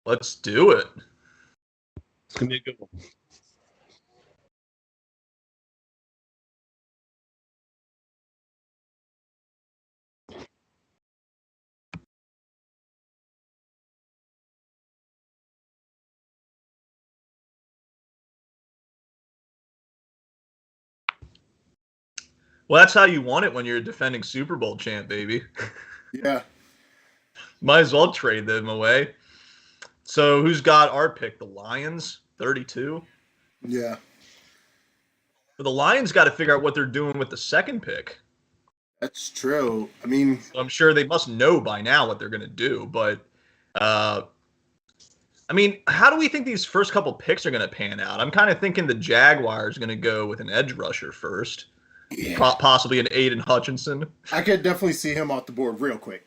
Let's do it. It's going to be a good one. Well, that's how you want it when you're a defending Super Bowl champ, baby. Yeah. Might as well trade them away. So who's got our pick? The Lions, 32. Yeah. But the Lions got to figure out what they're doing with the second pick. That's true. I mean, I'm sure they must know by now what they're going to do. But, I mean, how do we think these first couple picks are going to pan out? I'm kind of thinking the Jaguars are going to go with an edge rusher first. yeah. Possibly an Aiden Hutchinson. I could definitely see him off the board real quick.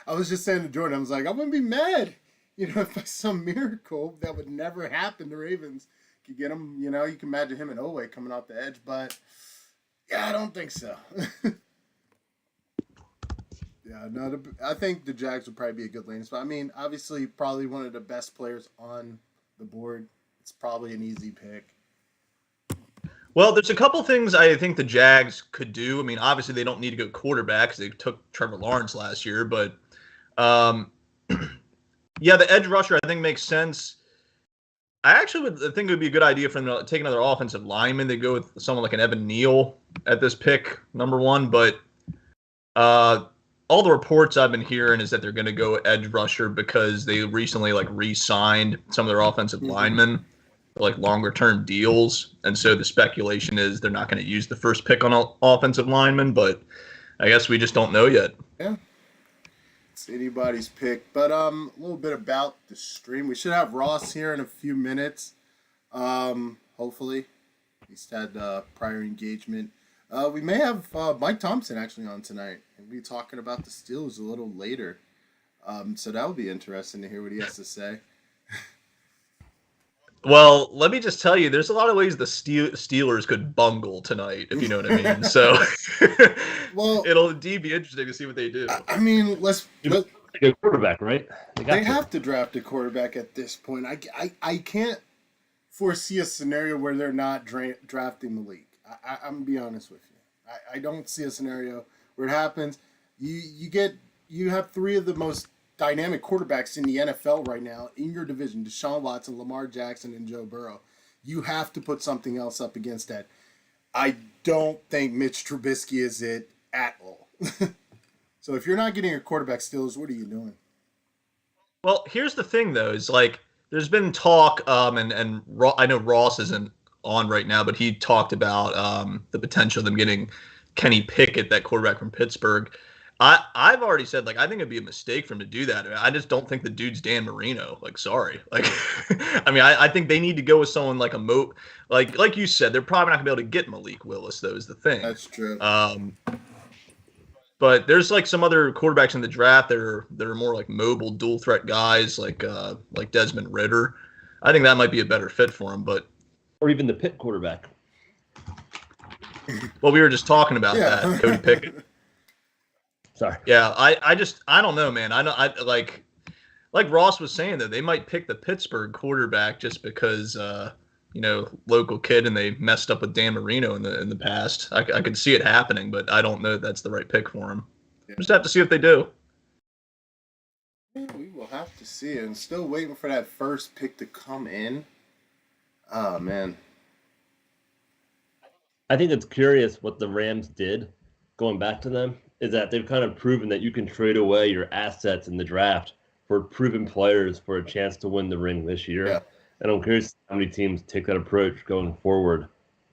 I was just saying to Jordan, I was like, I wouldn't be mad, if by some miracle that would never happen, the Ravens could get him. You can imagine him and Owe coming off the edge, but yeah, I don't think so. Yeah, no, I think the Jags would probably be a good landing spot. I mean, obviously, probably one of the best players on the board. It's probably an easy pick. Well, there's a couple things I think the Jags could do. I mean, obviously they don't need to go quarterback because they took Trevor Lawrence last year, but yeah, the edge rusher I think makes sense. I actually think it would be a good idea for them to take another offensive lineman. They go with someone like an Evan Neal at this pick, number one, but all the reports I've been hearing is that they're going to go edge rusher because they recently re-signed some of their offensive linemen for longer term deals, and so the speculation is they're not going to use the first pick on offensive linemen, but I guess we just don't know yet. Yeah, it's anybody's pick. But a little bit about the stream. We should have Ross here in a few minutes. Hopefully, he's had prior engagement. We may have Mike Thompson actually on tonight. We'll be talking about the Steelers a little later. So that will be interesting to hear what he has to say. Well, let me just tell you, there's a lot of ways the Steelers could bungle tonight, if you know what I mean. So well, it'll indeed be interesting to see what they do. I mean, let's a quarterback, right? They have to draft a quarterback at this point. I can't foresee a scenario where they're not drafting Malik. I'm gonna be honest with you. I don't see a scenario where it happens. You have three of the most dynamic quarterbacks in the NFL right now in your division: Deshaun Watson, Lamar Jackson, and Joe Burrow. You have to put something else up against that. I don't think Mitch Trubisky is it at all. So if you're not getting a quarterback, Steelers, what are you doing? Well, here's the thing, though, is there's been talk, and I know Ross isn't on right now, but he talked about the potential of them getting Kenny Pickett, that quarterback from Pittsburgh. I've already said, I think it'd be a mistake for him to do that. I just don't think the dude's Dan Marino. Sorry. I mean, I think they need to go with someone like like you said, they're probably not gonna be able to get Malik Willis, though, is the thing. That's true. But there's some other quarterbacks in the draft that are more mobile dual threat guys, like Desmond Ridder. I think that might be a better fit for him, or even the Pitt quarterback. Well, we were just talking about that, Cody Pickett. Sorry. Yeah, I don't know, man. I like Ross was saying, though, they might pick the Pittsburgh quarterback just because local kid, and they messed up with Dan Marino in the past. I could see it happening, but I don't know if that's the right pick for him. Yeah. Just have to see what they do. We will have to see it. And still waiting for that first pick to come in. Oh, man. I think it's curious what the Rams did, going back to them, is that they've kind of proven that you can trade away your assets in the draft for proven players for a chance to win the ring this year. Yeah. And I'm curious how many teams take that approach going forward.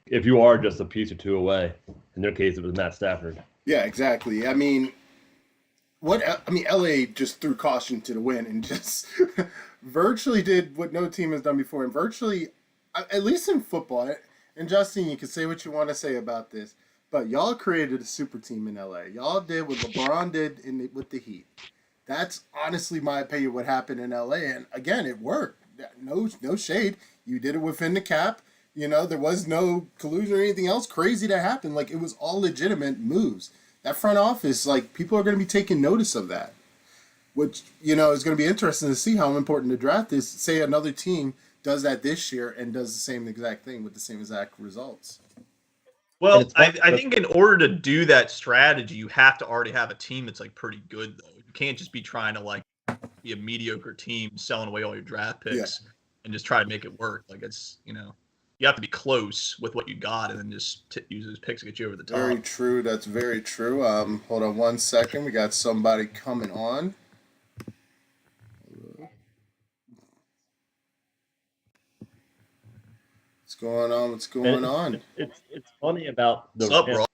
If you are just a piece or two away, in their case, it was Matt Stafford. Yeah, exactly. I mean, LA just threw caution to the wind and just virtually did what no team has done before. And virtually, at least in football, and Justin, you can say what you want to say about this, but y'all created a super team in LA. Y'all did what LeBron did with the Heat. That's honestly my opinion what happened in LA. And again, it worked. No shade. You did it within the cap. There was no collusion or anything else crazy that happened. It was all legitimate moves. That front office, people are going to be taking notice of that. which is going to be interesting to see how important the draft is. Say another team does that this year and does the same exact thing with the same exact results. Well, I think in order to do that strategy, you have to already have a team that's like pretty good, though. You can't just be trying to like be a mediocre team selling away all your draft picks and just try to make it work. Like it's you have to be close with what you got and then just use those picks to get you over the top. Very true. That's very true. Hold on 1 second. We got somebody coming on. What's going on? What's going on? It's funny about the. What's up, bro?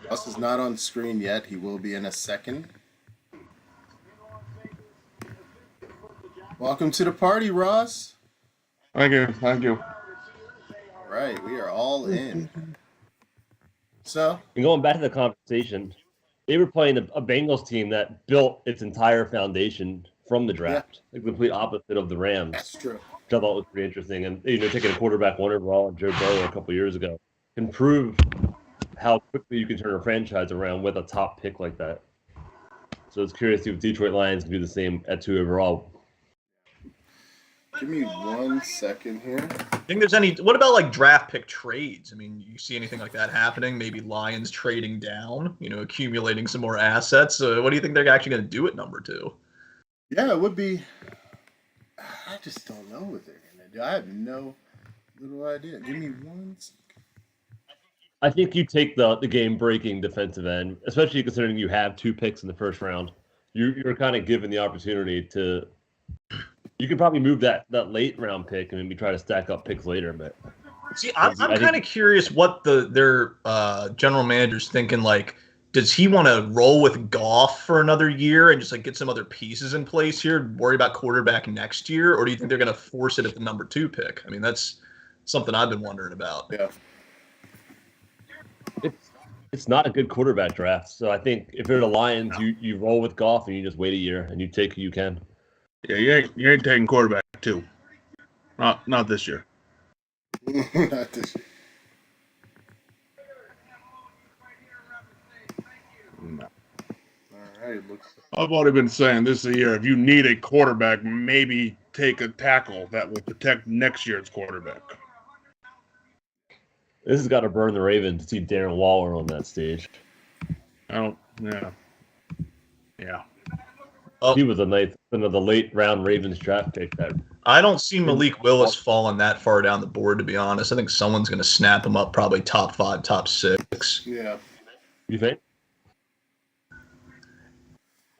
Ross is not on screen yet. He will be in a second. Welcome to the party, Ross. Thank you. Thank you. All right, we are all in. So, And going back to the conversation, they were playing a Bengals team that built its entire foundation from the draft, the complete opposite of the Rams. that's true. Which I thought was pretty interesting. And taking a quarterback one overall, Joe Burrow, a couple years ago, can prove how quickly you can turn a franchise around with a top pick like that. So it's curious to see if Detroit Lions can do the same at 2 overall. Give me 1 second here. Think there's any? What about like draft pick trades? I mean, you see anything like that happening? Maybe Lions trading down, accumulating some more assets. What do you think they're actually going to do at number 2? Yeah, it would be. I just don't know what they're going to do. I have no little idea. Give me 1 second. I think you take the game-breaking defensive end, especially considering you have 2 picks in the first round. You're kind of given the opportunity to. You could probably move that late round pick and maybe try to stack up picks later. But see, I'm kind of curious what their general manager's thinking. Like, does he want to roll with Goff for another year and just like get some other pieces in place here, worry about quarterback next year, or do you think they're going to force it at the number 2 pick? I mean, that's something I've been wondering about. Yeah. it's not a good quarterback draft. So I think if you're the Lions, you roll with Goff and you just wait a year and you take who you can. Yeah, you ain't taking quarterback too. Not this year. Not this year. No. All right. I've already been saying this is a year. If you need a quarterback, maybe take a tackle that will protect next year's quarterback. This has got to burn the Ravens to see Darren Waller on that stage. Yeah. He was another late round Ravens draft pick. I don't see Malik Willis falling that far down the board, to be honest. I think someone's going to snap him up, probably top 5, top 6. Yeah. You think?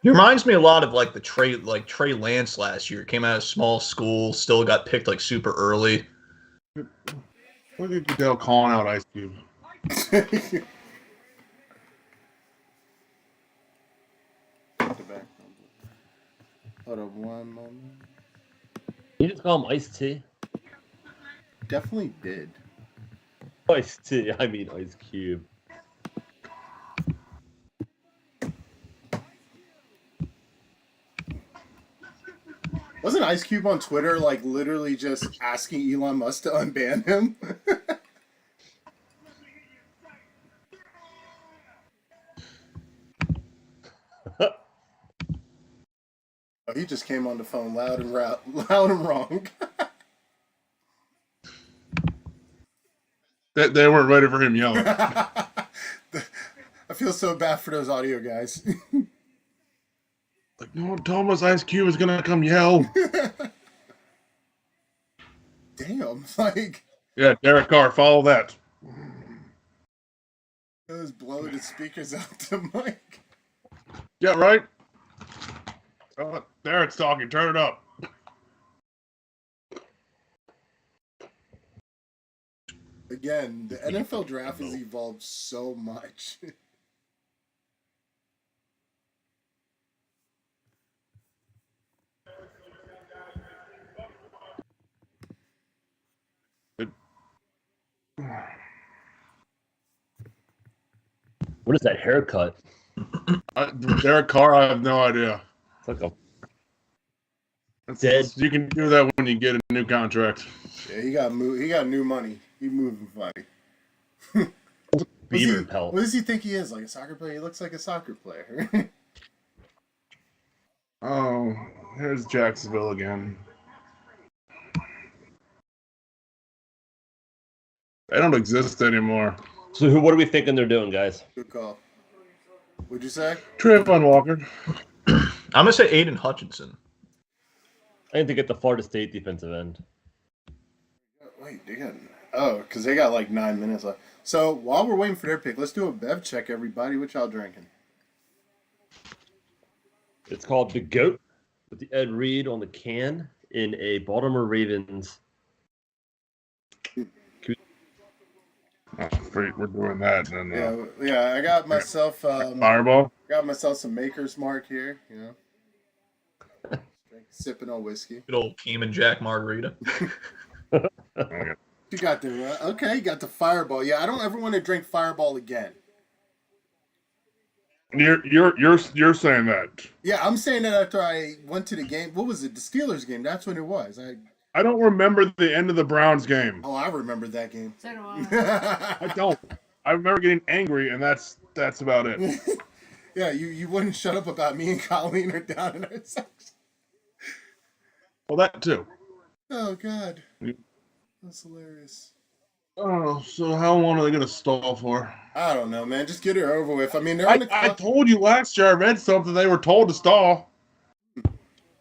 He reminds me a lot of like Trey Lance last year. Came out of small school, still got picked like super early. Look at Goodell calling out Ice Cube. Hold on 1 moment. You just call him Ice-T? Definitely did. Ice-T, I mean Ice Cube. Wasn't Ice Cube on Twitter like literally just asking Elon Musk to unban him? Oh, he just came on the phone loud and wrong. They weren't ready for him yelling. I feel so bad for those audio guys. Like, no one told us Ice Cube was gonna come yell. Damn, like. Yeah, Derek Carr, follow that. It was blowing the speakers out to Mike. Yeah, right? Derek's talking, turn it up. Again, the NFL draft has evolved so much. What is that haircut? Derek Carr, I have no idea. It's like a Dead. You can do that when you get a new contract. Yeah, he got new money. He moving funny. beaver pelt. What does he think he is? Like a soccer player? He looks like a soccer player. Oh, here's Jacksonville again. They don't exist anymore. So what are we thinking they're doing, guys? Good call. What'd you say? Trayvon Walker. I'm gonna say Aiden Hutchinson. I think they get the Florida State defensive end. Wait, they got because they got like 9 minutes left. So while we're waiting for their pick, let's do a bev check, everybody. What y'all drinking? It's called the Goat with the Ed Reed on the can in a Baltimore Ravens. Oh, great, we're doing that. And Yeah. I got myself Fireball. some Maker's Mark here. You know, sipping on whiskey. Good old Keeman Jack margarita. Okay. You got the okay. You got the Fireball. Yeah, I don't ever want to drink Fireball again. You're saying that. Yeah, I'm saying that after I went to the game. What was it? The Steelers game. That's when it was. I don't remember the end of the Browns game. Oh, I remember that game. So do I. I don't. I remember getting angry, and that's about it. Yeah, you wouldn't shut up about me and Colleen are down in our section. Well, that too. Oh God, that's hilarious. Oh, so how long are they gonna stall for? I don't know, man. Just get it over with. I mean, they're on the I clock. told you last year I read something they were told to stall.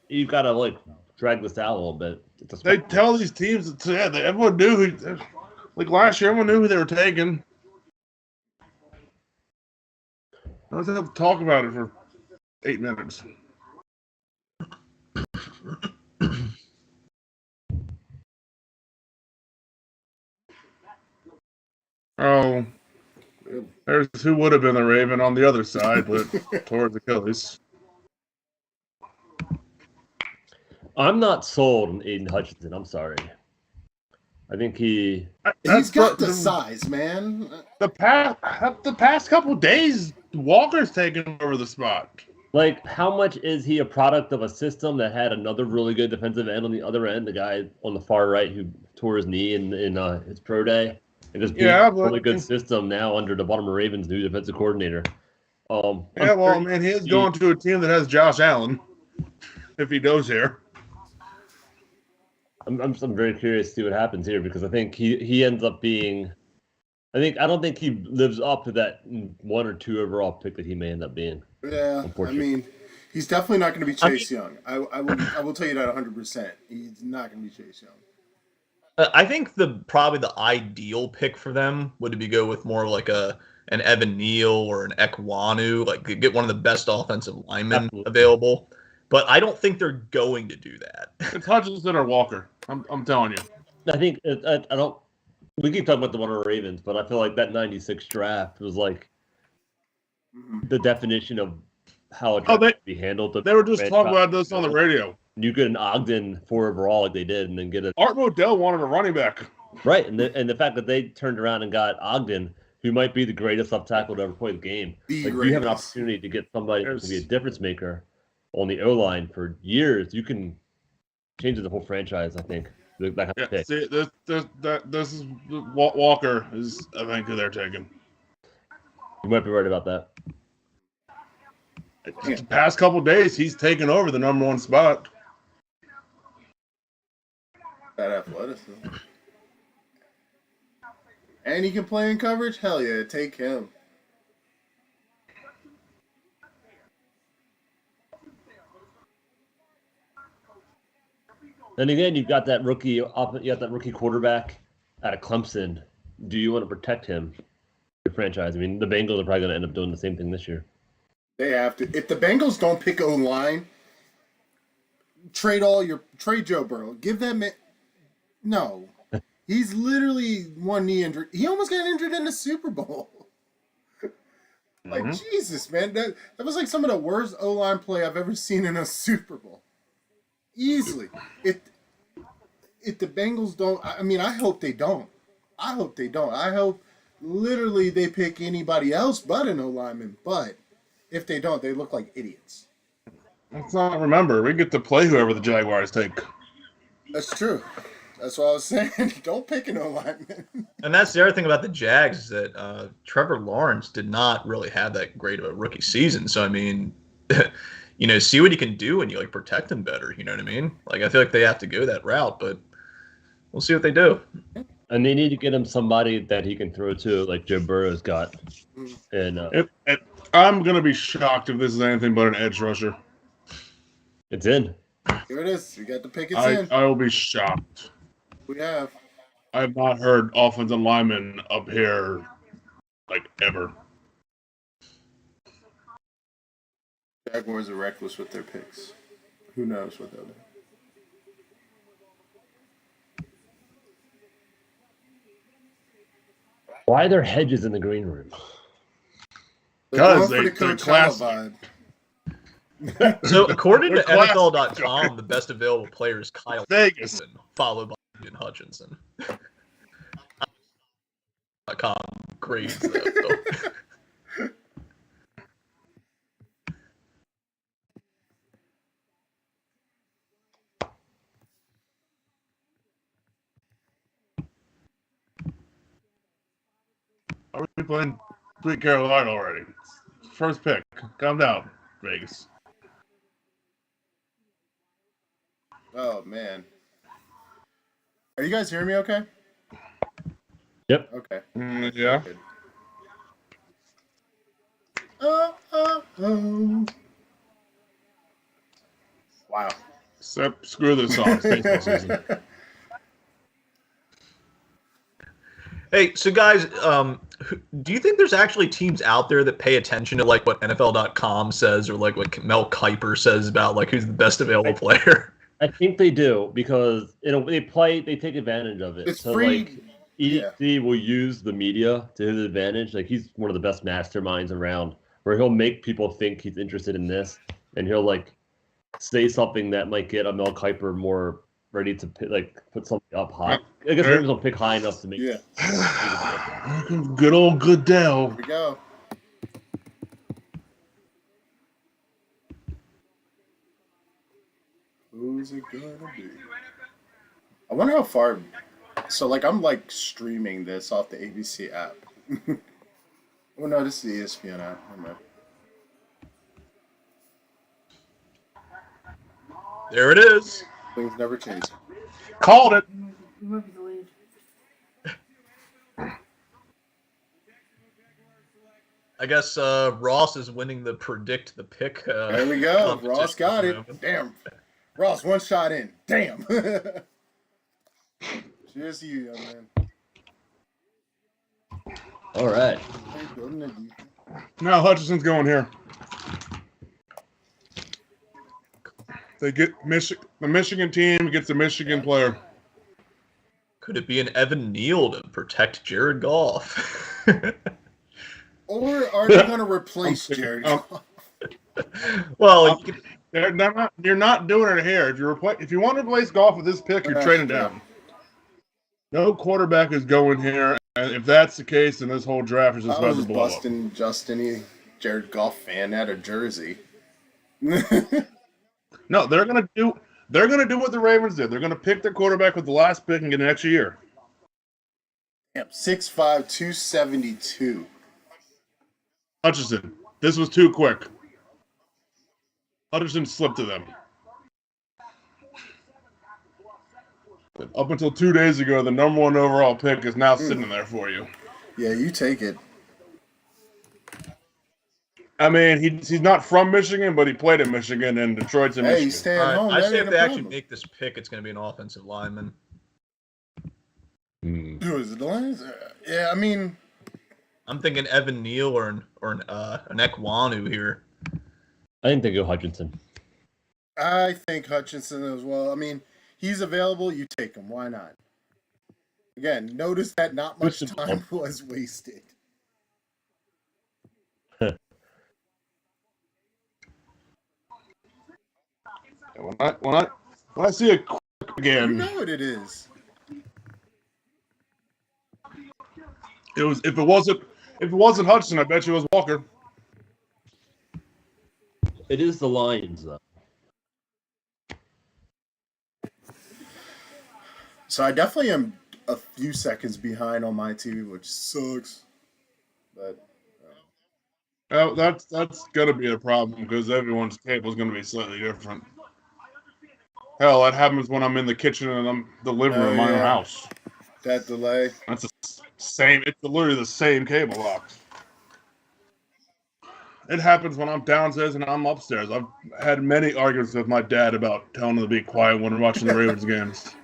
You've got to drag this out a little bit. They tell these teams that everyone knew who. Like last year, everyone knew who they were taking. I was have to talk about it for 8 minutes. Oh, there's who would have been the Raven on the other side, but towards Achilles. I'm not sold on Aiden Hutchinson. I'm sorry. I think He's got the size, man. The past couple days, Walker's taken over the spot. how much is he a product of a system that had another really good defensive end on the other end, the guy on the far right who tore his knee in his pro day, and just being a really good system now under the Baltimore Ravens' new defensive coordinator. Man, he is going to a team that has Josh Allen if he goes here. I'm very curious to see what happens here because I think he ends up being. I don't think he lives up to that 1 or 2 overall pick that he may end up being. Yeah, I mean, he's definitely not going to be Chase Young. I will tell you that 100%. He's not going to be Chase Young. I think probably the ideal pick for them would be go with more like an Evan Neal or an Ekwonu, like get one of the best offensive linemen available. But I don't think they're going to do that. It's Hutchinson or Walker. I'm telling you. I think I don't. We keep talking about the Baltimore Ravens, but I feel like that '96 draft was like the definition of how a draft should be handled. They were just talking about this on the radio. You get an Ogden 4 overall like they did, and then get Art Modell wanted a running back. Right, and the fact that they turned around and got Ogden, who might be the greatest left tackle to ever play the game. You have an opportunity to get somebody who can be a difference maker on the O-line for years. You can change the whole franchise, I think. That kind of pick. See, this is Walker is, I think, who they're taking. You might be right about that. The past couple days, he's taken over the number 1 spot. That athleticism. And he can play in coverage? Hell yeah, take him. And again, you've got that rookie quarterback out of Clemson. Do you want to protect him? Your franchise. I mean, the Bengals are probably going to end up doing the same thing this year. They have to. If the Bengals don't pick O-line, trade Joe Burrow. Give them it. No. He's literally one knee injured. He almost got injured in the Super Bowl. Jesus, man. That was like some of the worst O-line play I've ever seen in a Super Bowl. Easily. If the Bengals don't, I mean, I hope they don't. I hope literally they pick anybody else but an O-lineman. But if they don't, they look like idiots. Let's not remember, we get to play whoever the Jaguars take. That's true. That's what I was saying. Don't pick an O-lineman. And that's the other thing about the Jags is that Trevor Lawrence did not really have that great of a rookie season. So, I mean, see what he can do and you like protect him better. You know what I mean? Like I feel like they have to go that route, but we'll see what they do. And they need to get him somebody that he can throw to, like Joe Burrow's got. And I'm gonna be shocked if this is anything but an edge rusher. it's in. Here it is. We got the pick. It's in. I will be shocked. We have. I have not heard offensive linemen up here like ever. Jaguars are reckless with their picks. Who knows what they'll do? Why are there hedges in the green room? Because They're going for the they're Coachella classy. vibe. So according to They're classic. NFL.com, the best available player is Kyle Vegas. Hutchinson, followed by Ian Hutchinson. .com grades though. Are we playing Sweet Carolina already? First pick. Calm down, Vegas. Oh man. Are you guys hearing me okay? Yep. Okay. Yeah. Good. Oh. Wow. Except screw this song. It's baseball season. Hey, so guys, do you think there's actually teams out there that pay attention to like what NFL.com says or like what Mel Kiper says about like who's the best available player? I think they do because they take advantage of it. It's so free. like EDC will use the media to his advantage. Like he's one of the best masterminds around, where he'll make people think he's interested in this, and he'll like say something that might get a Mel Kiper more ready to put something up high. I guess maybe he'll pick high enough to make. Yeah. Good old Goodell. Here we go. Who's it gonna be? I wonder how far. So, like, I'm like streaming this off the ABC app. Oh no, this is the ESPN app. Never mind. There it is. Things never change. Called it. I guess Ross is winning the predict the pick. There we go. competition Ross got at the it. moment. Damn. Ross, one shot in. Damn. Cheers to you, young man. All right. Now Hutchinson's going here. They get the Michigan team gets a Michigan player. Could it be an Evan Neal to protect Jared Goff? Or are they going to replace Jared Goff? Well, You're not doing it here. If you want to replace Goff with this pick, you're trading down. No quarterback is going here, and if that's the case, then this whole draft is just I about was to blow up. busting Justin, Jared Goff fan out of Jersey. No, they're gonna do what the Ravens did. They're gonna pick their quarterback with the last pick and get an extra year. Yep, 6'5", 272. Hutchinson, this was too quick. Hutchinson slipped to them. Up until 2 days ago, the number one overall pick is now sitting there for you. Yeah, you take it. I mean, he's not from Michigan, but he played in Michigan, and Detroit's in Hey, Michigan. he's staying all right, home. I That say ain't if a they actually problem. make this pick, it's going to be an offensive lineman. Who is it, the Lions? Yeah, I mean, I'm thinking Evan Neal or an Ekwonu here. I think they go Hutchinson. I think Hutchinson as well. I mean, he's available. You take him. Why not? Again, notice that not much time was wasted. When I see a quick You again, know what it is. it was if it wasn't Hudson, I bet you it was Walker. It is the Lions, though. So I definitely am a few seconds behind on my TV, which sucks. But That's going to be a problem because everyone's table is going to be slightly different. Hell, that happens when I'm in the kitchen and I'm the living room of my own house. That delay. That's the same. It's literally the same cable box. It happens when I'm downstairs and I'm upstairs. I've had many arguments with my dad about telling him to be quiet when we're watching the Ravens games.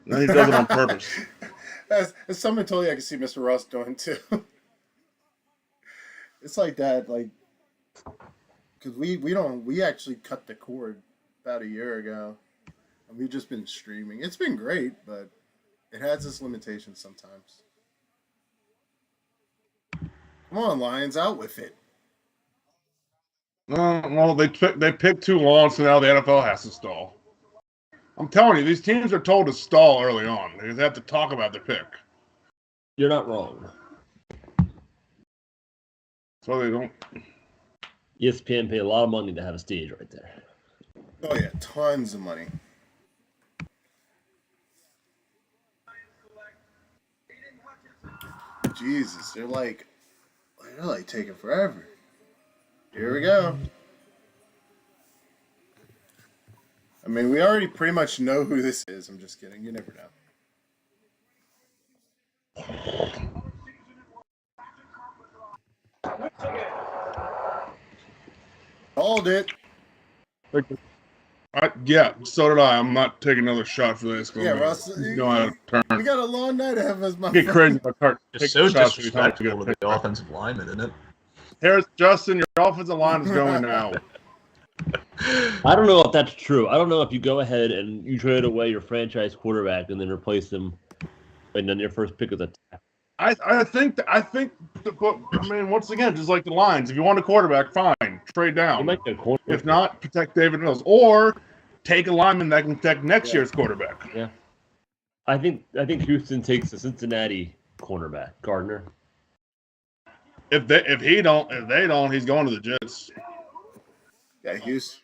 And he does it on purpose. As someone told you, I can see Mr. Ross doing too. It's like that, like, because we actually cut the cord about a year ago, and we've just been streaming. It's been great, but it has its limitations sometimes. Come on, Lions, out with it. Well, they picked too long, so now the NFL has to stall. I'm telling you, these teams are told to stall early on. They have to talk about their pick. You're not wrong. So they don't. ESPN paid a lot of money to have a stage right there. Oh yeah, tons of money. Jesus, they're like taking forever. Here we go. I mean, we already pretty much know who this is. I'm just kidding. You never know. Called it. Yeah, so did I. I'm not taking another shot for this. Yeah, Russ. Going out of turn. We got a long night ahead of us, my Get crazy if I start It's taking so shots every time disrespectful to the offensive lineman, isn't it? Here's Justin. Your offensive line is going now. I don't know if that's true. I don't know if you go ahead and you trade away your franchise quarterback and then replace him, and then your first pick is a tackle. I think. But I mean, once again, just like the Lions, if you want a quarterback, fine, trade You down. might get a quarterback. If not, protect David Mills or take a lineman that can protect next year's quarterback. Yeah, I think Houston takes the Cincinnati cornerback Gardner. If they don't, he's going to the Jets. Yeah, Houston.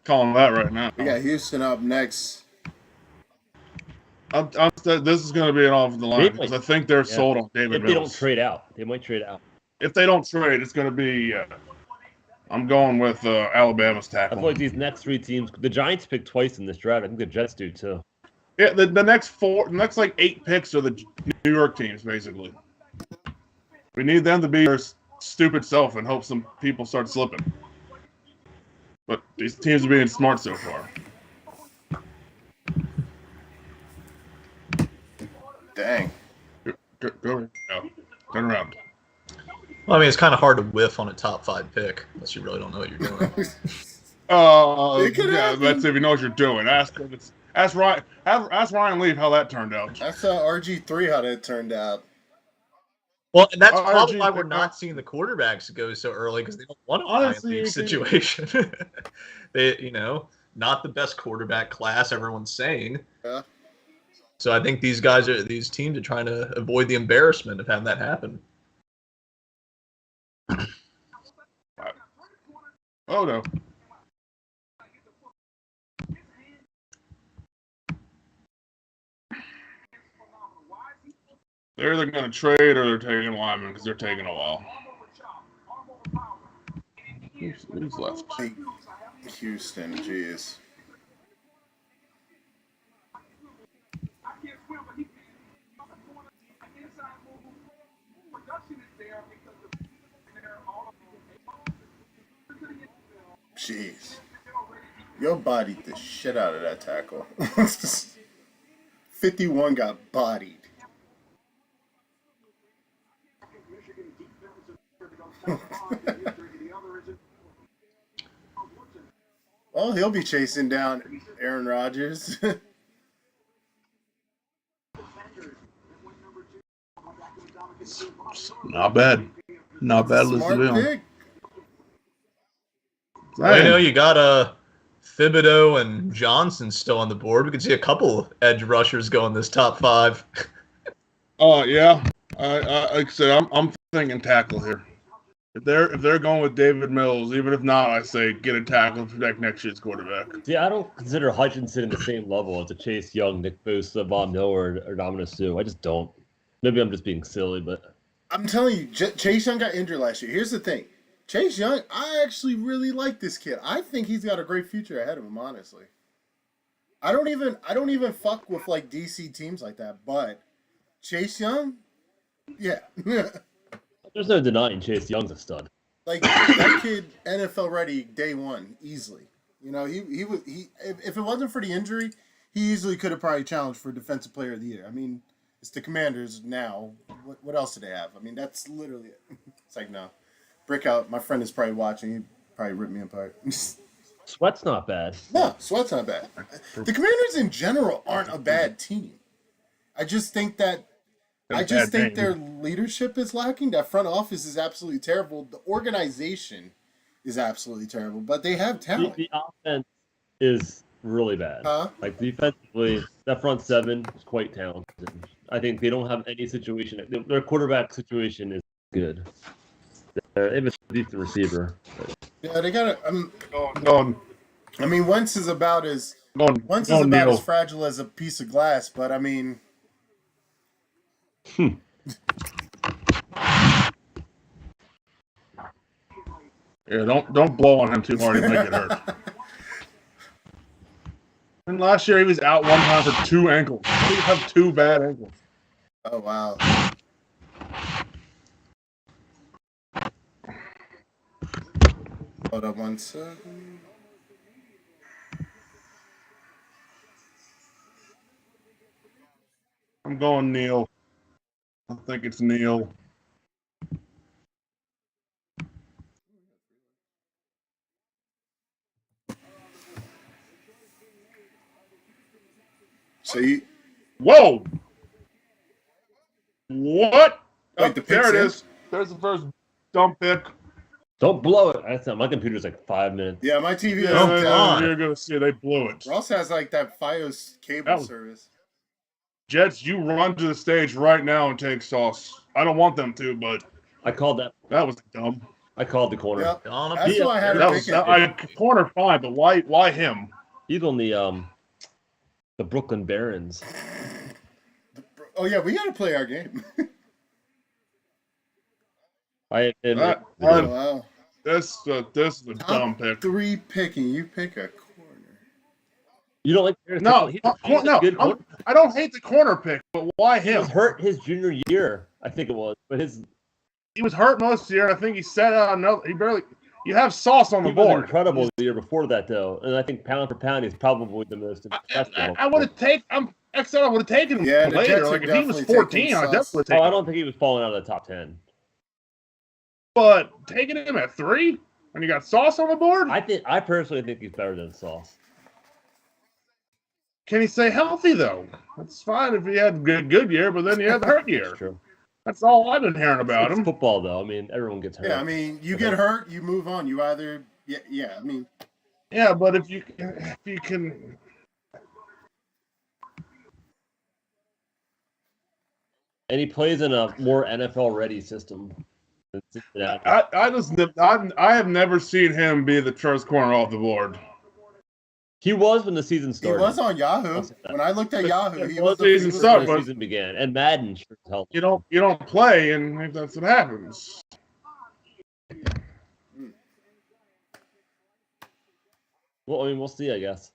Calling that right now. We got Houston up next. This is going to be an offensive line because I think they're sold on David If Mills. they don't trade out, they might trade out. If they don't trade, it's going to be. I'm going with Alabama's I tackle. feel like these next three teams. The Giants picked twice in this draft. I think the Jets do too. Yeah, the next like 8 picks are the New York teams basically. We need them to be their stupid self and hope some people start slipping. But these teams are being smart so far. Dang. Go. Turn around. Well, I mean, it's kind of hard to whiff on a top 5 pick unless you really don't know what you're doing. It could Yeah, happen. that's if you know what you're doing. Ask Ryan. Ask Ryan Leaf how that turned out. That's RG3 how that turned out. Well, and that's RG probably why we're picked not up. seeing the quarterbacks go so early because they don't want to Honestly, Ryan Leaf situation. They, not the best quarterback class everyone's saying. Yeah. So I think these teams are trying to avoid the embarrassment of having that happen. Oh no. They're either going to trade or they're taking linemen because they're taking a while. Who's left? Houston, jeez. Jeez. Yo bodied the shit out of that tackle. 51 got bodied. Well, he'll be chasing down Aaron Rodgers. Not bad. Not bad. Smart pick. Well, you got Thibodeau and Johnson still on the board. We could see a couple edge rushers go in this top 5. Oh yeah. Like I said, I'm thinking tackle here. If they're going with David Mills, even if not, I say get a tackle to protect next year's quarterback. See, I don't consider Hutchinson in the same level as a Chase Young, Nick Bosa, Von Miller, or Dominic Sue. I just don't. Maybe I'm just being silly, but I'm telling you, Chase Young got injured last year. Here's the thing. Chase Young, I actually really like this kid. I think he's got a great future ahead of him, honestly. I don't even fuck with like DC teams like that, but Chase Young, yeah. There's no denying Chase Young's a stud. Like that kid NFL ready day one, easily. You know, if it wasn't for the injury, he easily could have probably challenged for Defensive Player of the Year. I mean, it's the Commanders now. What else do they have? I mean, that's literally it. It's like, no. Brickout, my friend is probably watching. He probably ripped me apart. Sweat's not bad. No, Sweat's not bad. The Commanders in general aren't a bad team. I just think that their leadership is lacking. That front office is absolutely terrible. The organization is absolutely terrible, but they have talent. The offense is really bad. Like defensively, that front seven is quite talented. I think they don't have any situation. Their quarterback situation is good. They have a decent receiver. Yeah, they got Going. I mean, Wentz is about as fragile as a piece of glass, but I mean. Yeah, don't blow on him too hard. He might get hurt. And last year he was out one time for 2 ankles. He have 2 bad ankles. Oh wow. Hold up 1 second. I'm going Neal. I think it's Neal. So you. Whoa! What? Wait, the there pick's it in? is. There's the first dump pick. Don't blow it. That's not, my computer's like 5 minutes. Yeah, my TV. God. You're gonna see they blew it. Ross has like that FiOS cable service. Jets, you run to the stage right now and take Sauce. I don't want them to, but I called that. that was dumb. I called the corner. Yep. On a That's why I had That to was pick it. corner fine, but why him? He's on the Brooklyn Barons. Oh yeah, we gotta play our game. I admit, Oh wow. This is a dumb pick. 3 picking. You pick a corner. you don't like No, he's no, a good corner. I don't hate the corner pick, but why He him? was hurt his junior year, I think it was, but He was hurt most of the year, and I think he set out another. He barely. You have Sauce on the he was board. incredible the year before that, though, and I think pound for pound, he's probably the most. I would have taken. I would have taken him Yeah, the later. Jets Like are if he was definitely 14, taking I Sauce. definitely would Oh, take I him. don't think he was falling out of the top 10. But taking him at 3, and you got Sauce on the board. I personally think he's better than Sauce. Can he stay healthy though? That's fine if he had a good year, but then he had the hurt year. True. That's all I've been hearing about It's him. football, though. I mean, everyone gets hurt. Yeah, I mean, you get hurt, you move on. You either yeah. I mean, Yeah, but if you can. And he plays in a more NFL-ready system. than Cincinnati. I have never seen him be the first corner off the board. He was when the season he started. was on Yahoo. When I looked at Yahoo, he was season he was- started. When the season began, and Madden sure helped. You don't play, and that's what happens. Well, I mean, we'll see. I guess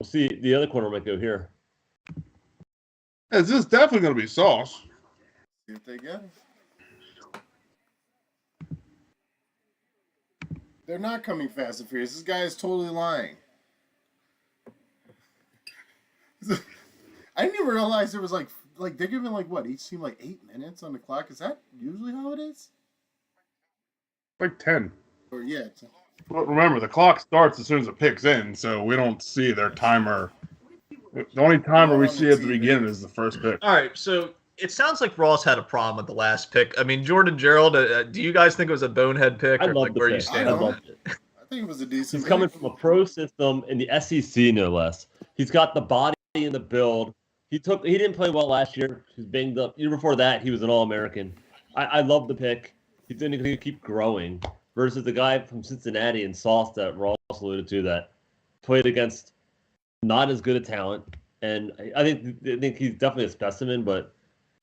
we'll see. The other corner might go here. This is definitely going to be Sauce. See if they get it. They're not coming fast and furious. This guy is totally lying. I didn't even realize there was like they're giving like what each team like 8 minutes on the clock. Is that usually how it is? Like 10. Or yeah, But remember, the clock starts as soon as the pick's in, so we don't see their timer. The only timer we see at the beginning is the first pick. All right, so it sounds like Ross had a problem with the last pick. I mean, Jordan Gerald, do you guys think it was a bonehead pick? I Or love like the where you pick. stand I on loved that? it. I think it was a decent. He's coming from a pro system in the SEC, no less. He's got the body and the build. He didn't play well last year. He's banged up. Year before that, he was an All-American. I love the pick. He's going to keep growing. Versus the guy from Cincinnati and Sauce that Ross alluded to that played against not as good a talent. And I think he's definitely a specimen, but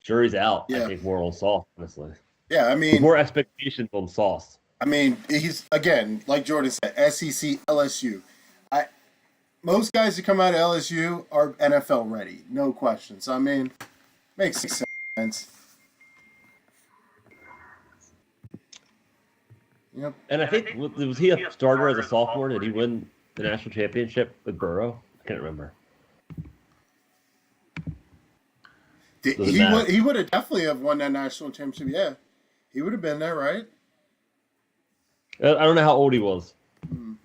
jury's out. Yeah. I think more on Sauce, honestly. Yeah, I mean, More expectations on Sauce. He's again, like Jordan said, SEC, LSU. I Most guys who come out of LSU are NFL ready, no question. So I mean, makes sense. Yep. And I think was he a starter as a sophomore? Did he win the national championship with Burrow? I can't remember. He would have definitely have won that national championship. Yeah, he would have been there, right? I don't know how old he was. It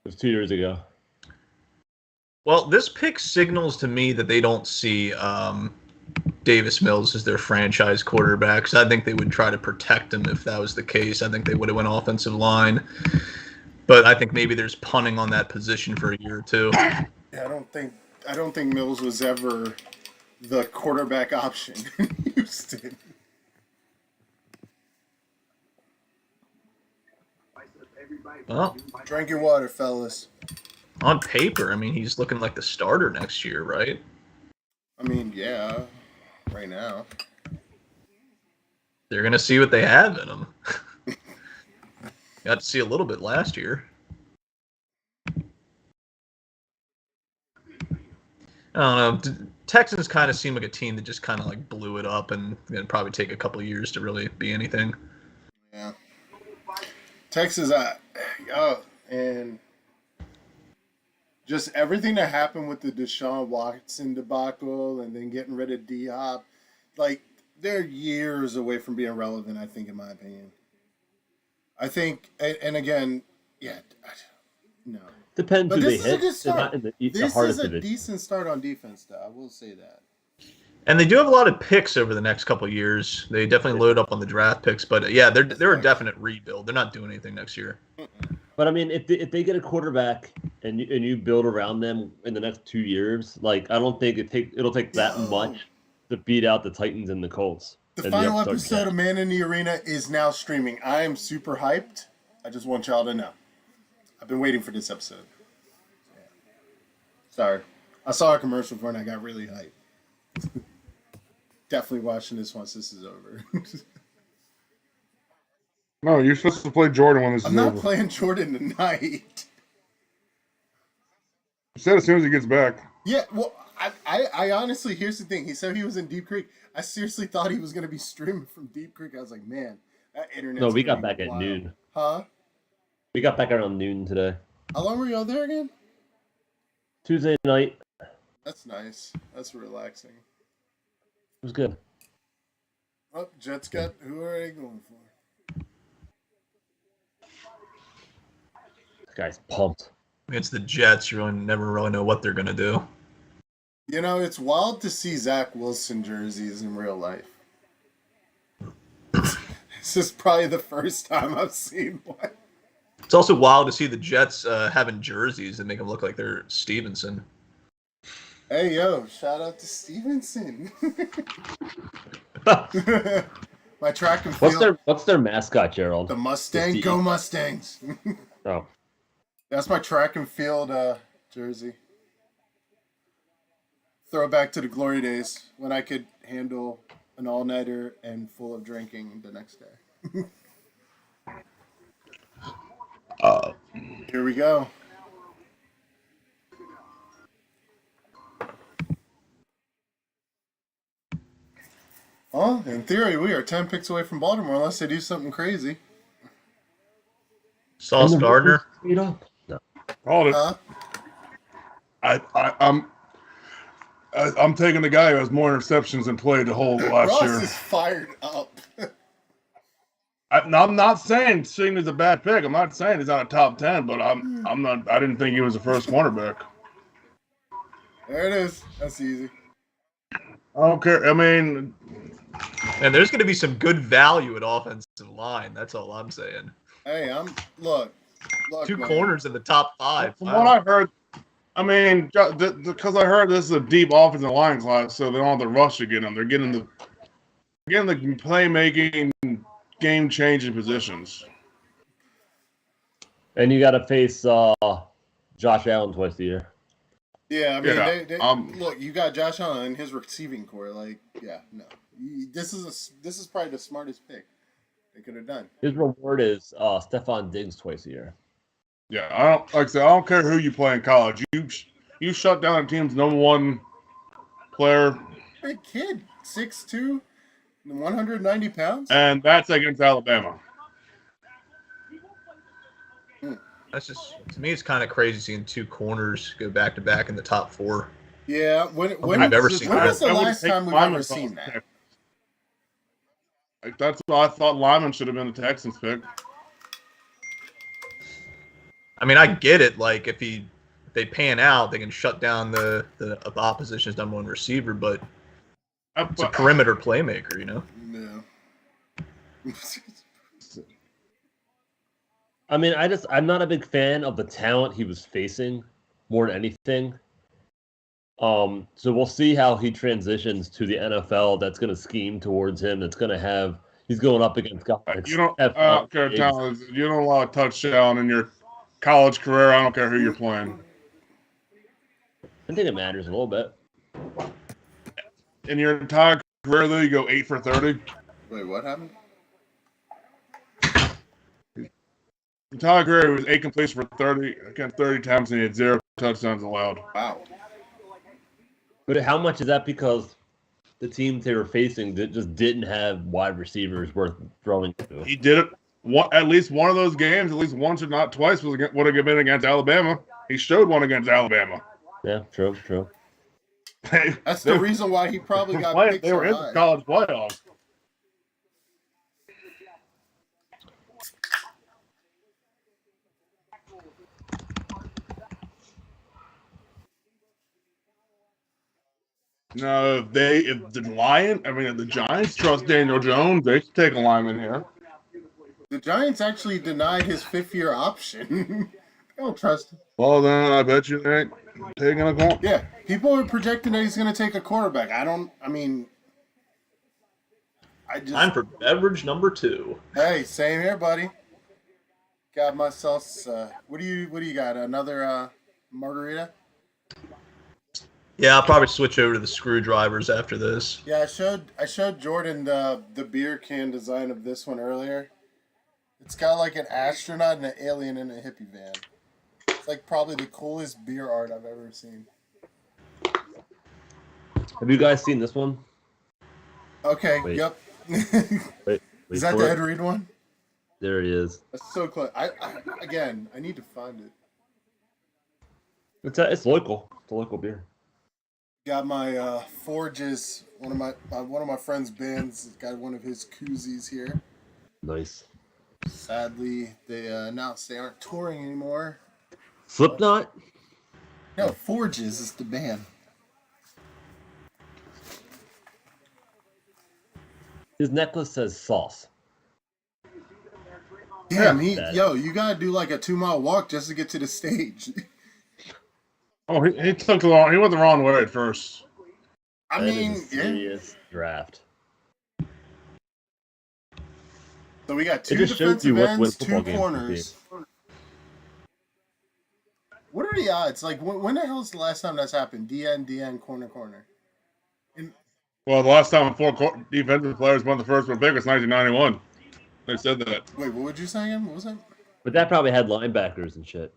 was 2 years ago. Well, this pick signals to me that they don't see Davis Mills as their franchise quarterback. So I think they would try to protect him if that was the case. I think they would have went offensive line. But I think maybe there's punting on that position for a year or two. Yeah, I don't think Mills was ever the quarterback option in Houston. Well, Drink your water, fellas. on paper, I mean, he's looking like the starter next year, right? I mean, yeah, right now. They're going to see what they have in him. Got to see a little bit last year. I don't know. Texans kind of seem like a team that just kind of like blew it up and it'd probably take a couple of years to really be anything. Yeah. Texas, and just everything that happened with the Deshaun Watson debacle and then getting rid of D-Hop, like, they're years away from being relevant, I think, in my opinion. I think, and again, yeah, no. Depends But who they this is a hit. good start. They're not in the This hardest is a division. decent start on defense, though. I will say that. And they do have a lot of picks over the next couple of years. They definitely load up on the draft picks, but yeah, they're a definite rebuild. They're not doing anything next year. But I mean, if they get a quarterback and you build around them in the next 2 years, like I don't think it'll take that much to beat out the Titans and the Colts. The and final upstart episode Jets. of Man in the Arena is now streaming. I am super hyped. I just want y'all to know. I've been waiting for this episode. Yeah. Sorry. I saw a commercial for it and I got really hyped. Definitely watching this once this is over. No, you're supposed to play Jordan when this I'm is not over. playing Jordan tonight. He said as soon as he gets back. Yeah, well, I honestly, here's the thing. He said he was in Deep Creek. I seriously thought he was going to be streaming from Deep Creek. I was like, man, that internet. No, we got back at noon. Huh? We got back around noon today. How long were y'all there again? Tuesday night. That's nice. That's relaxing. It was good. Oh, Jets got, who are they going for? This guy's pumped. Against the Jets, you really never really know what they're going to do. You know, it's wild to see Zach Wilson jerseys in real life. This is probably the first time I've seen one. It's also wild to see the Jets having jerseys that make them look like they're Stevenson. Hey, yo, shout out to Stevenson. My track and field. What's their mascot, Gerald? The Mustang. The- Go Mustangs. Oh. That's my track and field jersey. Throwback to the glory days when I could handle an all-nighter and full of drinking the next day. Here we go. Well, in theory, we are 10 picks away from Baltimore unless they do something crazy. Sauce Gardner. You know? No. Called it. Huh? I'm taking the guy who has more interceptions than played the whole last Ross year. is fired up. I'm not saying Singh is a bad pick. I'm not saying he's not a top 10, but I'm not. I didn't think he was the first cornerback. There it is. That's easy. I don't care. I mean, And there's going to be some good value at offensive line. That's all I'm saying. Hey, look. Two man. corners in the top 5. from what I heard, I mean, because I heard this is a deep offensive line class, so they don't have to rush to get them. They're getting the playmaking, game-changing positions. And you got to face Josh Allen twice a year. Yeah, I mean, Yeah, look, you got Josh Allen in his receiving core. Like, yeah, no, this is probably the smartest pick. they could have done. His reward is Stephon Diggs twice a year. Yeah, I don't care who you play in college. You shut down a team's number one player, Big kid, 6'2", 190 pounds. and that's against Alabama. That's just, to me, it's kind of crazy seeing two corners go back to back in the top 4. Yeah, when I've ever seen when that. was the I would last take time we've Lyman ever off seen that? Texas. Like, that's what I thought Lyman should have been the Texans pick. I mean, I get it. Like, if they pan out, they can shut down the opposition's number 1 receiver, but it's a perimeter playmaker, you know? No. I mean, I'm not a big fan of the talent he was facing more than anything. So we'll see how he transitions to the NFL. That's going to scheme towards him. That's going to have. He's going up against guys. You don't care talent. You don't allow a touchdown in your college career. I don't care who you're playing. I think it matters a little bit. In your entire career, though, you go 8 for 30. Wait, what happened? Entire career was 8 completions for 30 times, and he had 0 touchdowns allowed. Wow. But how much is that because the teams they were facing just didn't have wide receivers worth throwing to? He did it. At least one of those games, at least once or not twice, would have been against Alabama. He showed one against Alabama. Yeah, true. That's the reason why he probably got picked They were in so the high. college playoffs. No, if the Giants trust Daniel Jones, they should take a lineman here. The Giants actually denied his 5th-year option. They don't trust him. Well, then I bet you they ain't taking a corner. Yeah, people are projecting that he's going to take a quarterback. Time for beverage number 2. Hey, same here, buddy. Got myself. What do you got? Another margarita? Yeah, I'll probably switch over to the screwdrivers after this. Yeah, I showed Jordan the beer can design of this one earlier. It's got like an astronaut and an alien in a hippie van. It's like probably the coolest beer art I've ever seen. Have you guys seen this one? Okay, Wait. yep. Wait Is that for the it. Ed Reed one? There he is. That's so close. I need to find it. It's local. It's a local beer. Got my Forges. One of my friend's bands got one of his koozies here. Nice. Sadly, they announced they aren't touring anymore. Slipknot? No, Forges is the band. His necklace says sauce. Damn, Yeah. you gotta do like a 2-mile walk just to get to the stage. Oh, he took the long. He went the wrong way at first. I That mean, is a yeah. serious draft. So we got It 2 just shows you defensive what ends, 2 football games can corners. What are the odds? Like, when the hell is the last time that's happened? DN, corner. Well, the last time 4 defensive players won the first one pick was 1991. They said that. Wait, what would you say again? What was that? But that probably had linebackers and shit.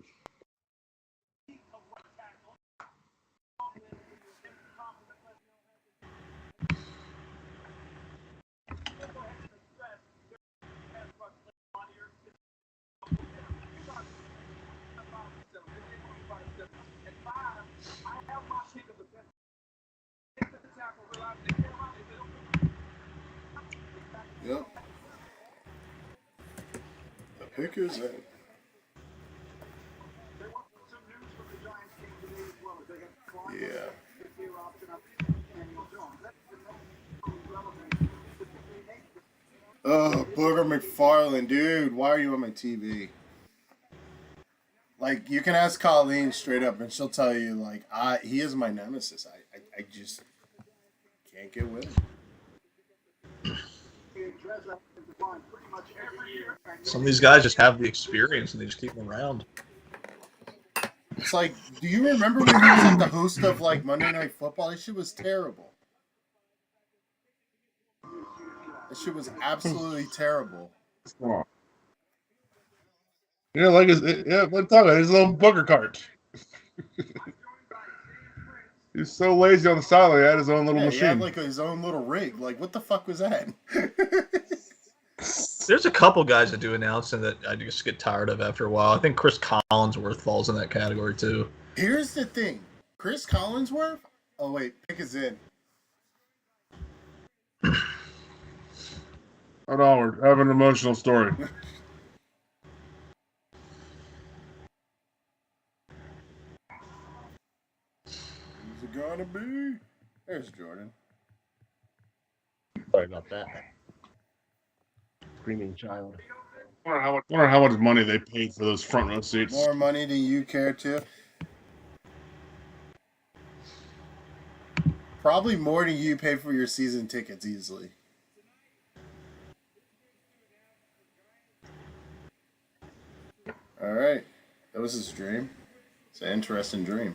Yep. The pick is in. Yeah. Oh, Booger McFarland, dude, why are you on my TV? Like, you can ask Colleen straight up, and she'll tell you, like, he is my nemesis. I just can't get with him. Some of these guys just have the experience and they just keep them around. It's like, do you remember when he was like the host of like Monday Night Football? That shit was terrible. That shit was absolutely terrible. Come on. Yeah, like his let's talk about his little booger cart. He's so lazy on the sideline. He had his own little Yeah, he had machine. like his own little rig. Like, what the fuck was that? There's a couple guys that do announcing that I just get tired of after a while. I think Chris Collinsworth falls in that category too. Here's the thing, Chris Collinsworth. Oh wait, pick is in. Hold on, we're having an emotional story. Who's it gonna be? There's Jordan. Sorry about that. Screaming child. Wonder how much money they paid for those front row seats. More money than you care to. Probably more than you pay for your season tickets easily. All right, that was his dream. It's an interesting dream.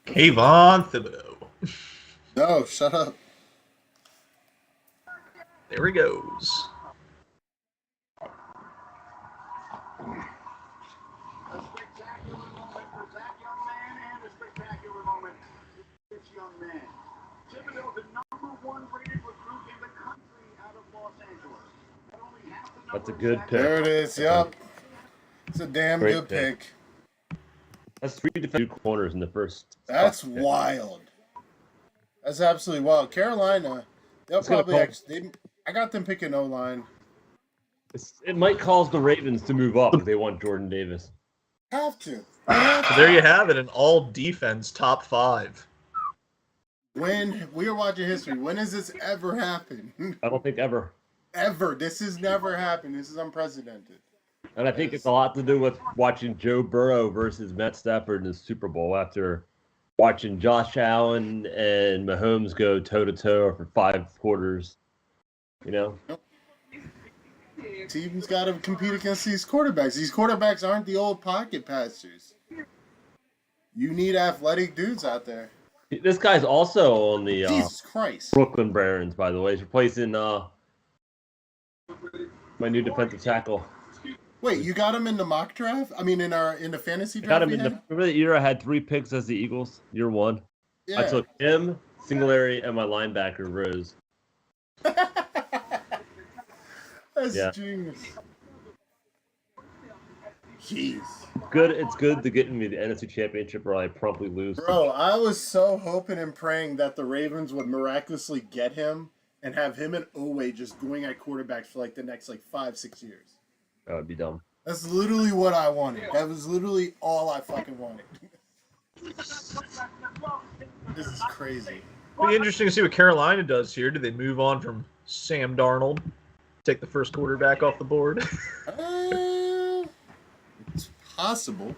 Kayvon Thibodeau. No, shut up. There he goes. That's a good pick. There it is. Yep. It's a damn Great good pick. pick. That's 3 defensive corners in the first. That's spot. wild. That's absolutely wild. Carolina, they'll It's gonna probably call- actually. I got them picking O line. It might cause the Ravens to move up if they want Jordan Davis. Have to. So there you have it, an all defense top 5. When we are watching history, when has this ever happened? I don't think ever. Ever. This has never happened. This is unprecedented. And I think it's a lot to do with watching Joe Burrow versus Matt Stafford in the Super Bowl after watching Josh Allen and Mahomes go toe-to-toe for 5 quarters. You know? Team's got to compete against these quarterbacks. These quarterbacks aren't the old pocket passers. You need athletic dudes out there. This guy's also on the Jesus Christ. Brooklyn Barons, by the way. He's replacing my new defensive tackle. Wait, you got him in the mock draft? I mean, in the fantasy I draft? got him we in the had? remember the year I had 3 picks as the Eagles? Year 1. Yeah. I took him, Singletary, and my linebacker, Rose. That's Yeah. genius. Jeez. It's good to get me the NFC Championship or I promptly lose. Bro, I was so hoping and praying that the Ravens would miraculously get him and have him and Oweh just going at quarterbacks for like the next 5-6 years. That would be dumb. That's literally what I wanted. That was literally all I fucking wanted. This is crazy. It'll be interesting to see what Carolina does here. Do they move on from Sam Darnold? Take the first quarterback off the board? It's possible.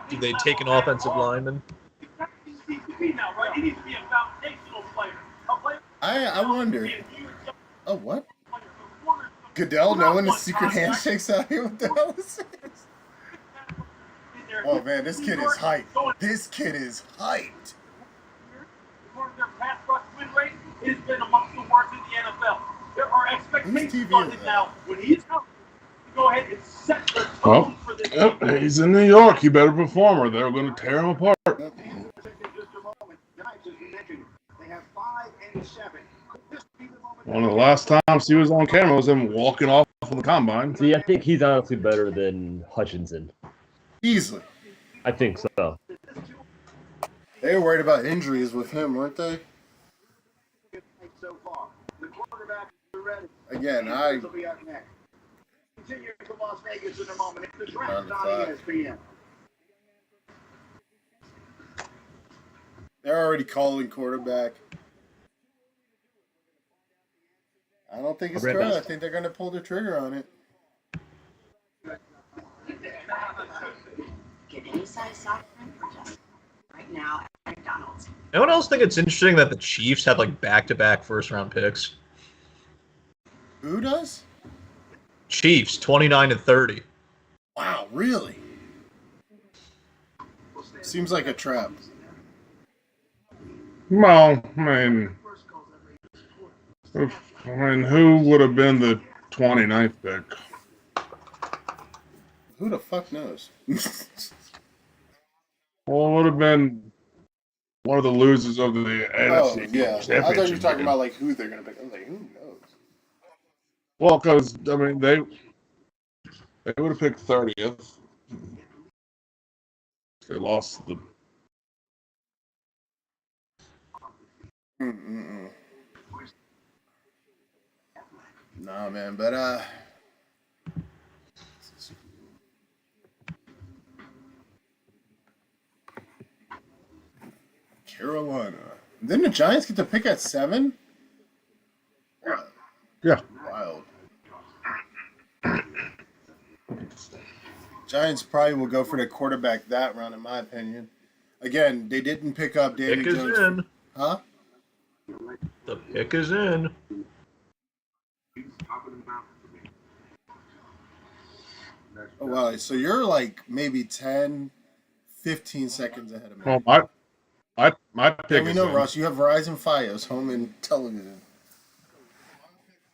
Do they take an offensive lineman? I wonder. Oh, what? Goodell knowing the secret handshakes out here? What the hell is this? Oh, man, this kid is hyped. This kid is hyped. It has been amongst the worst in the NFL. There are expectations on him now. When he's coming, to go ahead and set the tone for this. Yep, he's in New York. He better perform or they're going to tear him apart. One of the last times he was on camera was him walking off of the combine. See, I think he's honestly better than Hutchinson. Easily. I think so. They were worried about injuries with him, weren't they? Again, I... Continue to Las Vegas in a moment. It's the draft On the on clock. ESPN. They're already calling quarterback. I don't think it's I'll be right true. I back. think they're going to pull the trigger on it. Get any size soft drink for just right now at McDonald's. Anyone else think it's interesting that the Chiefs have back-to-back first-round picks? Who does? Chiefs, 29 and 30. Wow, really? Seems like a trap. Well, I mean, I mean, who would have been the 29th pick? Who the fuck knows? Well, it would have been one of the losers of the Oh NFC yeah, Championship I thought you were talking game. about like who they're gonna pick. I was like, who knows? Well, because I mean, they would have picked 30th. They lost the. Mm-mm-mm. Nah, man, but Carolina. Didn't the Giants get to pick at 7? Yeah. Wild. Giants probably will go for the quarterback that round, in my opinion. Again, they didn't pick up David Pick is Jones. in. Huh? The pick is in. Oh, wow. So you're like maybe 10, 15 seconds ahead of me. Well, my pick And we is know, in. Ross, you have Verizon Fios, home and television.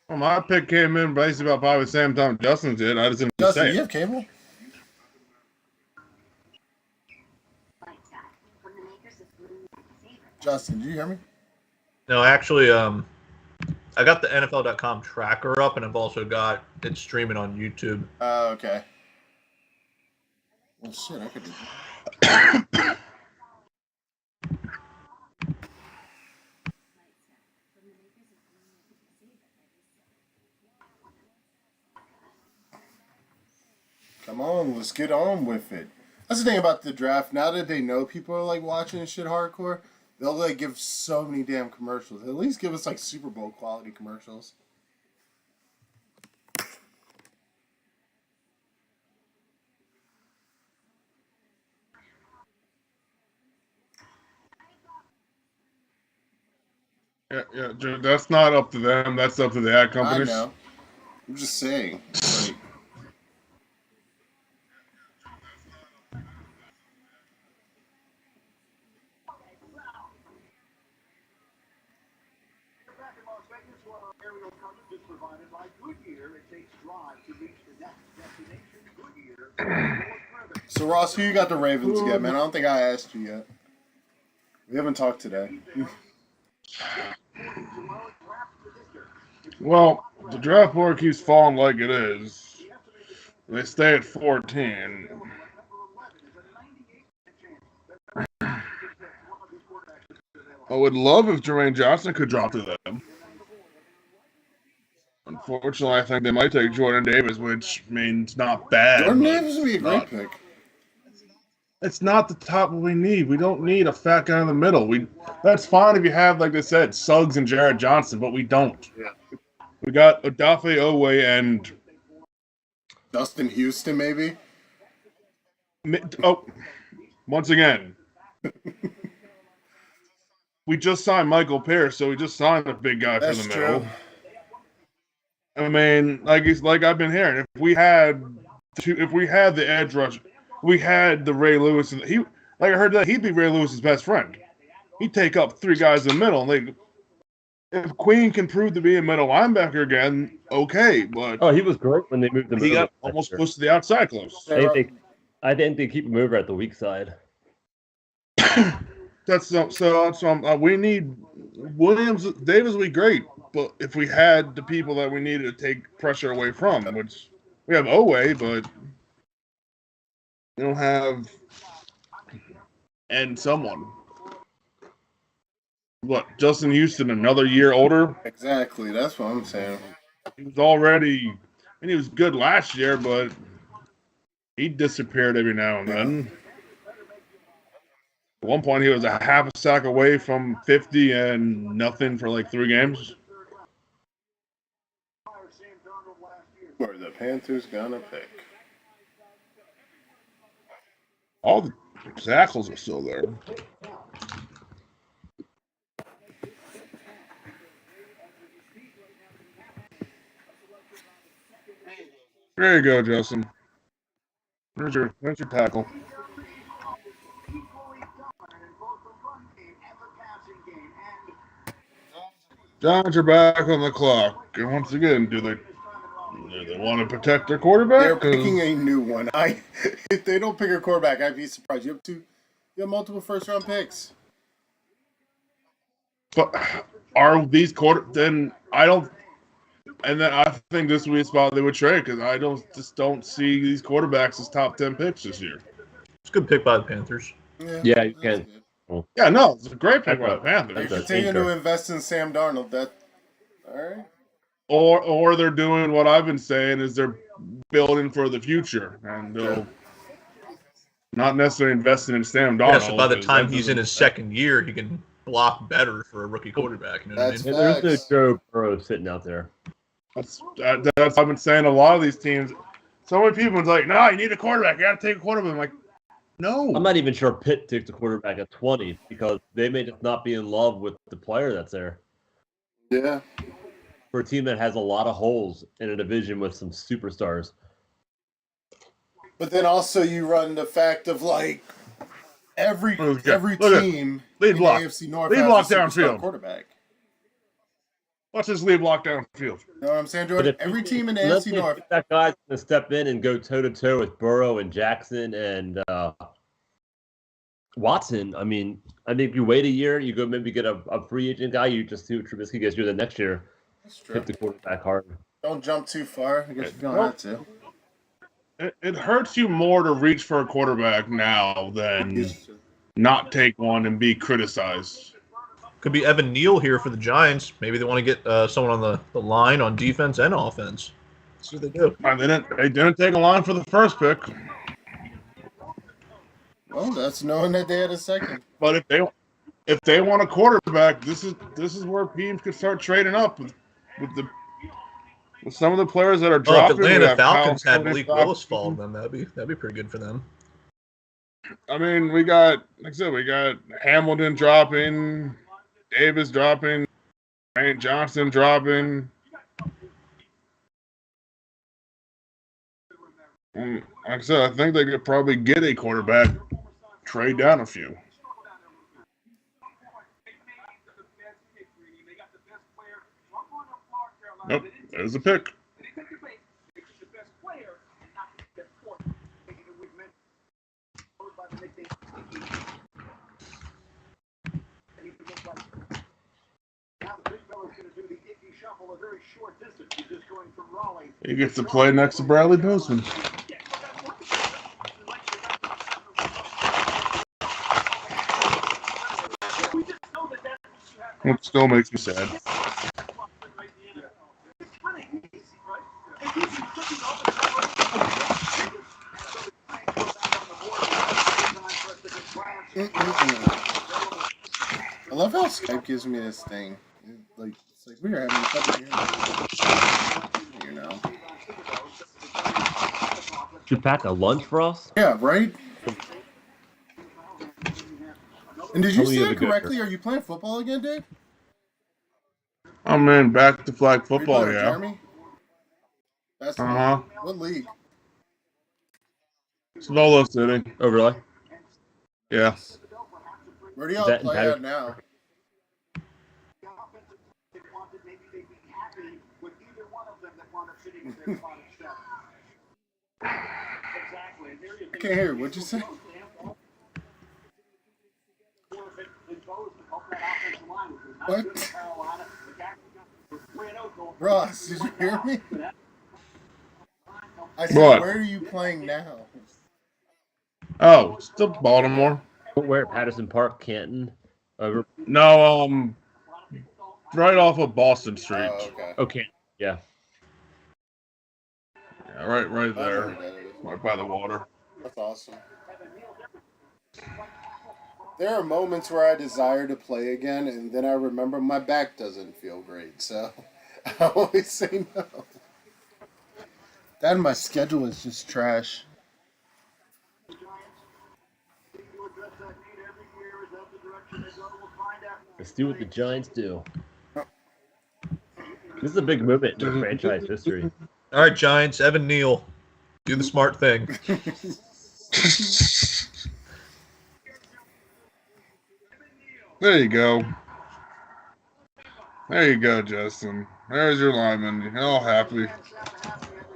Well, my pick came in basically about probably the same time Justin did. I just didn't Justin, say you it. have cable? Justin, do you hear me? No, actually, I got the NFL.com tracker up, and I've also got it streaming on YouTube. Okay. Well, shit, I could do that. Come on, let's get on with it. That's the thing about the draft. Now that they know people are like watching this shit hardcore, they'll like give so many damn commercials. At least give us like Super Bowl quality commercials. Yeah, that's not up to them. That's up to the ad I companies. know. I'm just saying. Like, Back in Las Vegas, where our aerial coverage is provided by Goodyear. It takes drive to reach the next destination. Goodyear. so Ross, who you got the Ravens to get, man? I don't think I asked you yet. We haven't talked today. Well, the draft board keeps falling like it is. They stay at 14. I would love if Jermaine Johnson could drop to them. Unfortunately, I think they might take Jordan Davis, which means not bad. Jordan but Davis would be a great not- pick. It's not the top we need. We don't need a fat guy in the middle. That's fine if you have, like they said, Suggs and Jared Johnson, but we don't. Yeah. We got Odafe Owe and Dustin Houston, maybe. Once again, we just signed Michael Pierce, so we just signed a big guy That's for the middle. true. I mean, like I've been hearing, if we had the edge rush, we had the Ray Lewis, and I heard that he'd be Ray Lewis's best friend. He'd take up 3 guys in the middle. If Queen can prove to be a middle linebacker again, okay, but Oh, he was great when they moved him. he over got last almost year. pushed to the outside close. I think they keep him over at the weak side. We need Williams. Davis would be great, but if we had the people that we needed to take pressure away from, which we have Owe, but we don't have and someone. What, Justin Houston, another year older? Exactly. That's what I'm saying. He was already, and he was good last year, but he disappeared every now and then. At one point, he was a half a sack away from 50 and nothing for like 3 games. Who are the Panthers gonna pick? All the tackles are still there. There you go, Justin. There's your tackle. Giants are back on the clock, and once again, do they want to protect their quarterback? They're picking a new one. If they don't pick a quarterback, I'd be surprised. You have multiple first-round picks. But are these then I don't. And then I think this would be a spot they would trade because I don't see these quarterbacks as top 10 picks this year. It's a good pick by the Panthers. Yeah, you can. Good. Yeah, no, it's a great pick by the Panthers. They continue to invest in Sam Darnold. All right. Or they're doing what I've been saying is they're building for the future and they'll not necessarily investing in Sam Darnold. Yeah, so by the time he's in his second year, he can block better for a rookie quarterback. You know what I mean? There's no Joe Burrow sitting out there. That's I've been saying. A lot of these teams, so many people are like, "No, you need a quarterback. You got to take a quarterback." I'm like, no. I'm not even sure Pitt takes the quarterback at 20 because they may just not be in love with the player that's there. Yeah. For a team that has a lot of holes in a division with some superstars. But then also you run the fact of like every team in the AFC North has a superstar quarterback. Watch this lead block downfield. You know what I'm saying, Jordan? Every team in the AFC North. That guy's going to step in and go toe-to-toe with Burrow and Jackson and Watson. I mean, I think you wait a year, you go maybe get a free agent guy, you just see what Trubisky gets you the next year. That's true. Hit the quarterback hard. Don't jump too far. I guess you don't have to. It hurts you more to reach for a quarterback now than not take one and be criticized. Could be Evan Neal here for the Giants. Maybe they want to get someone on the line on defense and offense. That's what they do. They didn't take a line for the first pick. Well, that's knowing that they had a second. But if they want a quarterback, this is where teams could start trading up with some of the players that are dropping. If Atlanta Falcons had Malik Willis fall them, that'd be pretty good for them. I mean, we got Hamilton dropping, Davis dropping, Grant Johnson dropping. Like I said, I think they could probably get a quarterback, trade down a few. Nope, there's a pick. He gets to play next to Bradley Bozeman. It still makes me sad. I love how Skype gives me this thing. It's like we were having a couple here. You know. Should pack a lunch for us? Yeah, right? And did you say it correctly? Are you playing football again, Dave? I'm in back to flag football, yeah. Jeremy? Basketball? What league? Solo City. Oh, really? Yeah. Where do y'all play at now? I can't hear. What'd you say? What? Ross, did you hear me? I said, what? Where are you playing now? Oh, still Baltimore. Where at Patterson Park, Canton? Over. No, right off of Boston Street. Oh, okay. Okay. Yeah. Yeah, right there. Right by the water. That's awesome. There are moments where I desire to play again, and then I remember my back doesn't feel great, so I always say no. That and my schedule is just trash. Let's do what the Giants do. This is a big movement in franchise history. All right, Giants, Evan Neal. Do the smart thing. There you go. There you go, Justin. There's your lineman. You're all happy.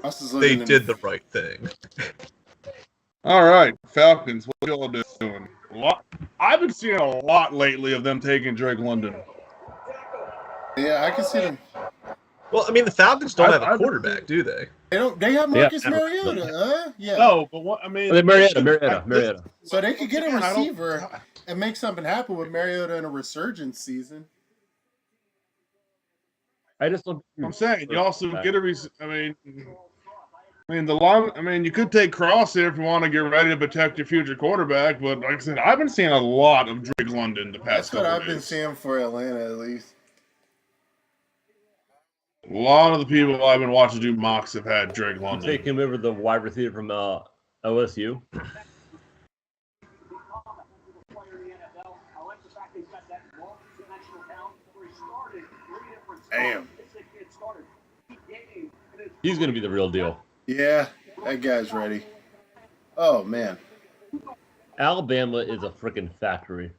Ross is They looking did the right thing. All right, Falcons. What y'all doing? I've been seeing a lot lately of them taking Drake London. Yeah, I can see them. Well, I mean, the Falcons don't have a I've been quarterback, do they? They don't. They have They have Marcus Mariota. Mariota. Yeah. No, but what I mean, Mariota. So they could get a Again, I don't- receiver and make something happen with Mariota in a resurgence season. I just don't. I'm saying you also get a. I mean the line. I mean, you could take Cross here if you want to get ready to protect your future quarterback. But like I said, I've been seeing a lot of Drake London the past That's what couple I've been days. seeing for Atlanta, at least. A lot of the people I've been watching do mocks have had Drake You London. take him over the wide receiver from OSU. Damn. He's going to be the real deal. Yeah, that guy's ready. Oh man. Alabama is a freaking factory.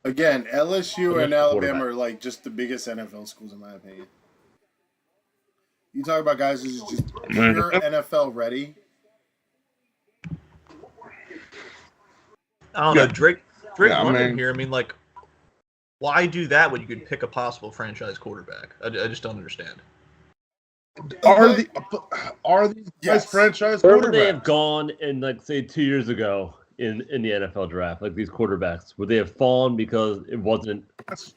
Again, LSU and Quarterback. Alabama are like just the biggest NFL schools in my opinion. You talk about guys who's just pure NFL ready. I don't know. Drake London mean- here. I mean, like, why do that when you could pick a possible franchise quarterback? I just don't understand. Are these guys Yes. franchise Where would they have quarterbacks? gone in, like, say, 2 years ago in the NFL draft? Like these quarterbacks, would they have fallen because it wasn't? That's-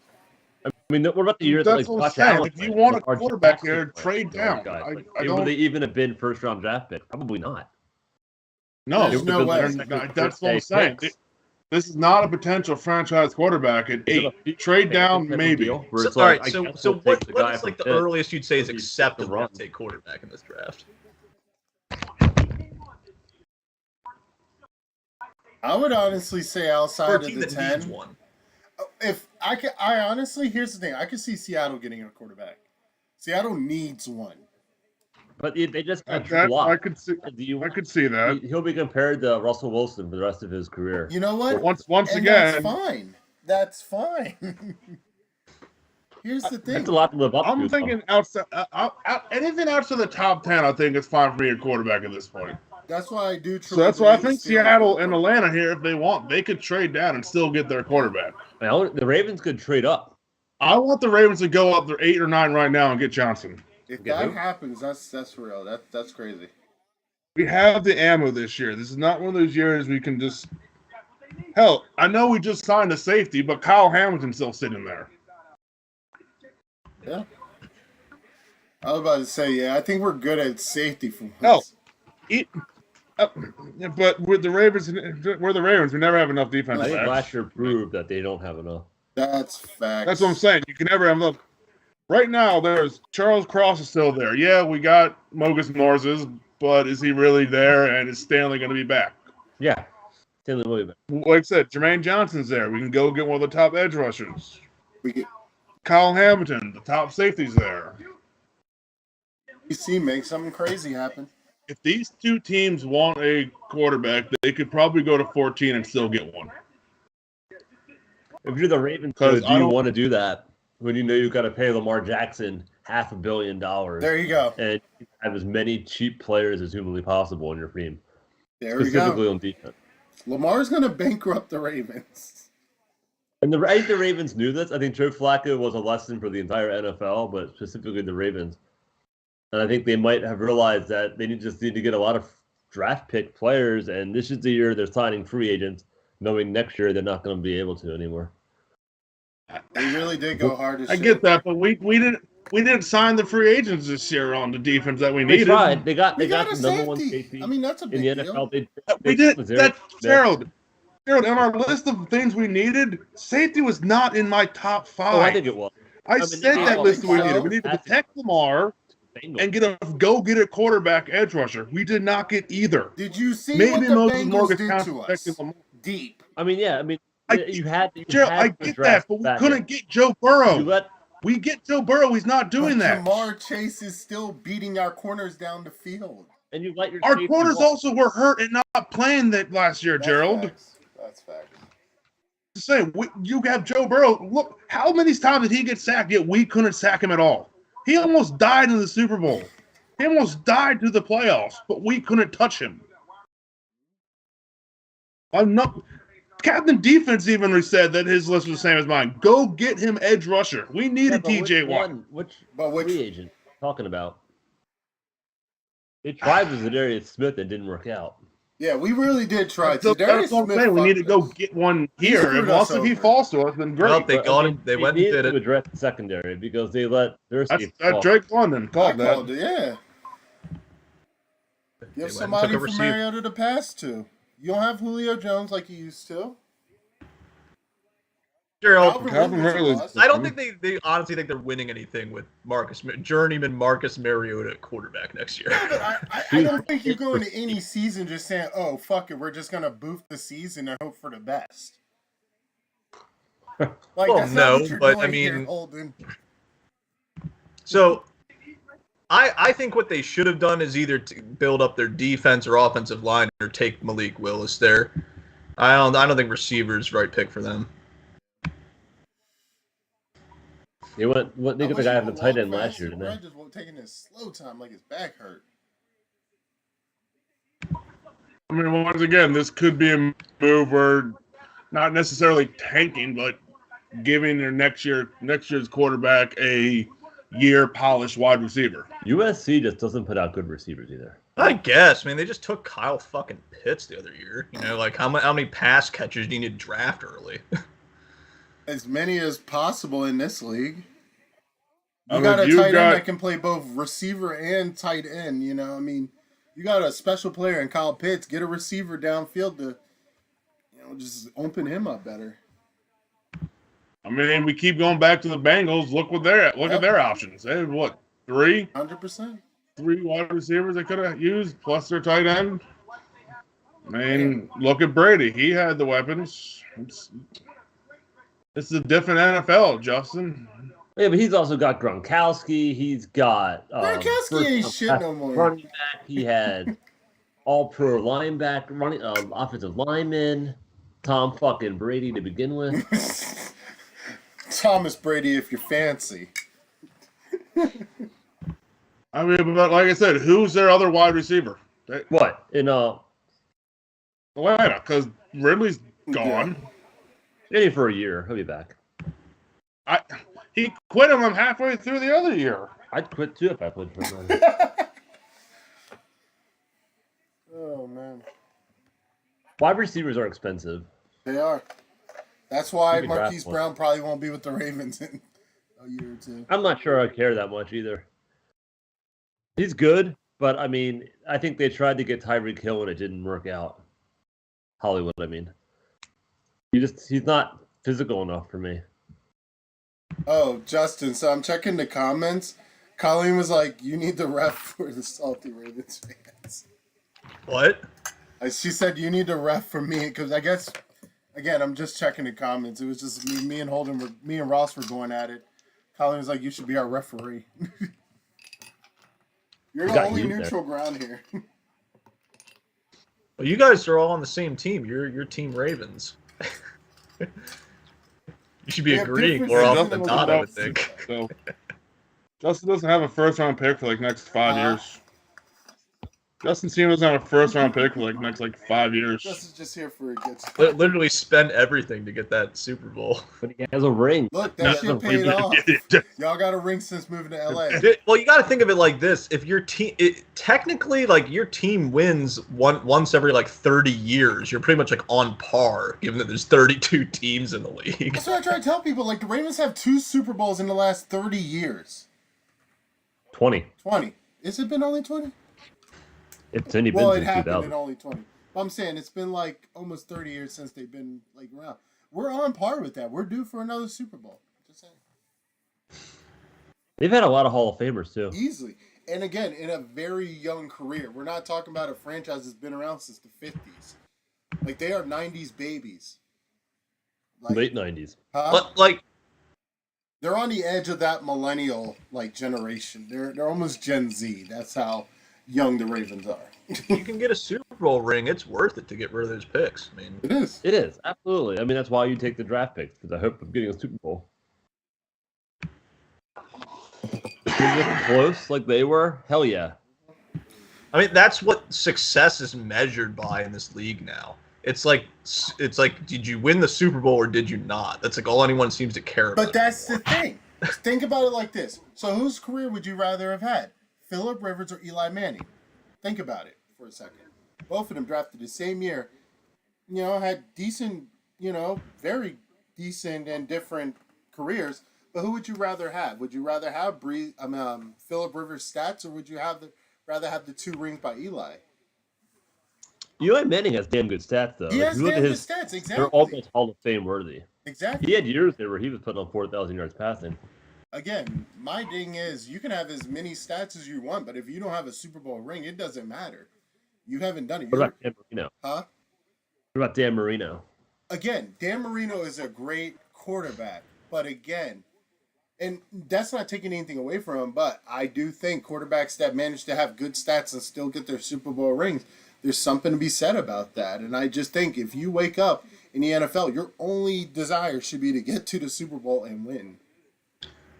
I mean, what about the years That's like what I'm Josh saying. Allen? If you want a Lamar quarterback Jackson, here, trade down. guys, I like, don't- would they even have been first round draft pick? Probably not. No, There's no way. That's what I'm saying. This is not a potential franchise quarterback at 8. Trade down, maybe. All right. So what is like the earliest you'd say is Maybe acceptable run. to take quarterback in this draft? I would honestly say For outside a of team the that 10. needs one. If I honestly, here's the thing. I could see Seattle getting a quarterback. Seattle needs one. But they just got That, Drew Lock. I could see. Do you I could see that. He'll be compared to Russell Wilson for the rest of his career. You know what? But once And again, that's fine. That's fine. Here's the thing. That's a lot to live up to. I'm though. thinking outside anything outside the top 10. I think is fine for me a quarterback at this point. That's why I do. So that's why I truly think believe Seattle and Atlanta here, if they want, they could trade down and still get their quarterback. Now, the Ravens could trade up. I want the Ravens to go up. They're 8 or 9 right now and get Johnson. If Get that who? happens, that's real. That's crazy. We have the ammo this year. This is not one of those years we can just. Hell, I know we just signed a safety, but Kyle Hamilton's still sitting there. Yeah. I was about to say, yeah, I think we're good at safety for No. once. But with the Ravens, we're the Ravens. We never have enough I defense think backs. last year proved that they don't have enough. That's facts. That's what I'm saying. You can never have enough. Right now, there's Charles Cross is still there. Yeah, we got Mogus Norses, but is he really there? And is Stanley going to be back? Yeah. Stanley Williams. Like I said, Jermaine Johnson's there. We can go get one of the top edge rushers. We get Kyle Hamilton, the top safety's there. DC make something crazy happen. If these two teams want a quarterback, they could probably go to 14 and still get one. If you're the Ravens, 'Cause do I you don't- want to do that when you know you've got to pay Lamar Jackson $500 million There you go. and have as many cheap players as humanly possible on your team, There we specifically go. on defense? Lamar's going to bankrupt the Ravens. And I think the Ravens knew this. I think Joe Flacco was a lesson for the entire NFL, but specifically the Ravens. And I think they might have realized that they just need to get a lot of draft pick players, and this is the year they're signing free agents, knowing next year they're not going to be able to anymore. They really did go hard as I shit. get that, but we didn't sign the free agents this year on the defense that we They needed. tried. They got We got the a number one safety. safety I mean, that's a in big the deal. NFL. We did that, Gerald. Gerald, on our list of things we needed, safety was not in my top 5. Oh, I think it was. I mean, said I that don't list think we so. needed. We needed to protect Lamar and get a quarterback edge rusher. We did not get either. Did you see Maybe what the Moses Bengals Morgan did found to us? protecting Lamar. Deep. I mean, yeah. I mean, you had. Gerald, I get that, but we couldn't get Joe Burrow. You let We get Joe Burrow. He's not doing But that. Jamar Chase is still beating our corners down the field. and you let your Our safety corners walk. also were hurt and not playing that last year, That's Gerald. facts. That's facts. say, you have Joe Burrow. Look, how many times did he get sacked, yet we couldn't sack him at all? He almost died in the Super Bowl. He almost died to the playoffs, but we couldn't touch him. Captain Defense even said that his list was the same as mine. Go get him edge rusher. We need a TJ Watt. Which Which free agent talking about? They tried with Zadarius Smith and didn't work out. Yeah, we really did try. That's what I'm saying. We need to go get one here. And also, if he falls to us, then great. Well, they got him. They went and did to it. address the secondary because they let Dursey That's Drake London called that. Called it, yeah. You have somebody for Mariota to pass to. You don't have Julio Jones like you used to. Gerald, Calvin I don't think they honestly think they're winning anything with journeyman Marcus Mariota at quarterback next year. I don't think you go into any season just saying, "Oh, fuck it, we're just gonna boof the season and hope for the best." Like, well, that's not no, what you're but doing I mean, here, Holden. So I think what they should have done is either to build up their defense or offensive line or take Malik Willis there. I don't think receiver is the right pick for them. They got the guy on the tight end last year, didn't they? Brad just taking his slow time like his back hurt. I mean, once again, this could be a move where not necessarily tanking, but giving their next year's quarterback a year polished wide receiver. USC just doesn't put out good receivers either. I guess. I mean, they just took Kyle fucking Pitts the other year. You know, like how many pass catchers do you need to draft early? As many as possible in this league. You got a tight end that can play both receiver and tight end. You know, I mean, you got a special player in Kyle Pitts. Get a receiver downfield to, just open him up better. I mean, we keep going back to the Bengals. Look at their options. They have what, 100%. 3 wide receivers they could have used plus their tight end. I mean, look at Brady. He had the weapons. This is a different NFL, Justin. Yeah, but he's also got Gronkowski. He's got Gronkowski ain't shit no more. Running back. He had all-pro linebacker, offensive lineman, Tom fucking Brady to begin with. Thomas Brady, if you're fancy. I mean, but like I said, who's their other wide receiver? What in Atlanta? Because Ridley's gone. Maybe for a year. He'll be back. He quit him halfway through the other year. I'd quit too if I played for him. Oh man, wide receivers are expensive. They are. That's why Marquise Brown probably won't be with the Ravens in a year or two. I'm not sure I care that much either. He's good, but I mean, I think they tried to get Tyreek Hill and it didn't work out. Hollywood, I mean. He's not physical enough for me. Oh, Justin, so I'm checking the comments. Colleen was like, you need the ref for the salty Ravens fans. What? She said, you need the ref for me, because I guess, again, I'm just checking the comments. It was just me and Ross were going at it. Colleen was like, you should be our referee. You're the only neutral ground here. Well, you guys are all on the same team. You're Team Ravens. You should be agreeing more often than not, I would think. So, Justin doesn't have a first-round pick for next 5 years. Justin's team doesn't have a first-round pick for next 5 years. Justin's just here for a good time. Literally spend everything to get that Super Bowl. But he has a ring. Look, that shit paid off. Y'all got a ring since moving to LA. Well, you got to think of it like this: if your team, technically, your team wins once every 30 years, you're pretty much on par, given that there's 32 teams in the league. That's what I try to tell people. The Ravens have 2 Super Bowls in the last 30 years. 20. 20. Has it been only 20? It's only been well, it since happened 2000. in only 20. I'm saying it's been almost 30 years since they've been around. We're on par with that. We're due for another Super Bowl. Just saying. They've had a lot of Hall of Famers too. Easily. And again, in a very young career. We're not talking about a franchise that's been around since the 50s. They are 90s babies. Late 90s. Huh? But they're on the edge of that millennial generation. They're almost Gen Z. That's how young the Ravens are. you can get a Super Bowl ring, it's worth it to get rid of those picks. I mean, It is. It is, absolutely. I mean, that's why you take the draft picks, for the hope of getting a Super Bowl. Is it close like they were? Hell yeah. I mean, that's what success is measured by in this league now. It's like, did you win the Super Bowl or did you not? That's like all anyone seems to care about. But that's the thing. Think about it like this. So whose career would you rather have had? Phillip Rivers or Eli Manning? Think about it for a second. Both of them drafted the same year. Had decent, very decent and different careers. But who would you rather have? Would you rather have Phillip Rivers' stats, or would you rather have the 2 rings by Eli? Eli Manning has damn good stats, though. He If has you look damn at good his, stats, exactly. they're almost Hall of Fame worthy. Exactly. He had years there where he was putting on 4,000 yards passing. Again, my thing is, you can have as many stats as you want, but if you don't have a Super Bowl ring, it doesn't matter. You haven't done it. What about Dan Marino? Huh? What about Dan Marino? Again, Dan Marino is a great quarterback, but again, and that's not taking anything away from him, but I do think quarterbacks that manage to have good stats and still get their Super Bowl rings, there's something to be said about that. And I just think if you wake up in the NFL, your only desire should be to get to the Super Bowl and win.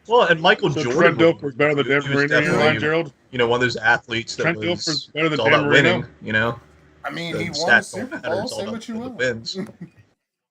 Well, and Michael So Jordan. Trent Dilfer's better than Dan he was Marino in your definitely, line, Gerald? one of those athletes that Trent was Dilfer's better than it's all Dan about Marino? winning. I mean, The he won a stats don't Super matter. Bowl, It's all say about what you the want. wins.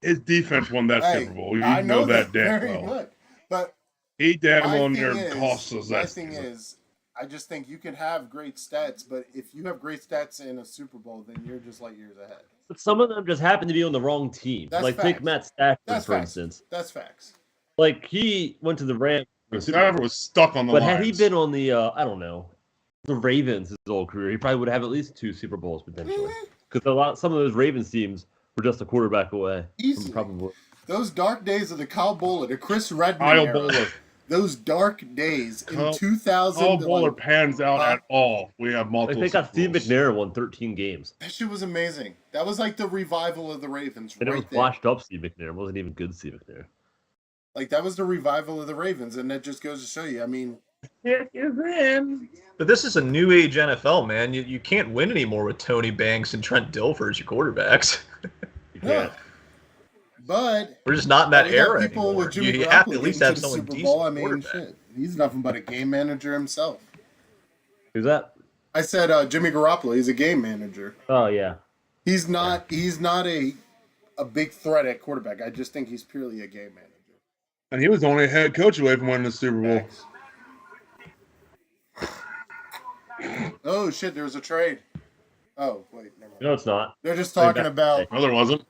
His defense won that Hey, Super Bowl. You I know that damn very well. much. But He damn my well thing near is, cost us my that thing season. is, I just think you can have great stats, but if you have great stats in a Super Bowl, then you're just light years ahead. But some of them just happen to be on the wrong team. That's Like, facts. take Matt Stafford, That's for facts. instance. That's facts. Like, he went to the Rams. Stafford was stuck on the But lines. had he been on the, I don't know, the Ravens his whole career, he probably would have at least 2 Super Bowls potentially. Because some of those Ravens teams were just a quarterback away. Easily. From probably. Those dark days of the Kyle Bowler, the Chris Redman Kyle era, Bowler. those dark days in Kyle- 2000. Kyle Bowler pans out Huh? at all. We have Like, multiple. they got Steve Super Bowls. McNair won 13 games. That shit was amazing. That was like the revival of the Ravens, And it right was there. washed up Steve McNair. It wasn't even good Steve McNair. Like that was the revival of the Ravens, and that just goes to show you. I mean, But this is a new age NFL, man. You can't win anymore with Tony Banks and Trent Dilfer as your quarterbacks. You yeah. can't. But We're just not in that we got era people anymore. with Jimmy You have to Garoppolo at least getting have to the someone Super decent Bowl. I mean, quarterback. shit, he's nothing but a game manager himself. Who's that? I said Jimmy Garoppolo. He's a game manager. Oh, yeah. He's not. He's not a big threat at quarterback. I just think he's purely a game manager. And he was only a head coach away from winning the Super Bowl. Facts. Oh shit! There was a trade. Oh wait, never mind. No, it's not. They're just talking about. No, there wasn't.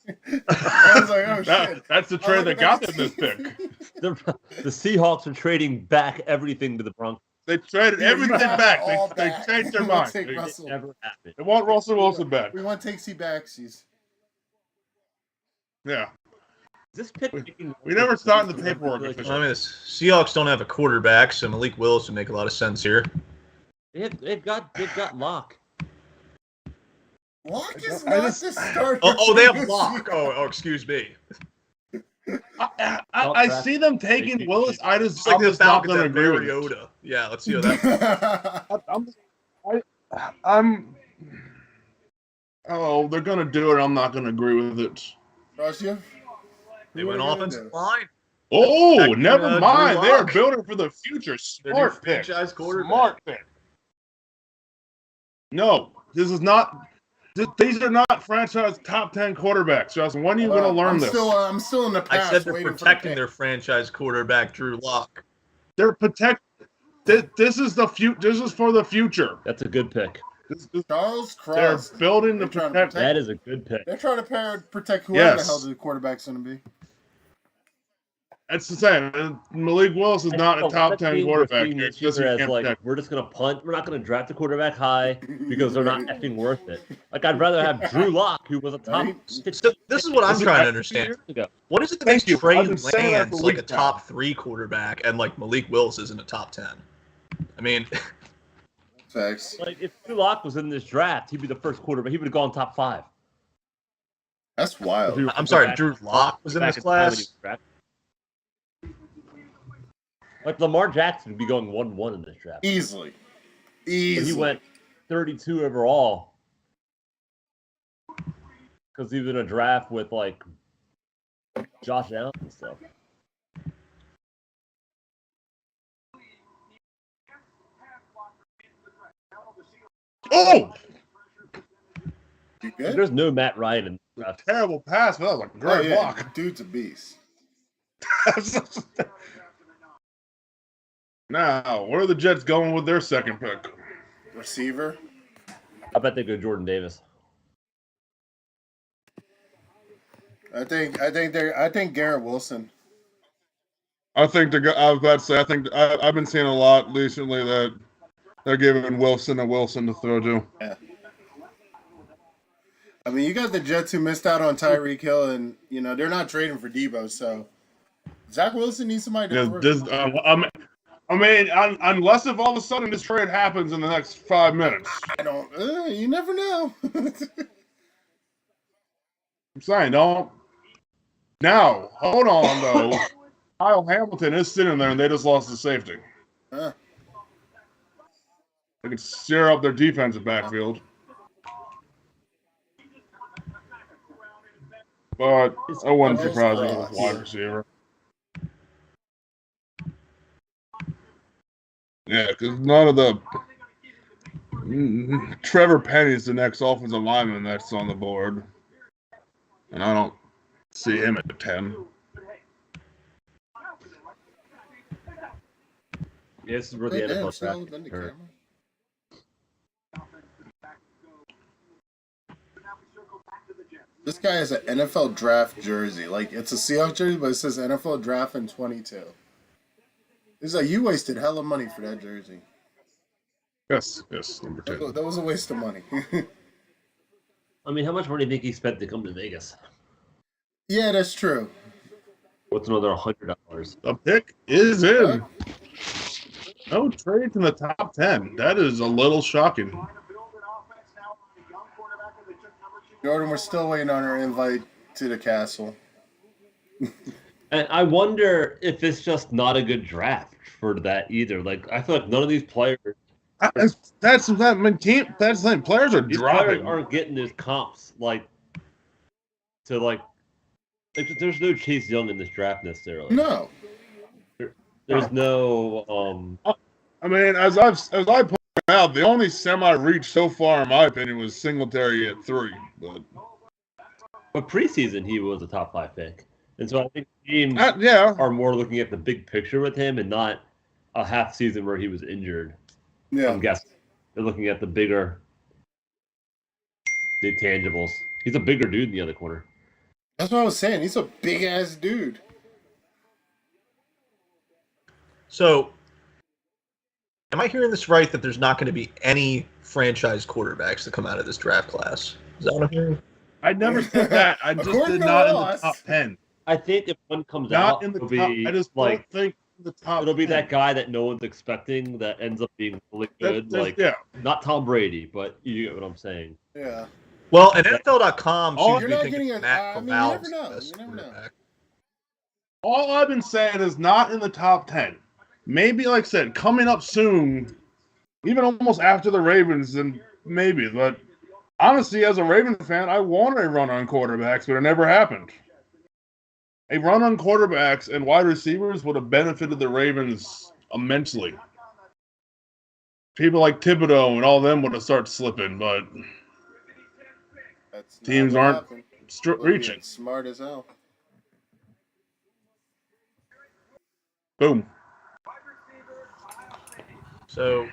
I was like, oh shit. That's the I was trade that looking got at them the this team. pick. The Seahawks are trading back everything to the Broncos. They traded Yeah, you everything have back. it all They back. changed their We'll mind. take They, Russell. Never happened. they want Russell Wilson back. We want takesy backsies. Yeah. Is this pick? We never started the paperwork I officially. mean, the Seahawks don't have a quarterback, so Malik Willis would make a lot of sense here. They've got Locke. Lock is I not just- the starter. Oh, they have for the Locke. Seahawks. Oh, excuse me. I see them taking Willis. I just, It's like I'm the just not Falcons going to have agree with it. Mariota. Yeah, let's see how that. I'm. Oh, they're going to do it. I'm not going to agree with it. Trust you? They Who went are they gonna offensive do? line. Oh, Protecting, never Drew mind. They are Lock. building for the future. Their new Smart pick. franchise quarterback. Smart pick. No, this is not. These are not franchise top 10 quarterbacks, Justin. When are you going to learn I'm this? I'm still in the I past. said they're waiting for the protecting pick. their franchise quarterback, Drew Lock. They're protect. This is the future. This is for the future. That's a good pick. Charles They're Cross. building to They're trying to protect. That is a good pick. They're trying to protect whoever Yes. the hell the quarterback's going to be. That's the same. Malik Willis is not a top 10 quarterback. It's It's just you as can't like protect. we're just gonna punt. We're not gonna draft a quarterback high because they're not effing worth it. Like I'd rather have Drew Lock, who was a top. Right. So this is what I'm This is trying to actually understand. years ago. What is it that Thank makes you. Trey I've been saying that Lance for like a weeks now. top 3 quarterback and like Malik Willis isn't a top 10? I mean, Facts. Like if Drew Lock was in this draft, he'd be the first quarterback. He would have gone top 5. That's wild. I'm sorry, Drew Lock was in this class. Like Lamar Jackson would be going 1-1 in this draft. Easily. But he Easily. went 32 overall because he was in a draft with like Josh Allen and stuff. Oh, You good? There's no Matt Ryan in the draft. terrible pass, but that was a great block. Dude's a beast. Now, where are the Jets going with their second pick? Receiver. I bet they go Jordan Davis. I think Garrett Wilson. I was about to say, I think I've been seeing a lot recently that they're giving Wilson to throw to. Yeah. I mean, you got the Jets who missed out on Tyreek Hill, and they're not trading for Debo, so Zach Wilson needs somebody to throw. Unless if all of a sudden this trade happens in the next 5 minutes. I don't. You never know. I'm saying, don't. Now, hold on, though. Kyle Hamilton is sitting there, and they just lost the safety. They could steer up their defensive backfield. But I wasn't surprised with a wide receiver. Yeah, because none of the Trevor Penny's the next offensive lineman that's on the board, and I don't see him at 10. Yeah, this is where the NFL draft. This guy has an NFL draft jersey. Like, it's a Seahawks jersey, but it says NFL draft in 22. It's like, you wasted hella money for that jersey. Yes, number 10. That was a waste of money. I mean, how much money do you think he spent to come to Vegas? Yeah, that's true. What's another $100? The pick is in. No trades in the top 10. That is a little shocking. Jordan, we're still waiting on our invite to the castle. And I wonder if it's just not a good draft for that either. Like, I feel like none of these players. That's the thing. Players are These dropping. players aren't getting those comps. There's no Chase Young in this draft necessarily. No. There's no. I mean, as I pointed out, the only semi-reach so far, in my opinion, was Singletary at 3. But preseason, he was a top 5 pick. And so I think teams are more looking at the big picture with him and not a half season where he was injured. Yeah. I'm guessing. They're looking at the intangibles. He's a bigger dude in the other corner. That's what I was saying. He's a big-ass dude. So, am I hearing this right that there's not going to be any franchise quarterbacks that come out of this draft class? Is that what I'm hearing? I never said that. I just did not in the top 10. I think if one comes Not out, in the it'll top. be I just don't think the top. it'll be 10. that guy that no one's expecting that ends up being really good. Not Tom Brady, but you get what I'm saying. Yeah. Well, and NFL.com Oh, seems to you're be not thinking getting Matt you Corral's never know. the best You never know. quarterback. All I've been saying is not in the top 10. Maybe, like I said, coming up soon, even almost after the Ravens, then maybe. But honestly, as a Raven fan, I want a run on quarterbacks, but it never happened. A run on quarterbacks and wide receivers would have benefited the Ravens immensely. People like Thibodeau and all them would have started slipping, but That's teams not aren't what happened. reaching. Smart as hell. Boom. So,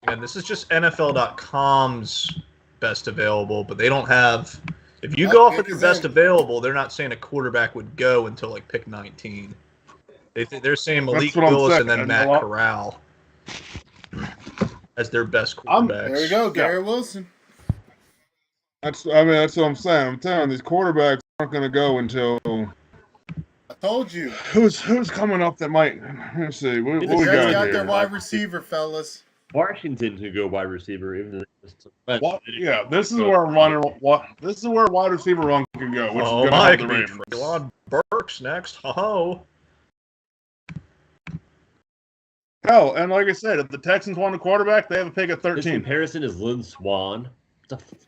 and this is just NFL.com's best available, but they don't have. If you go off of your best available, they're not saying a quarterback would go until like pick 19. They're saying Malik Willis and then Matt Corral as their best quarterbacks. There you go, Garrett Wilson. That's what I'm saying. I'm telling you, these quarterbacks aren't going to go until. I told you. Who's coming up that might? Let's see. What The we Jets got got here? their wide receiver, fellas. Washington could go wide receiver, even though they just Yeah, this is where This is where wide receiver run can go. Which Oh is my! the Ravens. Treylon Burks next. Ho! Hell, and like I said, if the Texans want a quarterback, they have a pick at His 13. comparison is Lynn Swan. What the fuck?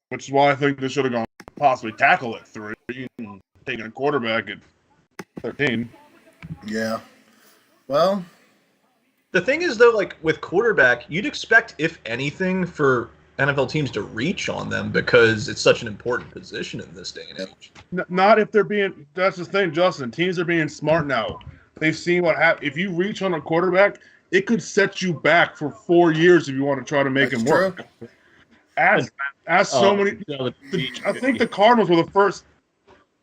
Which is why I think they should have gone possibly tackle at 3 and taken a quarterback at 13. Yeah. Well, The thing is, though, like with quarterback, you'd expect, if anything, for NFL teams to reach on them because it's such an important position in this day and age. Not if they're being. That's the thing, Justin. Teams are being smart now. They've seen what happens. If you reach on a quarterback, it could set you back for 4 years if you want to try to make that's him true. work. As so many. I think the Cardinals were the first.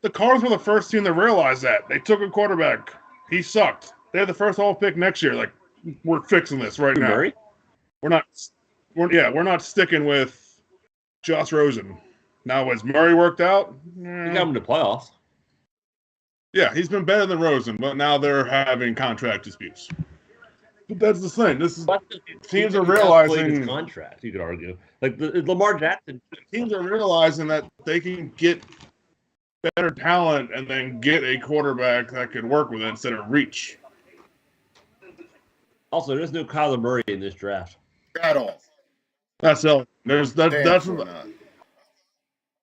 The Cardinals were the first team that realized that they took a quarterback. He sucked. They had the first all pick next year. Like, we're fixing this right now. Murray? We're not sticking with Josh Rosen. Now, has Murray worked out? He got him to playoffs. Yeah, he's been better than Rosen, but now they're having contract disputes. But that's the thing. This is teams are realizing his contract. You could argue, like Lamar Jackson. Teams are realizing that they can get better talent and then get a quarterback that can work with it instead of reach. Also, there's no Kyler Murray in this draft. At all. That's all. There's that. Damn That's sure not.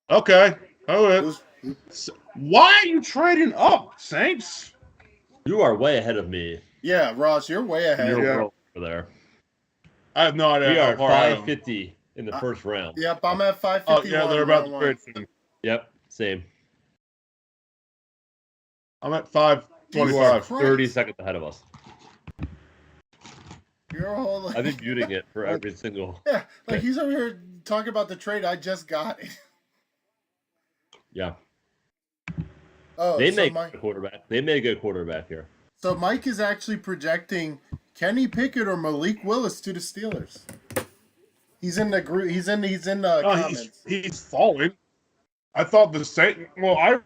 okay. Oh, Who's- why are you trading up, Saints? You are way ahead of me. Yeah, Ross, you're way ahead. You're Yeah. well over there. I have no idea We how are far I am. 550 in the first round. Yep, I'm at Oh 551. yeah, they're about to round trade one. soon. Yep, same. I'm at 525. Christ. 30 seconds ahead of us. You're all I've been muting it for every single. yeah, like he's over here talking about the trade I just got. Yeah, Oh, they so make Mike, a quarterback. They may get a quarterback here. so Mike is actually projecting Kenny Pickett or Malik Willis to the Steelers. He's in the group. He's in the No, comments. he's falling. I thought the Saints. Well,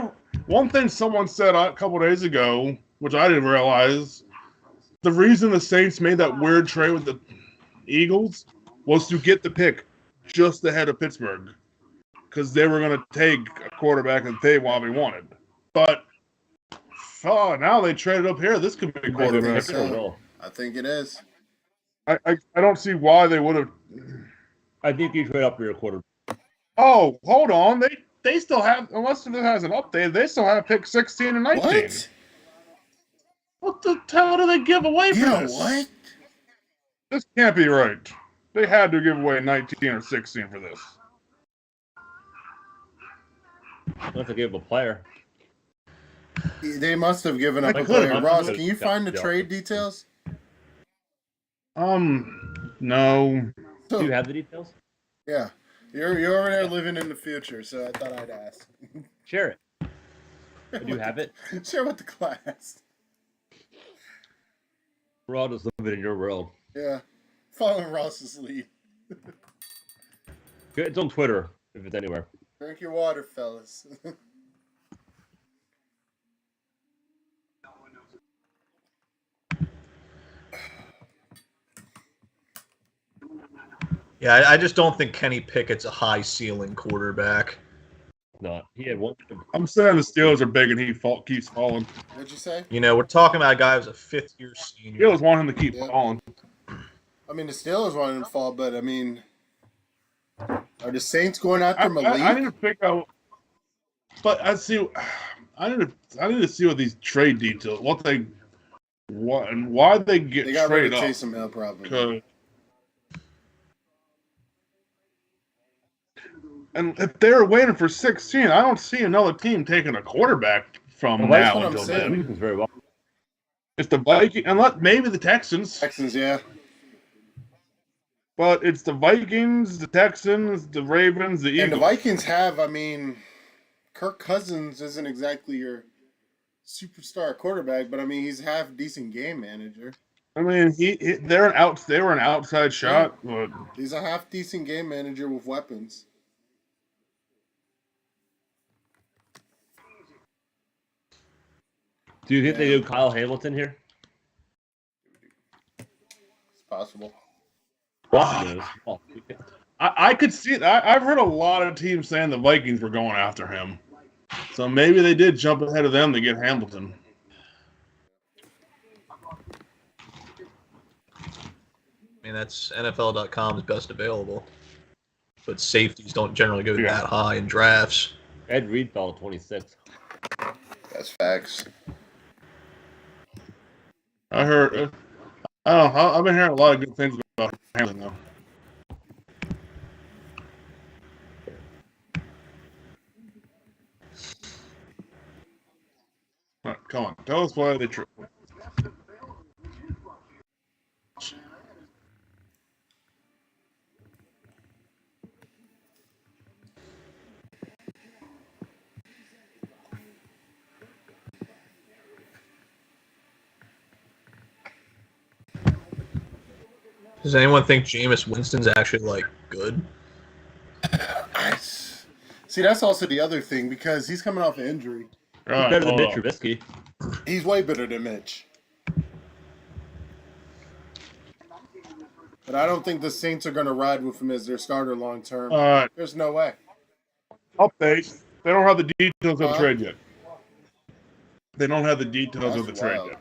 one thing someone said a couple days ago, which I didn't realize, the reason the Saints made that weird trade with the Eagles was to get the pick just ahead of Pittsburgh, because they were going to take a quarterback that they wanted. But now they traded up here. This could be a quarterback. so. Well, I think it is. I don't see why they would have. I think you trade up for your quarterback. Oh, hold on. They still have, unless it has an update, they still have pick 16 and 19. What? What the hell do they give away for Yeah, this? what? This can't be right. They had to give away 19 or 16 for this. Unless they gave him a player. They must have given up They a could've. player. Ross, can you find the Yeah. trade details? No. Do you have the details? Yeah, you're over there living in the future, so I thought I'd ask. Share it. Do you have it? Share with the class. We're all just living in your world. Yeah, following Ross's lead. It's on Twitter if it's anywhere. Drink your water, fellas. Yeah, I just don't think Kenny Pickett's a high ceiling quarterback. Not. He had one. I'm saying the Steelers are big and he keeps falling. What'd you say? You know, we're talking about a guy who's a fifth-year senior. Steelers want him to keep Yeah. falling. I mean, the Steelers wanted him to fall, but I mean, are the Saints going after Malik? I need to pick out. But I need to see what these trade details, and why they get They got rid traded of up. Taysom Hill, probably. 'Cause- And if they're waiting for 16, I don't see another team taking a quarterback from Well, that's now what I'm until saying. then. Vikings very well. It's the Vikings, and maybe the Texans, Texans, yeah. but it's the Vikings, the Texans, the Ravens, the Eagles. And the Vikings have, I mean, Kirk Cousins isn't exactly your superstar quarterback, but I mean, he's half decent game manager. I mean, they were an outside shot, but He's a half decent game manager with weapons. Do you think they do Kyle Hamilton here? It's possible. Ross knows. Oh, I could see it. I've heard a lot of teams saying the Vikings were going after him, so maybe they did jump ahead of them to get Hamilton. I mean, that's NFL.com's best available. But safeties don't generally go that high in drafts. Ed Reed fell at 26. That's facts. I heard. I don't know. I've been hearing a lot of good things about Hamlin, though. All right, come on. Tell us why they true. Does anyone think Jameis Winston's actually like good? See, that's also the other thing because he's coming off an injury. He's better than Mitch Trubisky. He's way better than Mitch. But I don't think the Saints are going to ride with him as their starter long term. There's no way. Update. They don't have the details of the trade yet. They don't have the details of the trade yet.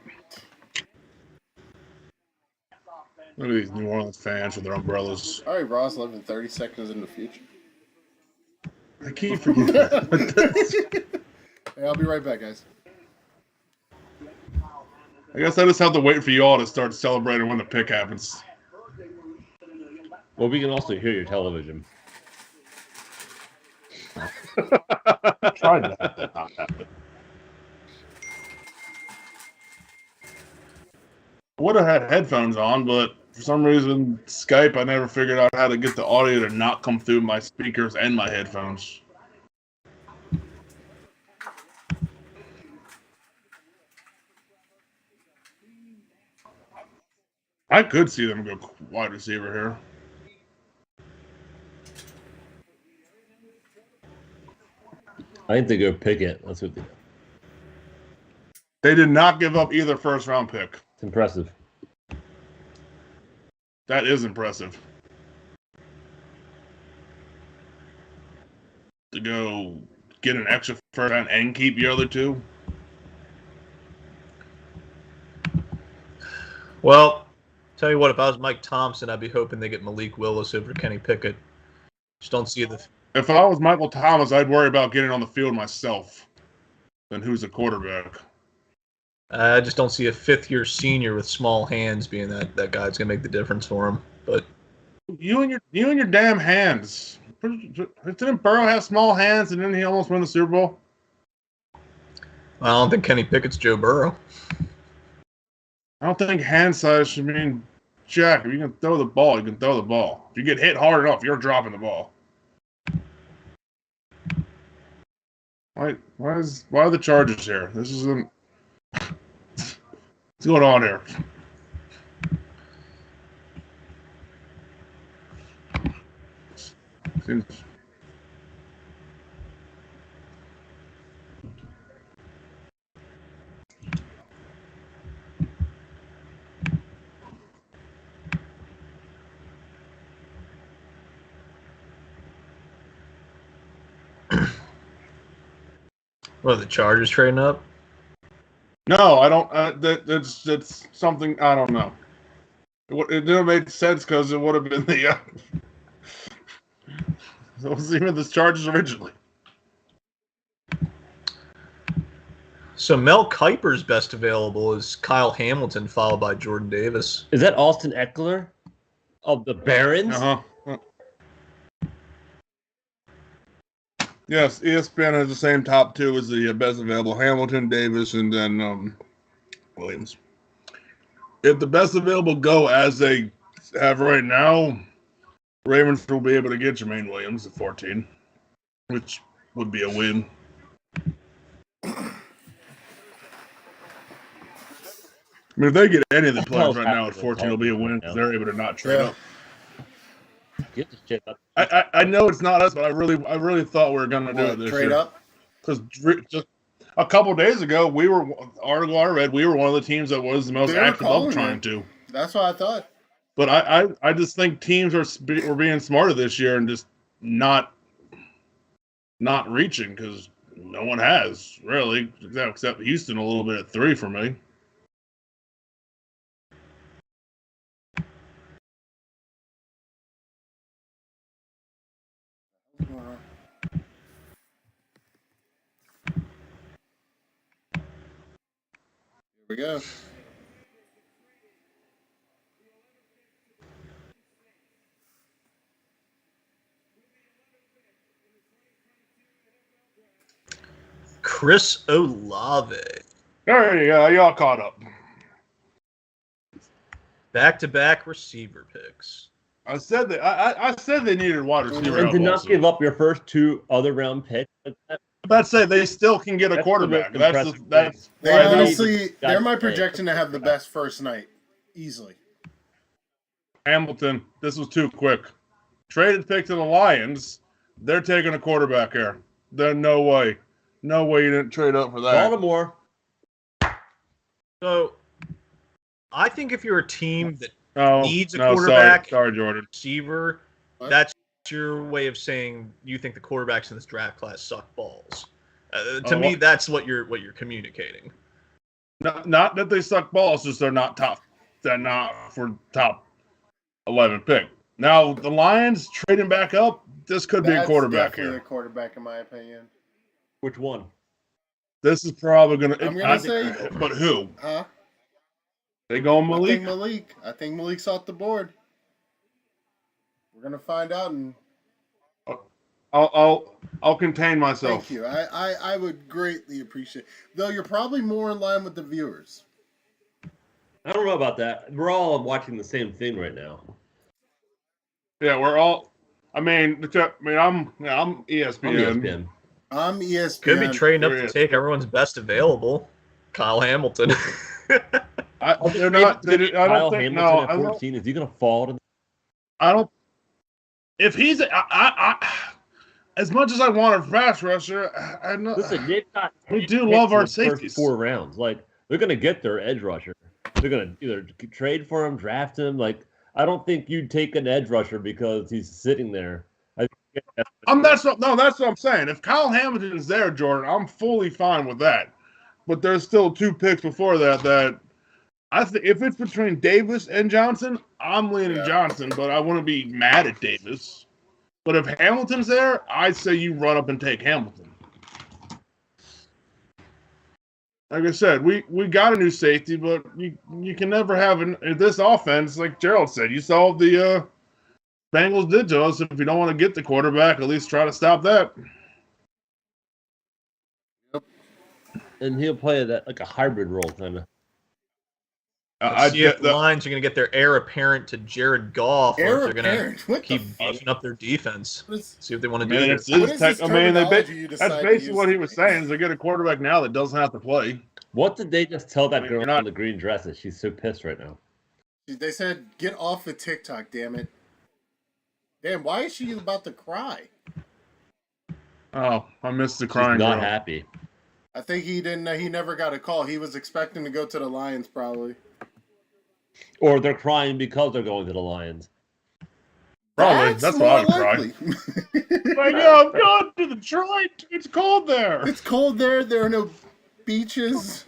Look at these New Orleans fans with their umbrellas. All right, Ross, living 30 seconds in the future. I keep forgetting. Hey, I'll be right back, guys. I guess I just have to wait for you all to start celebrating when the pick happens. Well, we can also hear your television. Try that. Not happen. I would have had headphones on, but for some reason, Skype, I never figured out how to get the audio to not come through my speakers and my headphones. I could see them go wide receiver here. I think they go Pickett. That's what they do. They did not give up either first round pick. It's impressive. That is impressive. To go get an extra first round and keep the other two. Well, tell you what, if I was Mike Thompson, I'd be hoping they get Malik Willis over Kenny Pickett. Just don't see the. If I was Michael Thomas, I'd worry about getting on the field myself than who's a quarterback. I just don't see a fifth-year senior with small hands being that guy that's going to make the difference for him. But you and your damn hands. Didn't Burrow have small hands and then he almost won the Super Bowl? I don't think Kenny Pickett's Joe Burrow. I don't think hand size should mean jack. If you can throw the ball, you can throw the ball. If you get hit hard enough, you're dropping the ball. Why are the Chargers here? This isn't. What's going on here? Seems. What are the Chargers trading up? No, I don't. That's something I don't know. It didn't make sense because it would have been the. It was even the Chargers originally. So Mel Kiper's best available is Kyle Hamilton, followed by Jordan Davis. Is that Austin Eckler of the Barons? Uh-huh. Yes, ESPN has the same top two as the best available: Hamilton, Davis, and then Williams. If the best available go as they have right now, Ravens will be able to get Jermaine Williams at 14, which would be a win. I mean, if they get any of the players right now at 14, it'll be a win because they're able to not trade up. Get the shit up. I know it's not us, but I really thought we were going to do it this trade year. up? Because just a couple days ago, article I read, we were one of the teams that was the most active up trying to. That's what I thought. But I just think teams were being smarter this year and just not reaching because no one has really, except Houston a little bit at 3 for me. we go. Chris Olave. There you go. Y'all caught up. Back-to-back receiver picks. I said that. I said they needed wide receiver. And help to not also. give up your first 2 other round picks. Let's say they still can get a That's quarterback. the most That's impressive that's They why they- honestly, they're my Guys, projection to have the best first night, easily. Hamilton. This was too quick. Traded pick to the Lions. They're taking a quarterback here. There's no way. No way you didn't trade up for that. Baltimore. So, I think if you're a team that No, needs a no, quarterback, Sorry, Jordan. receiver, What? that's your way of saying you think the quarterbacks in this draft class suck balls. To me, that's what you're communicating. Not that they suck balls, just they're not top. They're not for top 11 pick. Now the Lions trading back up. This could be a That's quarterback definitely here. a quarterback, in my opinion. Which one? This is probably gonna. I'm gonna say- but who? Huh? They going I Malik? think Malik. I think Malik's off the board. We're gonna find out. And I'll contain myself. thank you. I would greatly appreciate. Though you're probably more in line with the viewers. I don't know about that. We're all watching the same thing right now. Yeah, we're all. I'm ESPN. I'm ESPN. I'm ESPN. Could be trading up There to is. take everyone's best available. Kyle Hamilton. They're not. I Kyle don't think. Hamilton No, at I don't. 14. Is he going to fall to I don't. If he's, as much as I want a pass rusher, I know. Listen, they've got We do picks love in our the first safeties. 4 rounds. Like, they're going to get their edge rusher. They're going to either trade for him, draft him. Like, I don't think you'd take an edge rusher because he's sitting there. That's what I'm saying. If Kyle Hamilton's there, Jordan, I'm fully fine with that. But there's still 2 picks before that I think if it's between Davis and Johnson, I'm leaning Johnson, but I wouldn't be mad at Davis. But if Hamilton's there, I'd say you run up and take Hamilton. Like I said, we got a new safety, but you can never have this offense, like Gerald said. You saw what the Bengals did to us. If you don't want to get the quarterback, at least try to stop that. And he'll play that like a hybrid role, kind of. Let's see if the Lions are going to get their heir apparent to Jared Goff, or if they're going to keep beefing up their defense. See what they want to do. That's basically what he was saying. Is they get a quarterback now that doesn't have to play. What did they just tell that girl in the green dress that she's so pissed right now? They said, "Get off of TikTok, damn it!" Damn, why is she about to cry? Oh, I missed the crying. She's not girl. happy. I think he didn't. He never got a call. He was expecting to go to the Lions, probably. Or they're crying because they're going to the Lions. Probably. That's why I'm crying. Like, I'm going to Detroit. It's cold there. It's cold there. There are no beaches.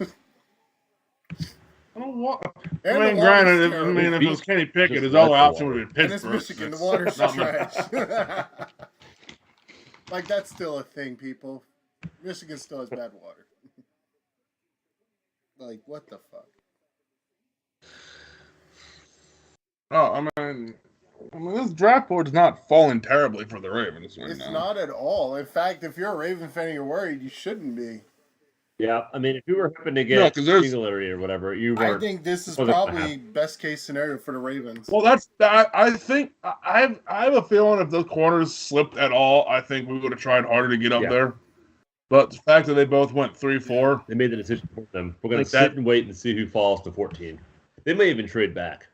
I don't want. And I mean, the granted, water's if it was Kenny Pickett, Just his only like the option would have And been it's Pittsburgh. Michigan. The water's Not trash. Like, that's still a thing, people. Michigan still has bad water. Like, what the fuck? Oh, I mean, this draft board's not falling terribly for the Ravens right It's now. not at all. In fact, if you're a Raven fan and you're worried, you shouldn't be. Yeah, I mean, if you were hoping to get 'cause there's- Singletary or whatever, you I were. think this is wasn't gonna probably happen. best case scenario for the Ravens. Well, I think I have a feeling if those corners slipped at all, I think we would have tried harder to get up Yeah. there. But the fact that they both went 3-4, They made the decision for them. We're going Like to that- sit and wait and see who falls to 14. They may even trade back.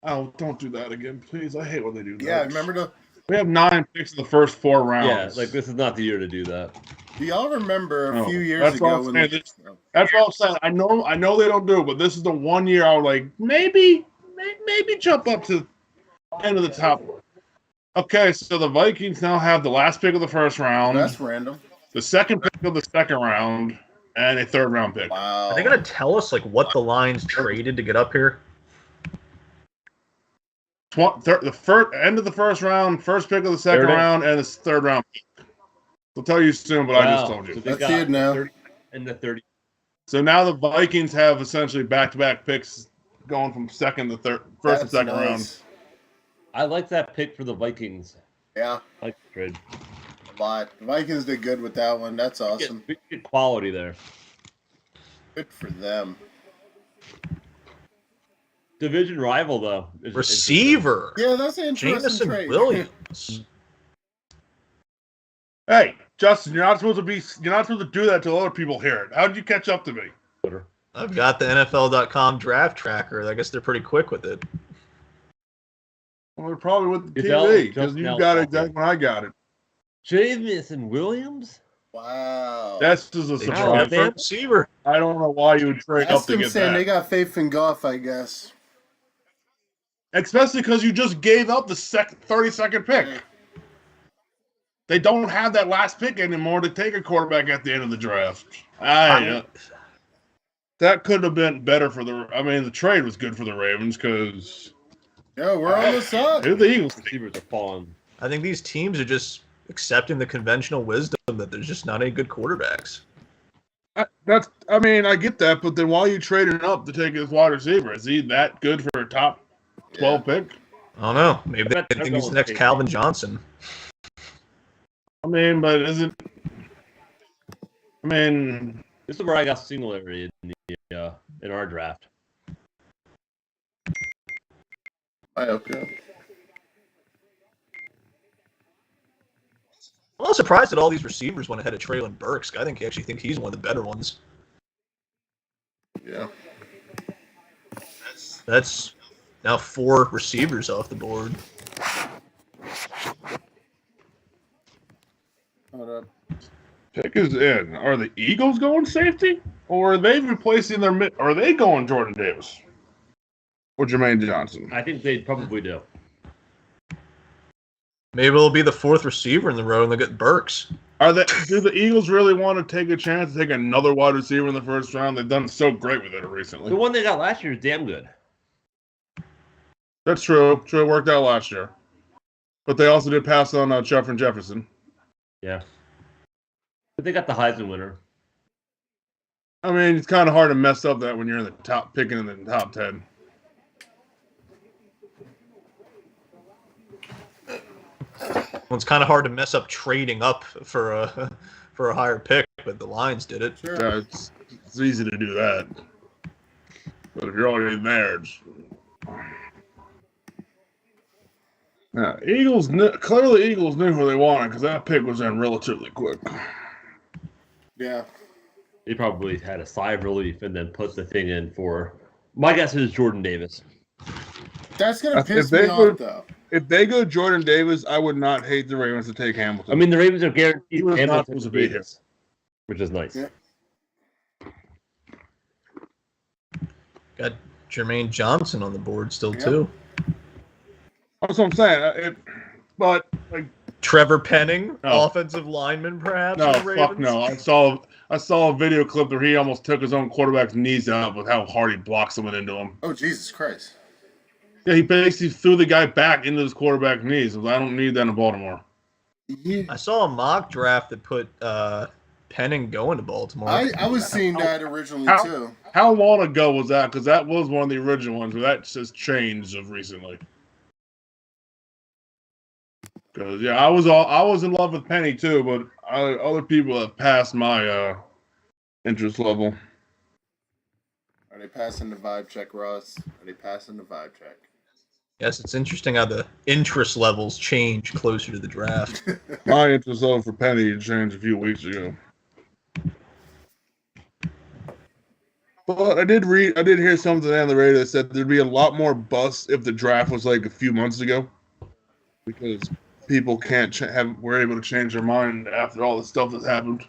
oh, don't do that again, please. I hate when they do that. Yeah, remember We have 9 picks in the first 4 Yeah, rounds. like this is not the year to do that. do y'all remember a No, few years that's what ago I'm when saying. they, That's what I'm saying. I know they don't do it, but this is the one year I was like, maybe jump up to end of the top. Okay, so the Vikings now have the last pick of the first round, that's random. the second pick of the second round, and a 3rd round pick. Wow. Are they going to tell us like what the Lions traded to get up here? The end of the first round, first pick of the second There it is. round, and the 3rd round pick. We'll tell you soon, but I just Wow. told you. So they Let's got see it now. 30 and the 30. So now the Vikings have essentially back-to-back picks going from second to third, first and second round. I like that pick for the Vikings. Yeah, I like the trade. a lot. The Vikings did good with that one. That's awesome. Good quality there. Good for them. Division rival though. Receiver. Yeah, that's an interesting Jameson trade. Williams. Hey, Justin, you're not supposed to do that till other people hear it. How did you catch up to me? I've got the NFL.com draft tracker. I guess they're pretty quick with it. Well, they're probably with the You tell TV them, because you Justin got it Elfman. exactly when I got it. Jameson Williams. Wow. That's just a They surprise. traded for a man. receiver. I don't know why you would trade That's up to them get saying that. they got faith in Goff, I guess. Especially because you just gave up the 32nd pick. They don't have that last pick anymore to take a quarterback at the end of the draft. That could have been better for the. I mean, the trade was good for the Ravens because Yeah, we're almost up. who the Eagles. Receivers are falling. I think these teams are just accepting the conventional wisdom that there's just not any good quarterbacks. I get that, but then why are you trading up to take his wide receiver? Is he that good for a top 12 pick? I don't know. Maybe they They're think he's going the next safety. Calvin Johnson. I mean, but isn't? I mean, This is where I got Singletary in our draft. I hope so. I'm not surprised that all these receivers went ahead of Traylon Burks. I think he's one of the better ones. Yeah. That's now 4 receivers off the board. Hold up. pick is in. Are the Eagles going safety, or are they replacing their mid? Are they going Jordan Davis or Jermaine Johnson? I think they probably do. Maybe it'll be the 4th receiver in the row and they'll get Burks. Do the Eagles really want to take a chance to take another wide receiver in the first round? They've done so great with it recently. The one they got last year is damn good. That's true. True, it worked out last year. But they also did pass on Jefferson Jefferson. Yeah. But they got the Heisman winner. I mean, it's kind of hard to mess up that when you're in the top, picking in the top 10. Well, it's kind of hard to mess up trading up for a higher pick, but the Lions did it. Sure. Yeah, it's easy to do that. But if you're already there, clearly Eagles knew who they wanted because that pick was in relatively quick. Yeah. They probably had a sigh of relief and then put the thing in for. My guess is Jordan Davis. That's going to If piss they me go- off, though. If they go Jordan Davis, I would not hate the Ravens to take Hamilton. I mean, the Ravens are He guaranteed was not Hamilton supposed to be Davis, which is nice. Yeah. Got Jermaine Johnson on the board still Yep. too. That's what I'm saying. But like, Trevor Penning, No. offensive lineman, perhaps. no, for the fuck Ravens? no. I saw a video clip where he almost took his own quarterback's knees out with how hard he blocked someone into him. Oh, Jesus Christ. Yeah, he basically threw the guy back into his quarterback knees. I don't need that in Baltimore. Yeah. I saw a mock draft that put Penning going to Baltimore. I was seeing that originally, How- too. How long ago was that? Because that was one of the original ones, but that just changed of recently. Because yeah, I was in love with Penny too, but other people have passed my interest level. Are they passing the vibe check, Ross? Are they passing the vibe check? Yes, it's interesting how the interest levels change closer to the draft. My interest level for Penny changed a few weeks ago. But I did hear something on the radio that said there'd be a lot more busts if the draft was like a few months ago, because people were able to change their mind after all the stuff that's happened.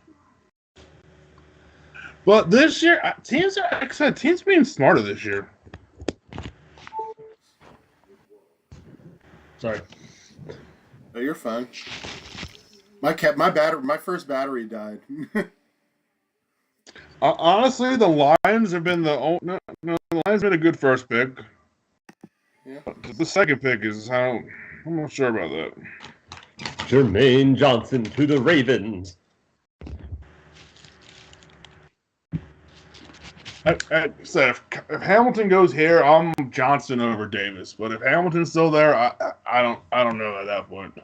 But this year, teams being smarter this year. Sorry. Oh, you're fine. My first battery died. Honestly, the Lions have been the Lions been a good first pick. Yeah. The second pick is I'm not sure about that. Jermaine Johnson to the Ravens. I said if Hamilton goes here, I'm Johnson over Davis. But if Hamilton's still there, I don't know at that point.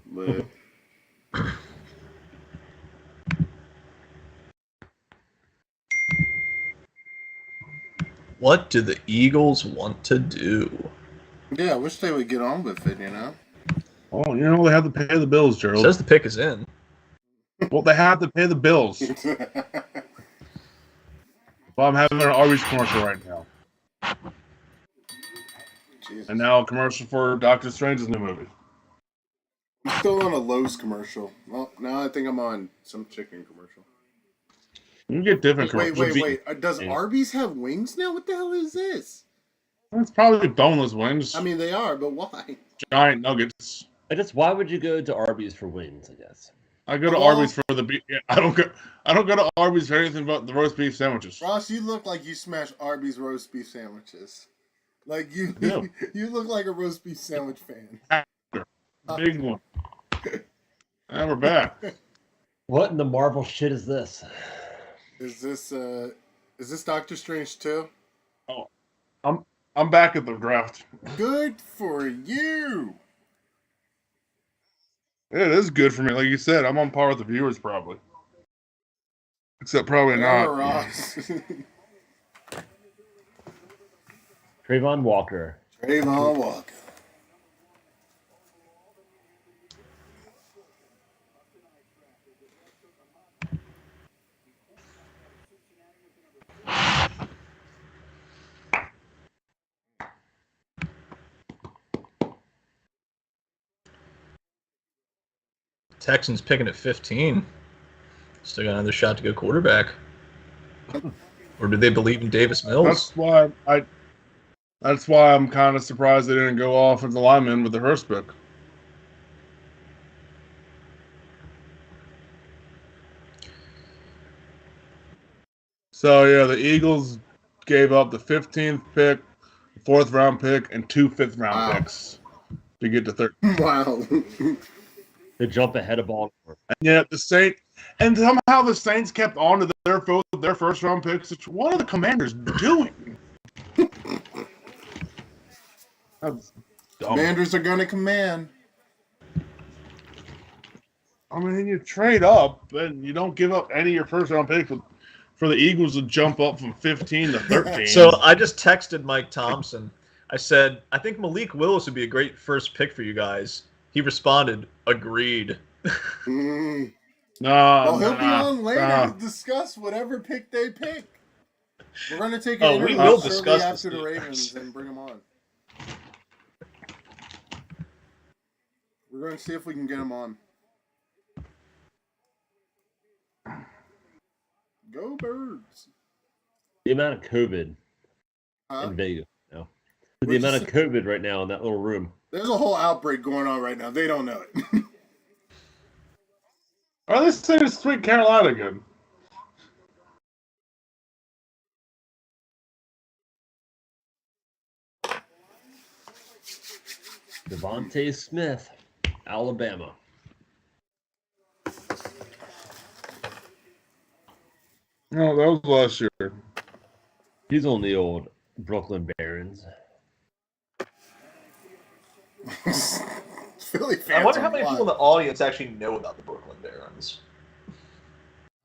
But What do the Eagles want to do? yeah, I wish they would get on with it, you know? Oh, you know they have to pay the bills, Gerald. Says the pick is in. Well, they have to pay the bills. Well, I'm having an Arby's commercial right now. Jesus. And now a commercial for Doctor Strange's new movie. I'm still on a Lowe's commercial. Well, now I think I'm on some chicken commercial. You get different Wait, commercials. wait. Does Arby's have wings now? What the hell is this? It's probably boneless wings. I mean, they are, but why? Giant nuggets. Why would you go to Arby's for wings? I guess. I go to Well- Arby's for the beef. Yeah, I don't go to Arby's for anything but the roast beef sandwiches. Ross, you look like you smash Arby's roast beef sandwiches. Like you, Yeah. you look like a roast beef sandwich fan. Big one. And we're back. What in the Marvel shit is this? Is this Doctor Strange too? I'm back at the draft. Good for you. It is good for me. Like you said, I'm on par with the viewers probably. Except probably Yeah, not. Ross. Trayvon Walker. Trayvon Walker. Texans picking at 15. Still got another shot to go quarterback. Or do they believe in Davis Mills? That's why I'm kind of surprised they didn't go offensive lineman with the Hurst pick. So yeah, the Eagles gave up the 15th pick, 4th round pick, and 2 5th-round Wow. picks to get to 13. Wow. They jump ahead of Baltimore. And yet somehow the Saints kept on to their first round picks. What are the Commanders doing? That's dumb. Commanders are gonna command. I mean, you trade up and you don't give up any of your first round picks for the Eagles to jump up from 15 to 13. So I just texted Mike Thompson. I said, I think Malik Willis would be a great first pick for you guys. He responded, agreed. Mm. no, Well, he'll be on later to discuss whatever pick they pick. We're gonna take an Oh, we interview will shortly discuss after this. the Ravens and bring them on. We're gonna see if we can get them on. Go Birds! The amount of COVID Huh? in Vegas now. What'd The you amount of say? COVID right now in that little room. There's a whole outbreak going on right now. They don't know it. Are they saying it's Sweet Carolina again? Devontae Smith, Alabama. No, that was last year. He's on the old Brooklyn Barons. Philly fans. I wonder how are many people in wild. the audience actually know about the Brooklyn Barons.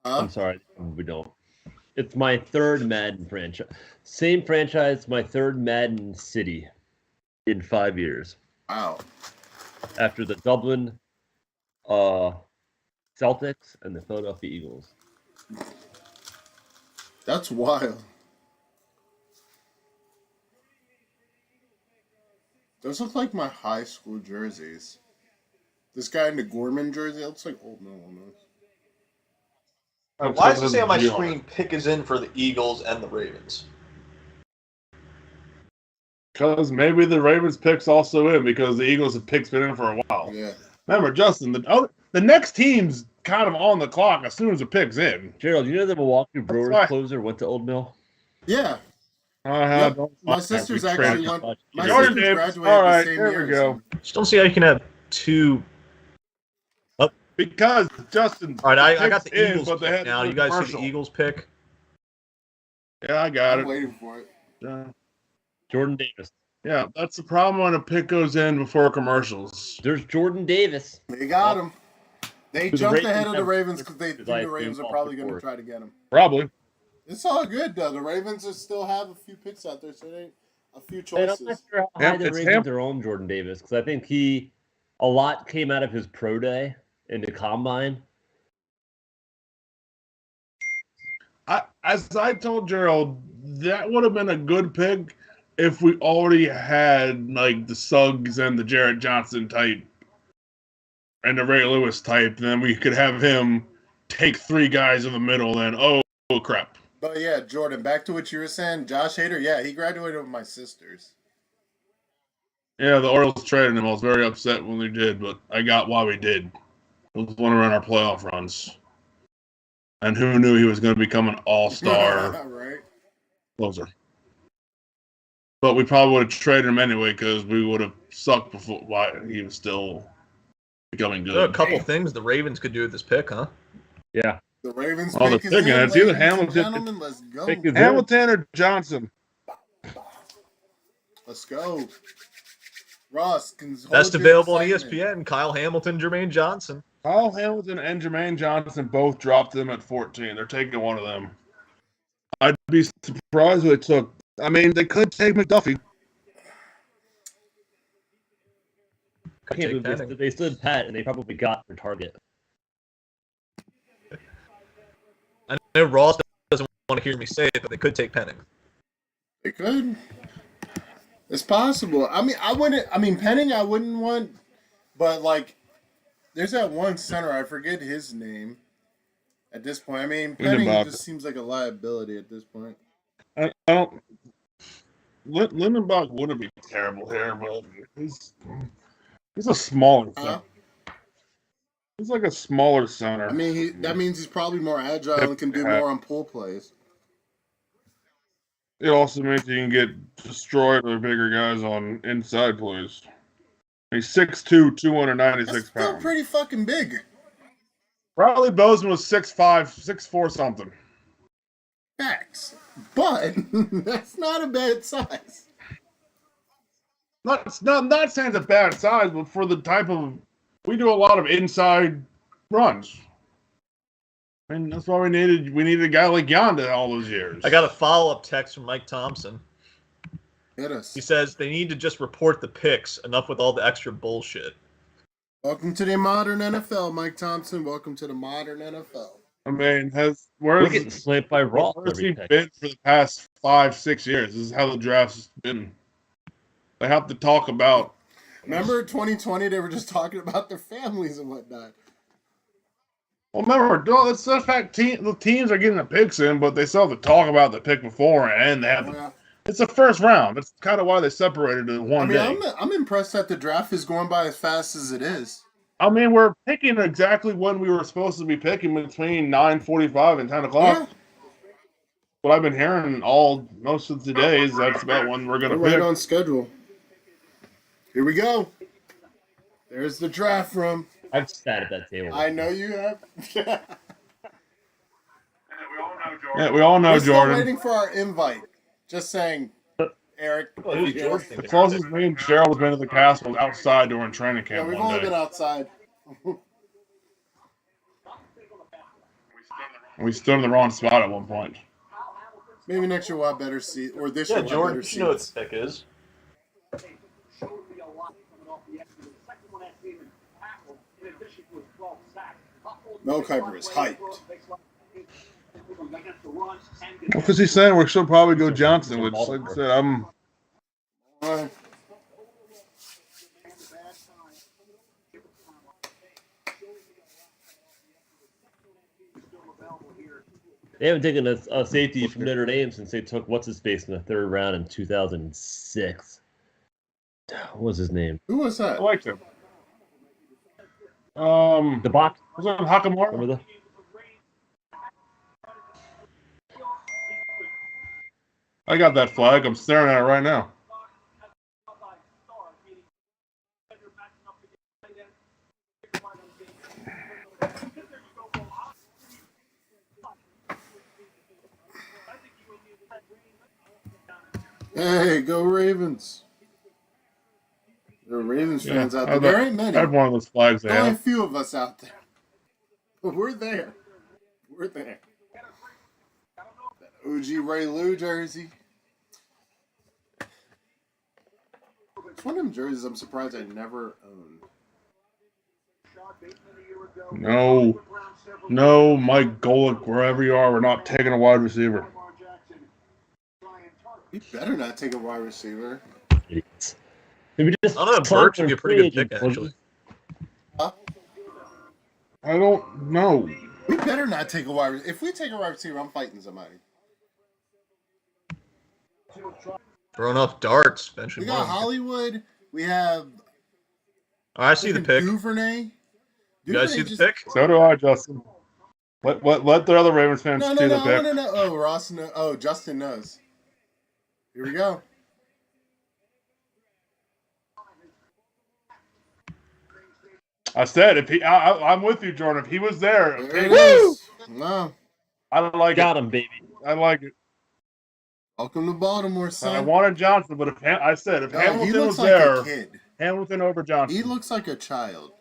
Huh? I'm sorry, we don't. It's my third Madden franchise. Same franchise, my third Madden city in 5 years. Wow. After the Dublin Celtics and the Philadelphia Eagles. That's wild. Those look like my high school jerseys. This guy in the Gorman jersey, that looks like Old Mill almost. Why does it say on my screen pick is in for the Eagles and the Ravens? Because maybe the Ravens pick's also in because the Eagles have picks been in for a while. Yeah. Remember, Justin, the next team's kind of on the clock as soon as the pick's in. Gerald, you know the Milwaukee Brewers why- closer went to Old Mill? Yeah. Yep. My sister's actually went. My Jordan sister's Davis. graduated All the right, same there year. we go. Just don't see how you can have two. Because Justin. All right, I got the pick's in, Eagles but they pick had now. to You do a guys see commercial. the Eagles pick? Yeah, I got I'm it. waiting for it. Jordan Davis. Yeah, that's the problem when a pick goes in before commercials. There's Jordan Davis. They got him. They The jumped Ravens ahead of the have- Ravens because they think I the Ravens assume are probably off the going to board. try to get him. Probably. It's all good though. The Ravens are still have a few picks out there, so it ain't a few And I'm not choices. sure how Yep, high the it's Ravens him. are on Jordan Davis because I think a lot came out of his pro day in the combine. As I told Gerald, that would have been a good pick if we already had like the Suggs and the Jarrett Johnson type and the Ray Lewis type. Then we could have him take three guys in the middle and oh crap. But yeah, Jordan, back to what you were saying. Josh Hader, yeah, he graduated with my sisters. Yeah, the Orioles traded him. I was very upset when we did, but I got why we did. It was one of our playoff runs. And who knew he was going to become an all-star Right. closer. But we probably would have traded him anyway because we would have sucked before while he was still becoming There are a good. couple things the Ravens could do with this pick, huh? Yeah. The Ravens Oh, pick the is pick, in, it's either ladies and Hamilton- gentlemen. Let's go. Pick is in. Hamilton or Johnson? Let's go. Ross can hold Best your available on excitement. ESPN: Kyle Hamilton, Jermaine Johnson. Kyle Hamilton and Jermaine Johnson both dropped them at 14. They're taking one of them. I'd be surprised if they took. I mean, they could take McDuffie. I can't believe Penning. they stood pat and they probably got their target. I know Ross doesn't want to hear me say it, but they could take Penning. They could. It's possible. I mean, I wouldn't. I mean, Penning, I wouldn't want. But like, there's that one center. I forget his name. At this point, I mean, Penning Lindenbach. just seems like a liability at this point. I don't. Lindenbach wouldn't be terrible here, but he's a smaller center. He's like a smaller center. I mean, that means he's probably more agile and can do more on pull plays. It also means you can get destroyed by bigger guys on inside plays. He's 6'2", 296 That's still pounds. pretty fucking big. Riley Bozeman was 6'5", 6'4", something. Facts. But that's not a bad size. Not saying it's a bad size, but for the type of we do a lot of inside runs. And that's why we needed a guy like Yonda all those years. I got a follow-up text from Mike Thompson. Hit us. He says they need to just report the picks. Enough with all the extra bullshit. Welcome to the modern NFL, Mike Thompson. Welcome to the modern NFL. I mean, We're getting slapped by Ross where's he every pick. been for the past 5-6 years? This is how the draft's been. They have to talk about. Remember 2020, they were just talking about their families and whatnot. Well, remember, it's the fact the teams are getting the picks in, but they still have to talk about the pick before, and they have. Yeah. It's the first round. That's kind of why they separated it in one day. I'm impressed that the draft is going by as fast as it is. I mean, we're picking exactly when we were supposed to be picking between 9:45 and 10 o'clock. Yeah, What I've been hearing most of the days, that's about when we're going we're to right pick. on schedule. Here we go. There's the draft room. I've sat at that table. I know you have. Yeah, we all know We're still Jordan. waiting for our invite. Just saying, Eric. The closest me and Gerald has been to the castle was outside during training Yeah, camp we've one only day. been outside. We stood in the wrong spot at one point. Maybe next year we'll have better seats, or this year Yeah, we'll Jordan, have better you know what the seats. pick is. Mel Kiper is hyped. Well, because he's saying we should probably go Johnson, which, like I said, I'm. They haven't taken a safety from Notre Dame since they took what's his face in the third round in 2006. What was his name? Who was I that? liked him. The box. Was it Hakamara? Remember the? I got that flag. I'm staring at it right now. Hey, go Ravens. There are Ravens fans out there. I There ain't many. I have one of those flags. They There are only a have. few of us out there. But we're there. We're there. That OG Ray Lou jersey. It's one of them jerseys I'm surprised I never owned. No, Mike Golick, wherever you are, we're not taking a wide receiver. You better not take a wide receiver. Maybe just I don't know. Burks would be a pretty good pick, actually. Huh? I don't know. We better not take a wide receiver. If we take a wide receiver, I'm fighting somebody. Throwing off darts. Bench We him got up. Hollywood. We have Oh, I see the pick. Duvernay. You guys see the just- pick? So do I, Justin. Let the other Ravens fans No, see I the want pick. to know. Oh, Ross knows. Oh, Justin knows. Here we go. I said if he, I'm with you, Jordan. If he was there, There it is. No. I like Got it. him, baby. I like it. Welcome to Baltimore, son. I wanted Johnson, but if No, he Hamilton looks was like there, a kid. Hamilton over Johnson. He looks like a child.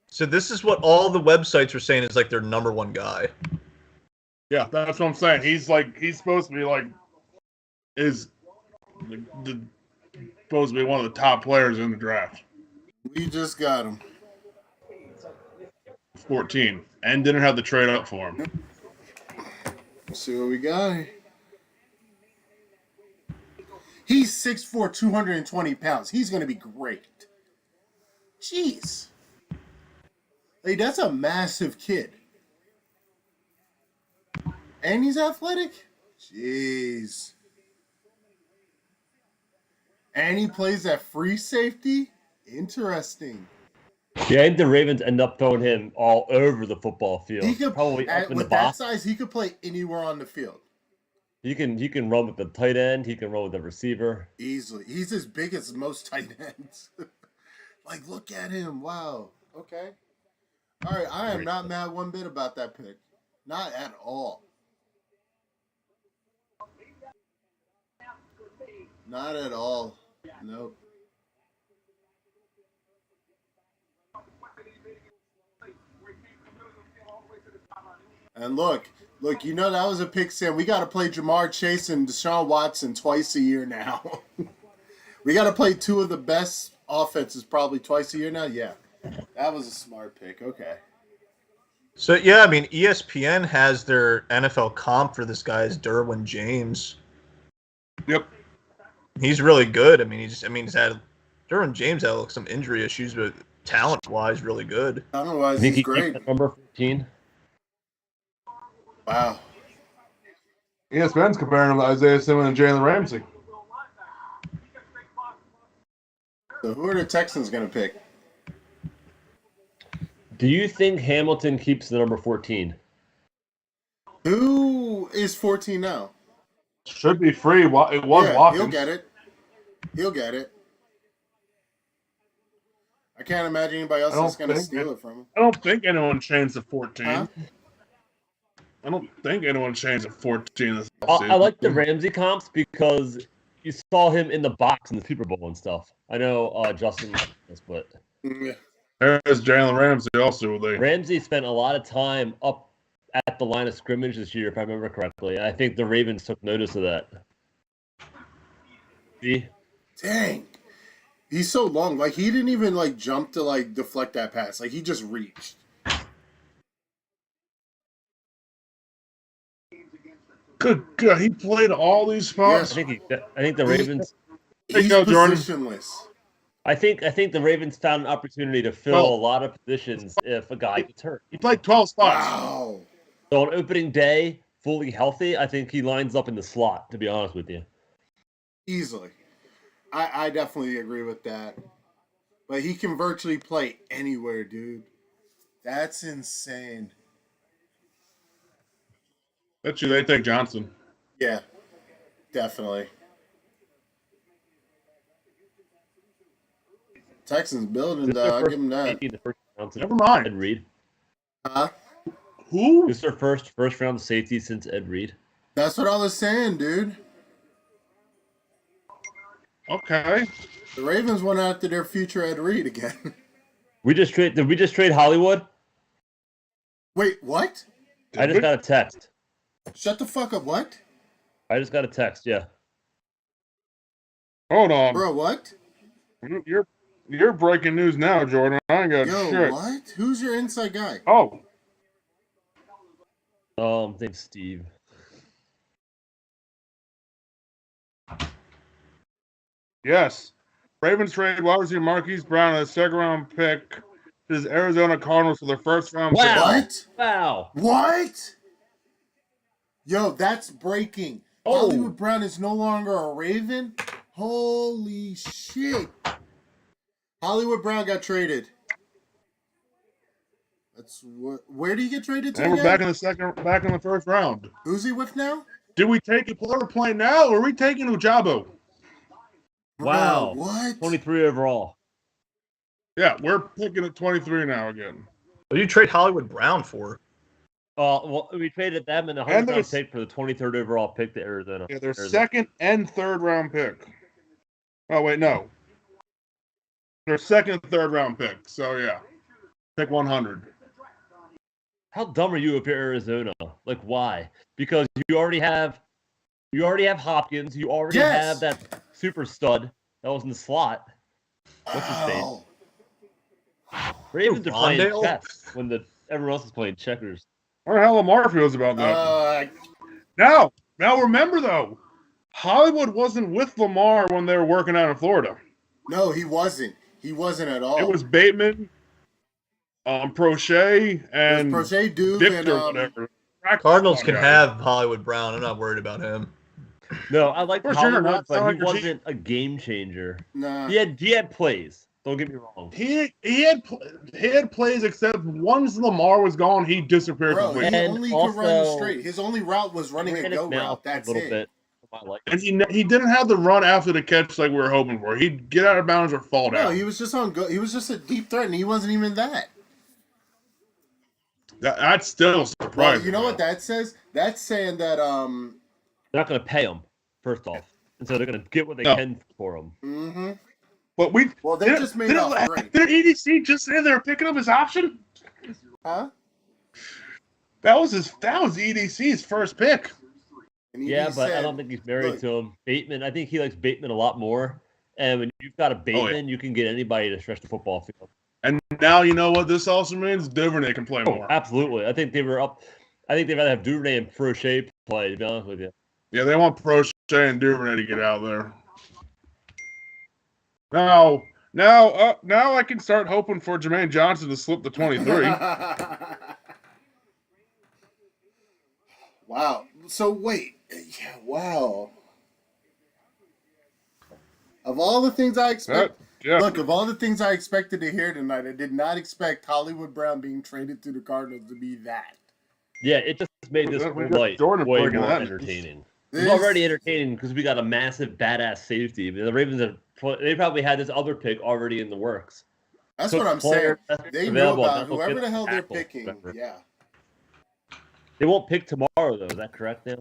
So this is what all the websites are saying is like their number one guy. Yeah, that's what I'm saying. He's supposed to be supposed to be one of the top players in the draft. We just got him. 14, and didn't have the trade up for him. Let's see what we got. He's 6'4", 220 pounds. He's going to be great. Jeez. Like, that's a massive kid. And he's athletic? Jeez. And he plays at free safety? Interesting. Yeah, I think the Ravens end up throwing him all over the football field. He could, Probably up in the with that box. size, he could play anywhere on the field. He can run with the tight end. He can run with the receiver. Easily. He's as big as most tight ends. Like, look at him. Wow. Okay. All right. I am not mad one bit about that pick. Not at all. Not at all. Nope. And look, you know that was a pick, Sam. We got to play Jamar Chase and Deshaun Watson twice a year now. We got to play two of the best offenses probably twice a year now. Yeah, that was a smart pick. Okay. So yeah, I mean ESPN has their NFL comp for this guy as Derwin James. Yep. He's really good. I mean, he's had Derwin James had like, some injury issues, but talent-wise, really good. Otherwise, I think he's he keeps great. at number 14. Wow. ESPN's comparing him to Isaiah Simmons and Jalen Ramsey. So who are the Texans going to pick? Do you think Hamilton keeps the number 14? Who is 14 now? Should be free. It was Watkins. He'll get it. He'll get it. I can't imagine anybody else is going to steal it from him. I don't think anyone changed to 14. Huh? I don't think anyone changed to 14 this I offseason. like the Ramsey comps because you saw him in the box in the Super Bowl and stuff. I know Justin likes this, but Yeah. There's Jalen Ramsey also. Ramsey spent a lot of time up at the line of scrimmage this year, if I remember correctly. I think the Ravens took notice of that. See? Dang. He's so long. Like, he didn't even, like, jump to, like, deflect that pass. Like, he just reached. Good God, he played all these spots. I think the Ravens. He's go, Jordan. positionless. I think the Ravens found an opportunity to fill a lot of positions if a guy gets hurt. He played 12 spots. Wow. So on opening day, fully healthy, I think he lines up in the slot. To be honest with you, Easily. I definitely agree with that. But he can virtually play anywhere, dude. That's insane. Bet you they take Johnson. Yeah, definitely. Texans building, This is their I'll first give him that. safety in the first round since Never mind. Ed Reed. Huh? Who? This is their first round safety since Ed Reed. That's what I was saying, dude. Okay. The Ravens went after their future Ed Reed again. Did we just trade Hollywood? Wait, what? I just got a text. Shut the fuck up, what? I just got a text, yeah. Hold on. Bro, what? You're breaking news now, Jordan. I ain't got Yo, shit. what? Who's your inside guy? Oh, Thanks, Steve. yes. Ravens trade wide receiver Marquise Brown a second round pick to the Arizona Cardinals for their first round pick. Wow. What? Wow. What? Yo, that's breaking. Oh. Hollywood Brown is no longer a Raven? Holy shit. Hollywood Brown got traded. Where did he get traded to? And we're again? back in the first round. Who's he with now? Did we take a player playing now, or are we taking Ujabo? Bro, Wow. what? 23 overall. Yeah, we're picking at 23 now again. What do you trade Hollywood Brown for? Well, we traded them and the And 100th round there's- pick for the 23rd overall pick to Arizona. Yeah, their Arizona. second and third round pick. Oh, wait, no. Their second and third round pick. So, yeah. Pick 100. How dumb are you if you're Arizona? Like, why? Because you already have Hopkins. You already Yes. have that super stud that was in the slot. What's his face? Wow. Ravens are playing Rondale? chess when everyone else is playing checkers. I don't know how Lamar feels about that. Now remember, though, Hollywood wasn't with Lamar when they were working out in Florida. No, he wasn't. He wasn't at all. It was Bateman, Prochet, and Prochet, Duve, Victor, and whatever. Cardinals can Yeah. have Hollywood Brown. I'm not worried about him. No, I like For sure, Hollywood, not but he like your wasn't a game changer. Nah. He had plays. Don't get me wrong. He had plays, except once Lamar was gone, he disappeared Bro, completely. he And only could run also- straight. His only route was running a Ran his go mouth route. That's a little it. bit. I like And he didn't have the run after the catch like we were hoping for. He'd get out of bounds or fall down. No, he was just on go. He was just a deep threat, and he wasn't even that. That's still Well, surprising. you know what that says? That's saying that They're not going to pay him, first off. And so they're going to get what they No. can for him. Mm-hmm. But Well, they just made off great. Did EDC just say they were picking up his option? Huh? That was EDC's first pick. And he Yeah, but I said, don't think he's married look. to him. Bateman, I think he likes Bateman a lot more. And when you've got a Bateman, you can get anybody to stretch the football field. And now you know what this also means? Duvernay can play more. Absolutely. I think they were up. I think they'd rather have Duvernay and Prochet play, to be honest with you. Yeah, they want Prochet and Duvernay to get out there. Now I can start hoping for Jermaine Johnson to slip the 23. Wow. So wait. Yeah, wow. Of all the things I expect, Yeah. look, of all the things I expected to hear tonight, I did not expect Hollywood Brown being traded to the Cardinals to be that. Yeah, it just made this We whole got night Jordan way breaking more that. entertaining. This- It's already entertaining because we got a massive badass safety. I mean, the Ravens they probably had this other pick already in the works. That's Took what I'm saying. players that's They know available, about that's what whoever gets the hell they're tackle, picking. whatever. Yeah. They won't pick tomorrow though. Is that correct now?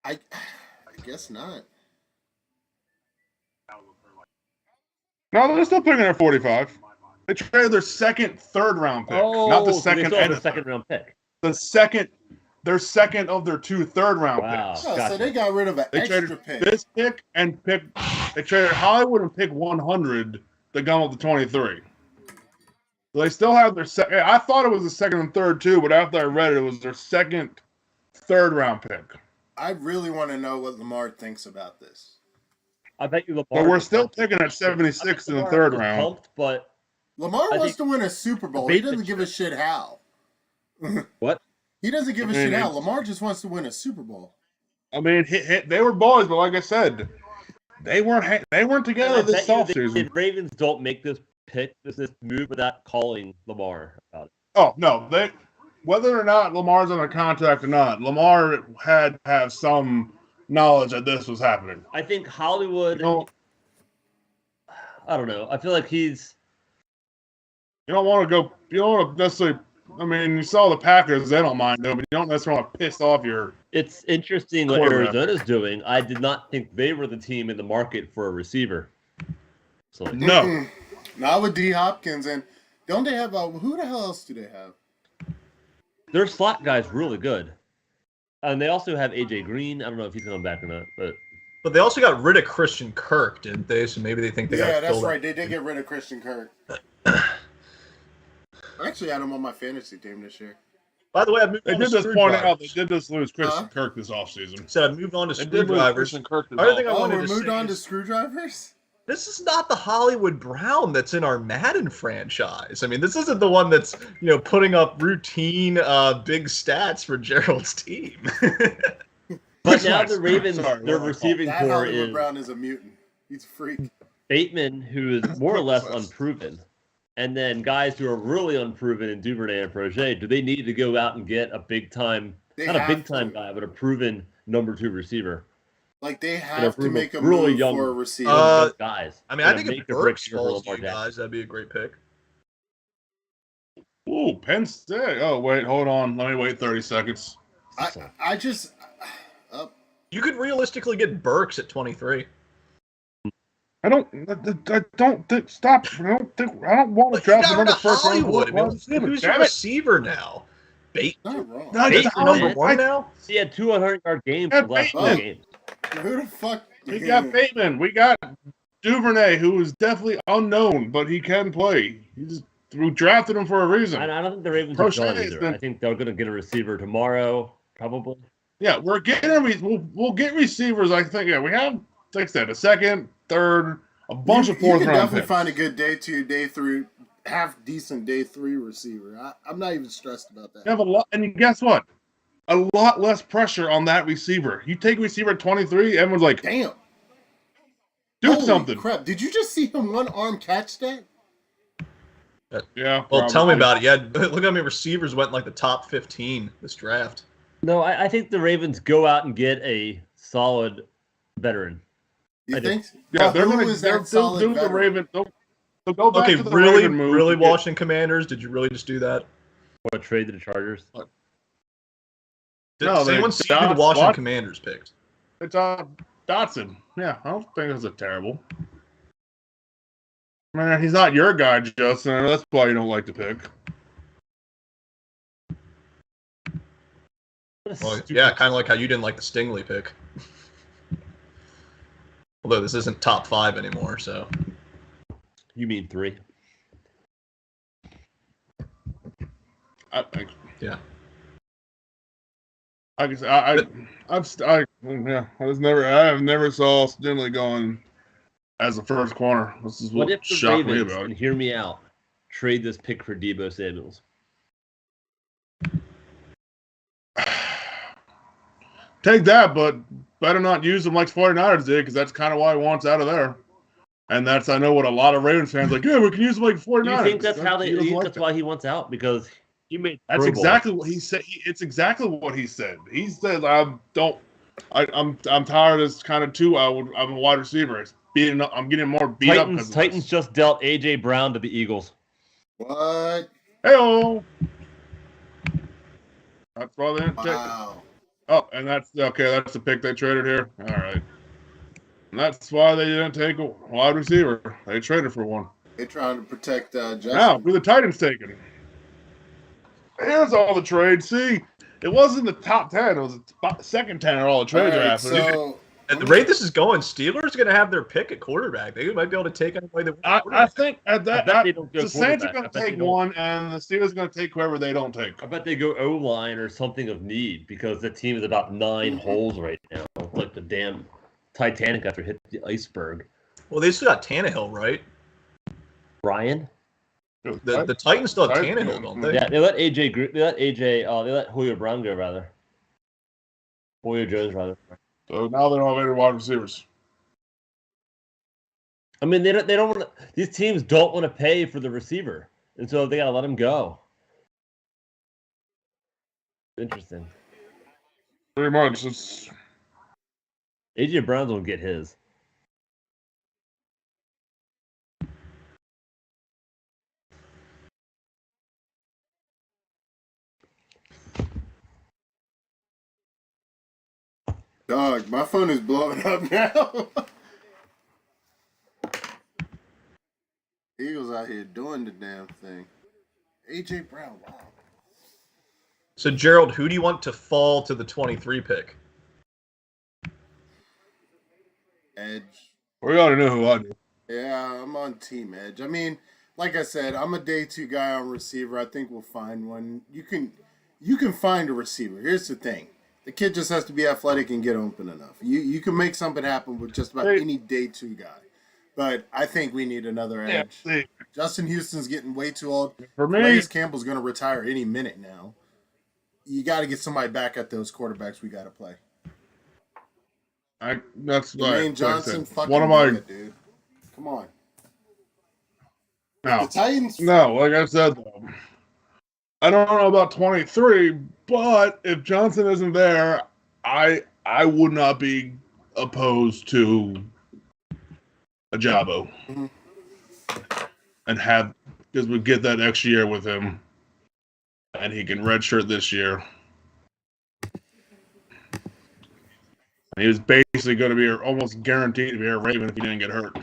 I guess not. No, they're still picking at 45. They traded their second, third round pick. Not the so they second still have and a second round pick. their second of their two third round Wow. picks. Oh, Gotcha. so they got rid of an They extra traded pick. this pick and they traded Hollywood and pick 100 to go with the 23. So they still have their second. I thought it was the second and third too, but after I read it, it was their second, third round pick. I really want to know what Lamar thinks about this. I bet you Lamar. But we're still picking at 76 in the third round. Pumped, but Lamar I wants think- to win a Super Bowl. the He big doesn't give a shit how. what? He doesn't give a I mean, shit how. it's- Lamar just wants to win a Super Bowl. I mean, they were boys, but like I said, They weren't together I this bet you offseason. the Ravens don't make this move without calling Lamar about it. Oh no, whether or not Lamar's under contract or not, Lamar had to have some knowledge that this was happening. I think Hollywood. You know, I don't know. I feel like he's. you don't want to go. You don't want to necessarily. I mean, you saw the Packers; they don't mind them, but you don't necessarily want to piss off your. It's interesting what quarterback. Arizona's doing. I did not think they were the team in the market for a receiver. So No. Not with D Hopkins, and don't they have who the hell else do they have? their slot guy's really good, and they also have AJ Green. I don't know if he's coming back or not, But they also got rid of Christian Kirk, didn't they? So maybe they think they got. Yeah, that's right. They did get rid of Christian Kirk. I actually had him on my fantasy team this year. By the way, I moved They on did to just point out they screwdrivers. did just lose Christian Kirk this offseason. Said I moved on to They did lose screwdrivers. Christian Kirk this Other thing I Oh, wanted we're to moved say on to is, screwdrivers? this is not the Hollywood Brown that's in our Madden franchise. I mean, this isn't the one that's putting up routine big stats for Gerald's team. but now the Ravens, Sorry, their what? receiving That core Hollywood is Brown is a mutant. He's a freak. Bateman, who is more or less unproven, and then guys who are really unproven in Duvernay and Projet. Do they need to go out and get a big time, not a big time guy, but a proven number 2 receiver? Like, they have to make a really move young for a receiver. Guys. I mean, I Gonna think make if or break Burks year for falls to Lamar you Jackson. guys, that'd be a great pick. Ooh, Penn State. Oh, wait, hold on. Let me wait 30 seconds. I just... You could realistically get Burks at 23. I don't think. Stop. I don't want to But draft you him got in the rid of first round. Hollywood. I mean, who's your Damn it. receiver now? not wrong. No, Bateman I- number I- 1 now? He had 200-yard games Yeah, for the last 4 Bateman. games. Who the fuck? We got Bateman. We got Duvernay, who is definitely unknown, but he can play. We drafted him for a reason. I don't think the Ravens are Crochet done has either. been- I think they're going to get a receiver tomorrow, probably. Yeah, we're getting we'll get receivers. I think. Yeah, we have, like I said, a second, third, a bunch of You fourth can round definitely picks. find a good day 2, day 3, half decent day 3 receiver. I'm not even stressed about that. You have a lot, and guess what? A lot less pressure on that receiver. You take receiver at 23, everyone's like, Damn. do Holy something. crap. Did you just see him one arm catch that? Yeah. Well, tell probably. me about it. Yeah, look how many receivers went in like the top 15 this draft. No, I think the Ravens go out and get a solid veteran. You I do. think? Yeah, But they're who going is to that solid do the veteran? Raven. They'll go back Okay, to the really, Raven move. really to get- Washington Commanders? Did you really just do that? Or trade to the Chargers. Did No, they- anyone see who the Dots- Washington what? Commanders picked? It's Dotson. Yeah, I don't think it's a terrible. Man, he's not your guy, Justin. That's why you don't like to pick. Well, yeah, kind of like how you didn't like the Stingley pick. Although this isn't top 5 anymore, so. You mean 3? Yeah. I guess I have never saw Stingley going as a first corner. This is What what if the shocked me Ravens, about and it. hear me out, trade this pick for Debo Samuels? Take that, but better not use him like 49ers did, because that's kind of why he wants out of there. And that's, I know what a lot of Ravens fans are like, yeah, we can use him like 49ers. Do you think that's how He they? doesn't like That's that. why he wants out, because he made. That's Pro Bowl. exactly what he said. It's exactly what he said. He said, I'm tired of this kind of I'm a wide receiver. I'm getting more beat up. Titans just dealt AJ Brown to the Eagles. What? Hey-oh. That's why they didn't take it. Wow. Oh, and that's the pick they traded here. All right. And that's why they didn't take a wide receiver. They traded for one. They're trying to protect Justin. Now, who the Titans taking? Here's all the trades. See, it wasn't the top 10. It was the second 10 of all the trade All right, drafts. so At the rate this is going, Steelers are going to have their pick at quarterback. They might be able to take anybody that I think at that, I bet they don't go the Saints are quarterback. going I to bet take they don't. one, and the Steelers are going to take whoever they don't take. I bet they go O-line or something of need, because the team is about 9 holes right now. It's like the damn Titanic after it hit the iceberg. Well, they still got Tannehill, right? Ryan? The Titans still have Titans, Tannehill, don't they? Yeah, they let Julio Brown go, rather. Julio Jones, rather. So now they don't have any wide receivers. I mean, they don't want these teams don't want to pay for the receiver, and so they gotta let him go. Interesting. Pretty much. It's AJ Brown's will get his. Dog, my phone is blowing up now. Eagles out here doing the damn thing. AJ Brown, wow. So Gerald, who do you want to fall to the 23 pick? Edge. we already know who I do. Yeah, I'm on Team Edge. I mean, like I said, I'm a day 2 guy on receiver. I think we'll find one. You can find a receiver. Here's the thing. The kid just has to be athletic and get open enough. You can make something happen with just about any day 2 guy. But I think we need another edge. See, Justin Houston's getting way too old. for me, Calais Campbell's going to retire any minute now. You got to get somebody back at those quarterbacks we got to play. that's like, Jermaine Johnson, like I said, fucking one of do my it, dude. Come on. no, The Titans. no. Like I said, though, I don't know about 23, but if Johnson isn't there, I would not be opposed to a Jabo Mhm. and have because we get that extra year with him, and he can redshirt this year. And he was basically going to be almost guaranteed to be a Raven if he didn't get hurt.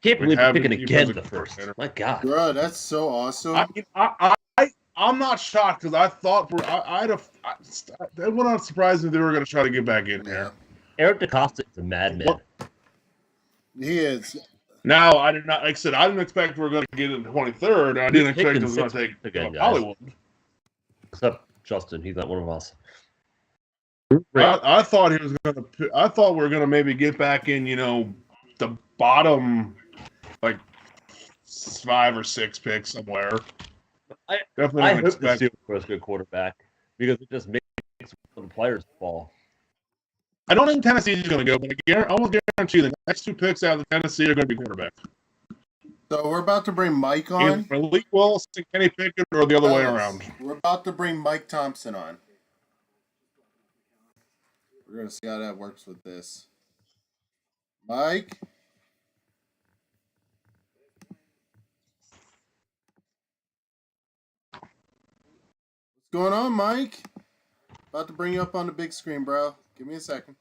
Can't believe we're having picking you again as a the first. coordinator. My God. Bro, that's so awesome. I'm not shocked because I thought that would not surprise me if they were going to try to get back in Yeah, there. Eric DeCosta is a madman. What? he is. Now, I did not. Like I said, I didn't expect we were going to get in the 23rd. And I didn't expect it was going to take again, guys. Hollywood. Except Justin, he's not one of us. I thought he was going to. I thought we were going to maybe get back in. The bottom, like 5 or 6 picks somewhere. Definitely I don't hope the expect. Steelers was a good quarterback because it just makes the players fall. I don't think Tennessee's going to go, but I almost guarantee the next 2 picks out of Tennessee are going to be quarterback. So we're about to bring Mike Either on. Malik Willis and Kenny Pickett, or the other way around. We're about to bring Mike Thompson on. We're going to see how that works with this. Mike? What's going on, Mike? About to bring you up on the big screen, bro. Give me a second.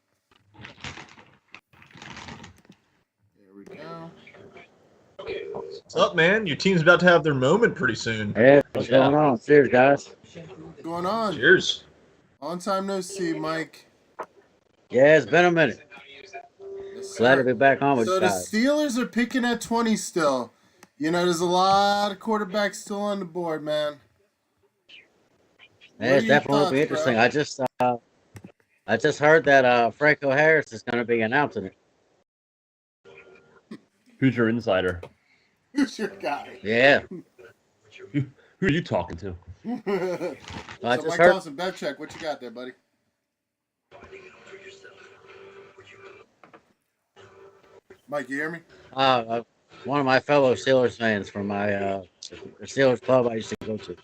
There we go. What's up, man? Your team's about to have their moment pretty soon. Hey, what's going on? Cheers, guys. What's going on? Cheers. Long time no see, Mike. Yeah, it's been a minute. Yes, Glad sir. to be back on with So you the guys. Steelers are picking at 20 still. There's a lot of quarterbacks still on the board, man. Yeah, it's definitely will be interesting. Bro? I just heard that Franco Harris is going to be announcing it. Who's your insider? Who's your guy? Yeah, Who are you talking to? I So just Mike heard. Thompson, bet check. What you got there, buddy? Mike, you hear me? One of my fellow Steelers fans from my Steelers club I used to go to.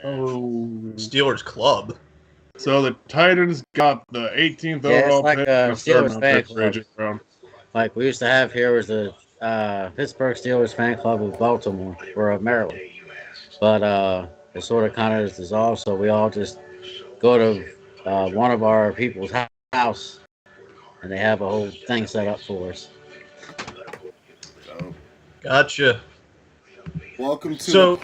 Oh. Steelers club. So the Titans got the 18th Yeah, it's overall like pick. a and a third Steelers round fan pick for club. AJ Brown. Like we used to have here was the Pittsburgh Steelers fan club of Baltimore or of Maryland, but it sort of kind of dissolved. So we all just go to one of our people's house, and they have a whole thing set up for us. Gotcha. Welcome to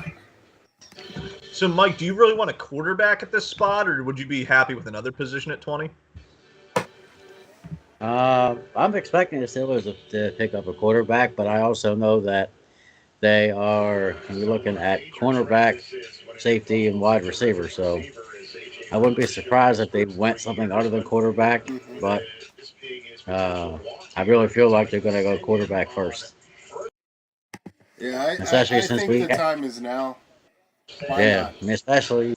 So, Mike, do you really want a quarterback at this spot, or would you be happy with another position at 20? I'm expecting the Steelers to pick up a quarterback, but I also know that they are looking at cornerback, safety, and wide receiver. So I wouldn't be surprised if they went something other than quarterback, but I really feel like they're going to go quarterback first. Yeah, I Especially since think we- the time is now. Why Yeah, not? I mean, especially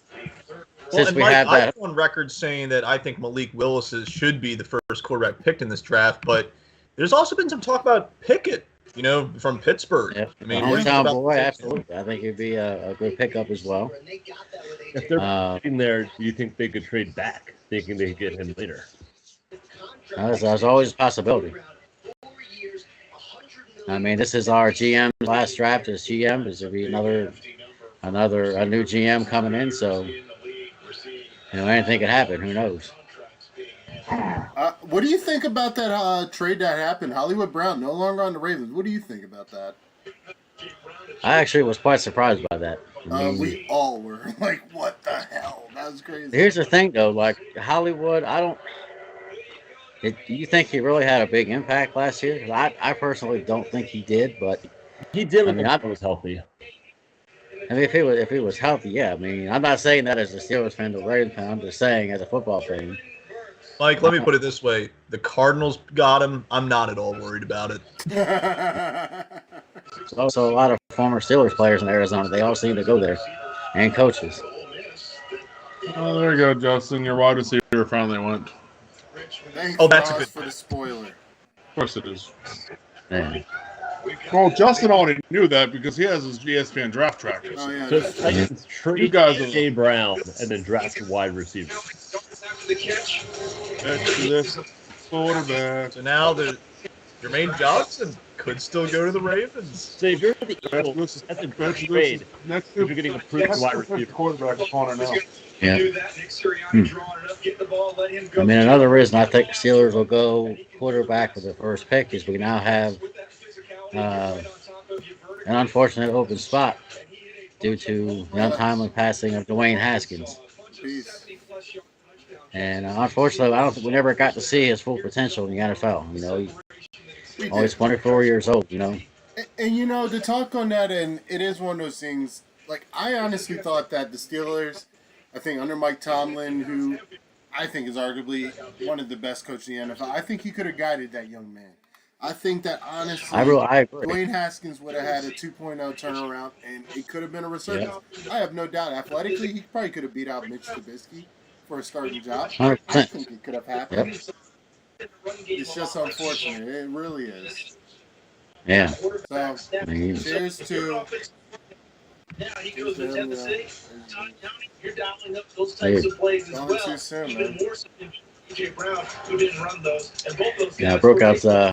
since and we Mike, have that. I'm on record saying that I think Malik Willis should be the first quarterback picked in this draft, but there's also been some talk about Pickett, from Pittsburgh. Yep. I mean, what do you think Hometown about boy, Pickett? absolutely. I think he'd be a good pickup as well. If they're in there, do you think they could trade back, thinking they could get him later? There's always a possibility. I mean, this is our GM's last draft as GM. There'll be a new GM coming in, so anything could happen. Who knows? What do you think about that trade that happened? Hollywood Brown no longer on the Ravens. What do you think about that? I actually was quite surprised by that. I mean, We all were like, "What the hell?" That was crazy. here's the thing, though. Like Hollywood, do you think he really had a big impact last year? I personally don't think he did, but He did. I mean, I was healthy. I mean, if he was healthy, yeah. I mean, I'm not saying that as a Steelers fan or Ravens fan. I'm just saying as a football fan. Mike, let me put it this way: the Cardinals got him. I'm not at all worried about it. There's also a lot of former Steelers players in Arizona. They all seem to go there, and coaches. Oh, there you go, Justin. Your wide receiver finally went. Thanks, That's a Ross, good for the spoiler. Of course it is. Yeah. Well, Justin already knew that because he has his ESPN draft trackers. Oh yeah. So that's- Titans trade You guys are- Jay Brown and then draft a wide receiver. Back to this quarterback. So now Jermaine Johnson could still go to the Ravens. So if you're the Eagles, that's a good trade. Next If you're getting a proven wide receiver. quarterback corner now. Yeah. I mean, another reason I think the Steelers will go quarterback with the first pick is we now have an unfortunate open spot due to the untimely passing of Dwayne Haskins. Peace. And unfortunately, I don't think we never got to see his full potential in the NFL. He's only 24 years old, And to talk on that, and it is one of those things. Like, I honestly thought that the Steelers, I think under Mike Tomlin, who I think is arguably one of the best coaches in the NFL, I think he could have guided that young man. I think that honestly, I agree. Dwayne Haskins would have had a 2.0 turnaround, and it could have been a resurgence. I have no doubt. Athletically, he probably could have beat out Mitch Trubisky for a starting job. 100%. I think it could have happened. Yep. It's just unfortunate. It really is. Yeah. So, I mean, cheers to. Now he goes to Tennessee. Tommy, you're dialing up those Hey. types of plays as Going well. too soon, Even man. more so than J. Brown, who didn't run those. And both those yeah, I guys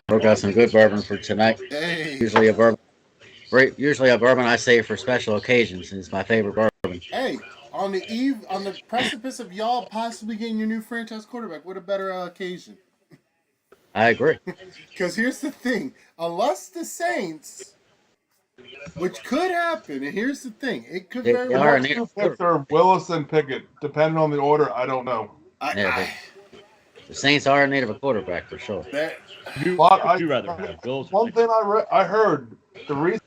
broke out some good bourbon for tonight. Hey, Usually a bourbon I save for special occasions, and it's my favorite bourbon. hey, on the precipice of y'all possibly getting your new franchise quarterback, what a better occasion. I agree. Because here's the thing, unless the Saints, which could happen, and here's the thing, it could They very are well. an- Two picks are Willis and Pickett. Depending on the order, I don't know. Yeah, The Saints are in need of a quarterback for sure. That, But Would you rather have Bills? or one thing I heard, the reason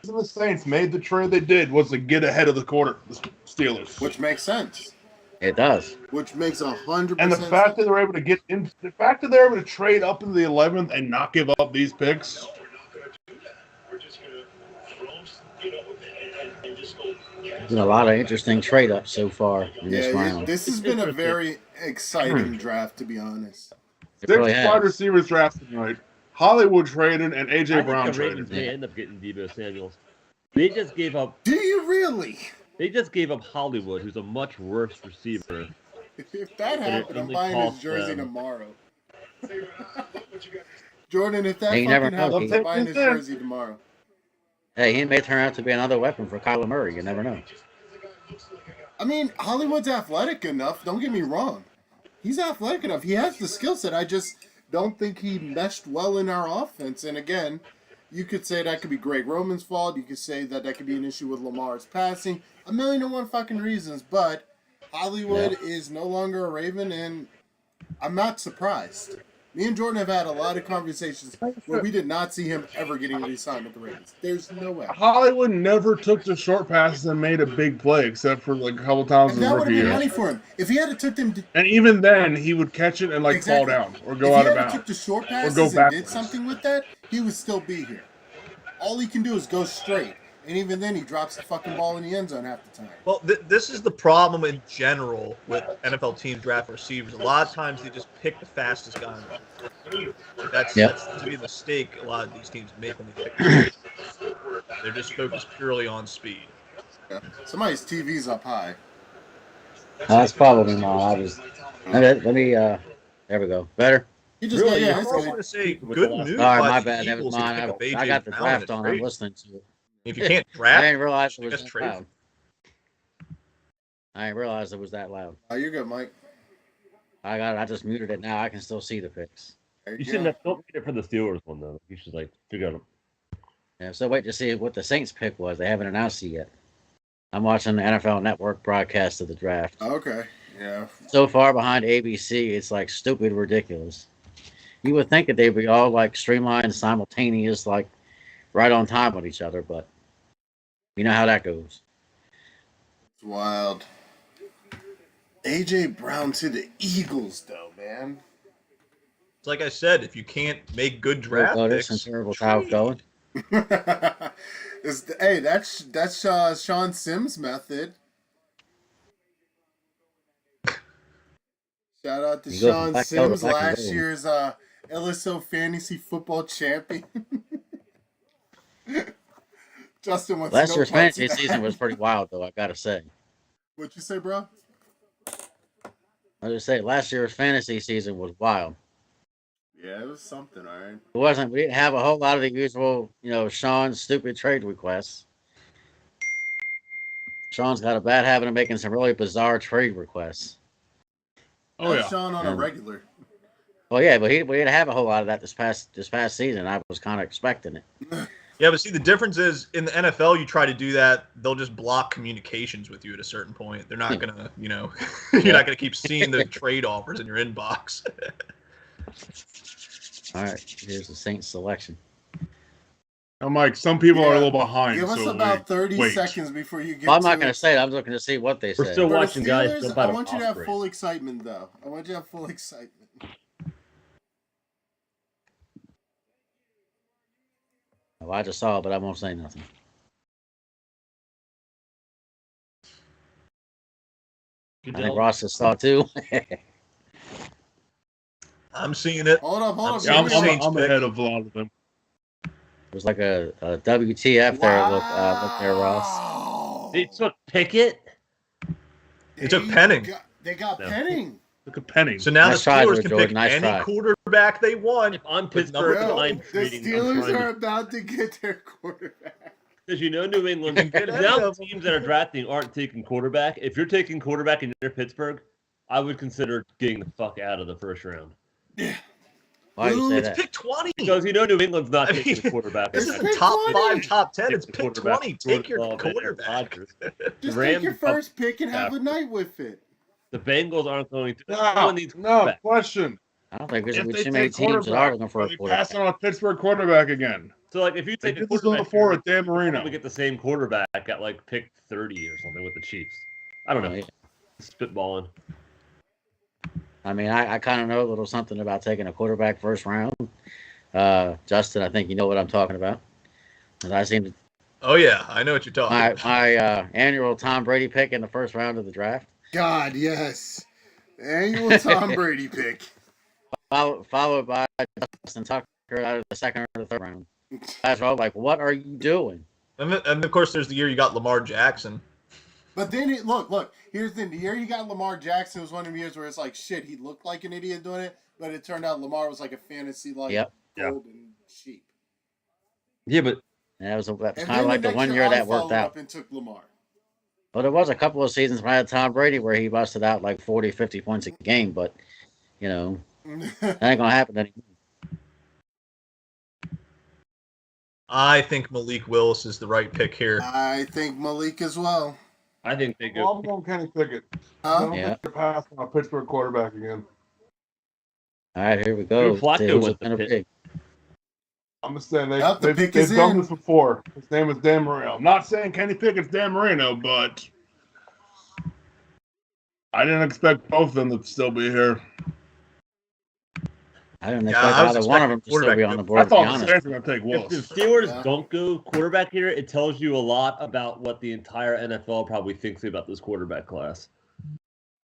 the Saints made the trade they did was to get ahead of the Steelers. which makes sense. It does. Which makes 100%. And the fact that they're able to the fact that they're able to trade up into the 11th and not give up these picks. There's been a lot of interesting trade ups so far in this round. This has been a very exciting draft, to be honest. It Six really has. wide receivers drafted tonight. Hollywood traded and I AJ think Brown the Ravens traded. may end up getting Deebo Samuels. They just gave up. Do you really? They just gave up Hollywood, who's a much worse receiver. If that happened, I'm only buying his cost jersey them- tomorrow. Jordan, if that Hey, you never fucking know. happens, I'm buying his Yeah. jersey tomorrow. Hey, he may turn out to be another weapon for Kyler Murray. You never know. I mean, Hollywood's athletic enough. Don't get me wrong. He's athletic enough. He has the skill set. I just don't think he meshed well in our offense. And again, you could say that could be Greg Roman's fault. You could say that could be an issue with Lamar's passing. 1,000,001 fucking reasons. But Hollywood is no longer a Raven, and I'm not surprised. Me and Jordan have had a lot of conversations where we did not see him ever getting re-signed with the Ravens. There's no way. Hollywood never took the short passes and made a big play, except for like a couple times in And his that would have rookie been year. money for him. If he had took them to And even then, he would catch it and like Exactly. fall down or If go he out of ever took bounds. the short Or passes go and did backwards. something with that, he would still be here. All he can do is go straight. And even then, he drops the fucking ball in the end zone half the time. Well, this is the problem in general with NFL teams draft receivers. A lot of times they just pick the fastest guy. That seems to be a mistake a lot of these teams make when they pick receivers. They're just focused purely on speed. Yeah. Somebody's TV's up high. That's probably mine. Let me. There we go. Better. You just Really? yeah, I it's was good. going to say, With good the last- news. All right, by my the bad. That was Eagles to mine. pick up A.J. I got the Brown draft and on. trade. I'm listening to it. If you can't I draft, didn't realize it I was guess that trade. loud. I didn't realize it was that loud. Oh, you're good, Mike. I got it. I just muted it now. I can still see the picks. There You you shouldn't go. have. Don't read it for the Steelers one though. You should like figure out. Yeah, so wait to see what the Saints pick was. They haven't announced it yet. I'm watching the NFL Network broadcast of the draft. Okay. Yeah. So far behind ABC, it's like stupid ridiculous. You would think that they'd be all like streamlined, simultaneous, like right on time with each other, but you know how that goes. It's wild. AJ Brown to the Eagles, though, man. It's like I said, if you can't make good draft There's picks, some terrible time going. Hey, that's Sean Sims' method. Shout out to You go Sean from back to Sims, back and last go. year's LSO fantasy football champion. Justin wants Last to year's go parts fantasy of that. season was pretty wild, though. I gotta say. What'd you say, bro? I just say last year's fantasy season was wild. Yeah, it was something, all right. It wasn't. We didn't have a whole lot of the usual, Sean's stupid trade requests. Sean's got a bad habit of making some really bizarre trade requests. Oh That's yeah. Sean on a And- regular. Well, yeah, but we didn't have a whole lot of that this past season. I was kind of expecting it. yeah, but see, the difference is in the NFL, you try to do that, they'll just block communications with you at a certain point. They're not gonna, you're not gonna keep seeing the trade offers in your inbox. All right, here's the Saints selection. Now, Mike, some people are a Yeah. little behind. Give us so about 30 wait. seconds before you get Well, I'm to not going it. to say it. I'm looking to see what they We're say. still For the watching guys Steelers, jump I out of want you to have Osprey. full excitement, though. I want you to have full excitement. Well, I just saw it, but I won't say nothing. I think Ross just saw it too. It I'm seeing it. Hold up. I'm Yeah, I'm, seeing I'm, Saints I'm pick. ahead of a lot of them. was like a WTF there. Look there, Ross. Wow. They took Pickett. They took Penning. They got No. Penning. Look at Penny. So now Nice the try, Steelers can Jordan. pick Nice any try. quarterback they want. If I'm With Pittsburgh, number- I'm The trading. Steelers are about to get their quarterback. Because New England. Get ahead Now of the them. teams that are drafting aren't taking quarterback. If you're taking quarterback and you're Pittsburgh, I would consider getting the fuck out of the first round. Why do you say It's that? pick 20. Because New England's not I taking mean, the quarterback. This It's is pick the top 20. 5, top 10. Take It's the pick quarterback, 20. Take your Jordan Love, and quarterback. Rodgers. Just Rams take your up- first pick and have a night with it. The Bengals aren't going to. No, Someone needs no, quarterback. question. I don't think there's If going to they be too many take teams that are quarterback, looking for are a they quarterback. passing on a Pittsburgh quarterback again? So, like, if you They take a did this quarterback, before here, with Dan Marino. we get the same quarterback at like pick 30 or something with the Chiefs. I don't know. Oh, yeah. Spitballing. I mean, I kind of know a little something about taking a quarterback first round. Justin, I think you know what I'm talking about. 'Cause I seem to Oh, yeah. I know what you're talking about. my annual Tom Brady pick in the first round of the draft, God, yes. The annual Tom Brady pick. followed by Justin Tucker out of the second or the third round. Guys were all like, "What are you doing?" And of course, there's the year you got Lamar Jackson. But then, look. Here's the thing. The year you got Lamar Jackson was one of the years where it's like, shit, he looked like an idiot doing it, but it turned out Lamar was like a fantasy, like, Yep. golden sheep. Yeah, but And that was And kind of then like the next one year I that worked followed out. up and took Lamar. But there was a couple of seasons when I had Tom Brady where he busted out like 40, 50 points a game. But that ain't gonna happen anymore. I think Malik Willis is the right pick here. I think Malik as well. I think they Well, go. I'm going Kenny Pickett. I Huh? don't Yeah. think they're passing on a Pittsburgh quarterback again. All right, here we go. Drew Flacco See who's went gonna the pick. I'm just saying Yep, the they've pick is done in. this before. His name is Dan Marino. I'm not saying Kenny Pickett's Dan Marino, but I didn't expect both of them to still be here. I didn't Yeah, expect I was either one of them to still expecting be on the quarterback. board, I to be thought the honest. Saints were going to take If Willis. the Steelers Yeah. don't go quarterback here, it tells you a lot about what the entire NFL probably thinks about this quarterback class.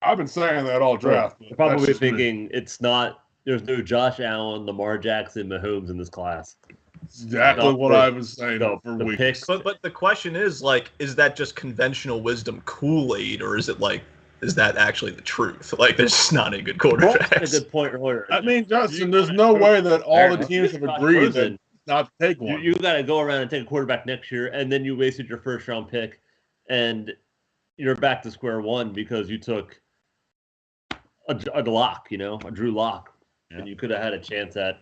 I've been saying that all draft. They're But probably that's just me. thinking it's not. There's no Josh Allen, Lamar Jackson, Mahomes in this class. Exactly No, what I was saying the- for the weeks. picks. But the question is, like, is that just conventional wisdom Kool-Aid, or is it like, is that actually the truth? Like, there's just not any good Ross made a quarterbacks. good point earlier. I mean, Justin, You there's gotta no go- way that all the Fair teams have Josh agreed Rosen, that not to take one. you got to go around and take a quarterback next year, and then you wasted your first round pick, and you're back to square one because you took a lock, a Drew Lock, and you could have had a chance at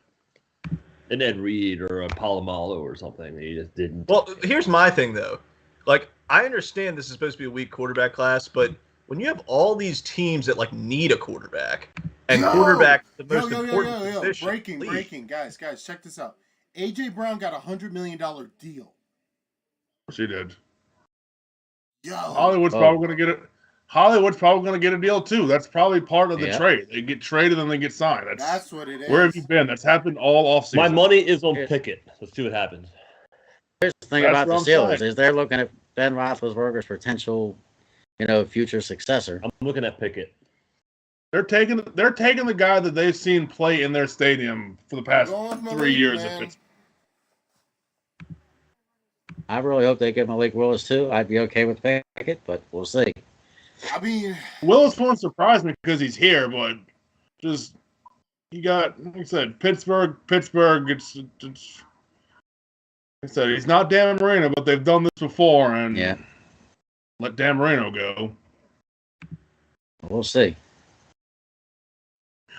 an Ed Reed or a Palomalo or something, and you just didn't. Well, here's my thing though. Like, I understand this is supposed to be a weak quarterback class, but when you have all these teams that like need a quarterback, and Yo! quarterback is the Yo, most yo, yo, important yo, yo. position. Breaking, league. breaking. Guys, check this out. A.J. Brown got $100 million deal. She did. Yo. Hollywood's Oh. probably going to get it. Hollywood's probably going to get a deal too. That's probably part of the Yeah. trade. They get traded and they get signed. That's what it is. Where have you been? That's happened all offseason. My money is on Yes. Pickett. Let's see what happens. Here's the thing That's about the what I'm Steelers saying. is they're looking at Ben Roethlisberger's potential, future successor. I'm looking at Pickett. They're taking the guy that they've seen play in their stadium for the past Go with 3 Malik, years. man. If it's I really hope they get Malik Willis too. I'd be okay with Pickett, but we'll see. I mean, Willis won't surprise me because he's here, but just he got, like I said, Pittsburgh. It's like I said, he's not Dan Marino, but they've done this before, and Yeah, let Dan Marino go. we'll see.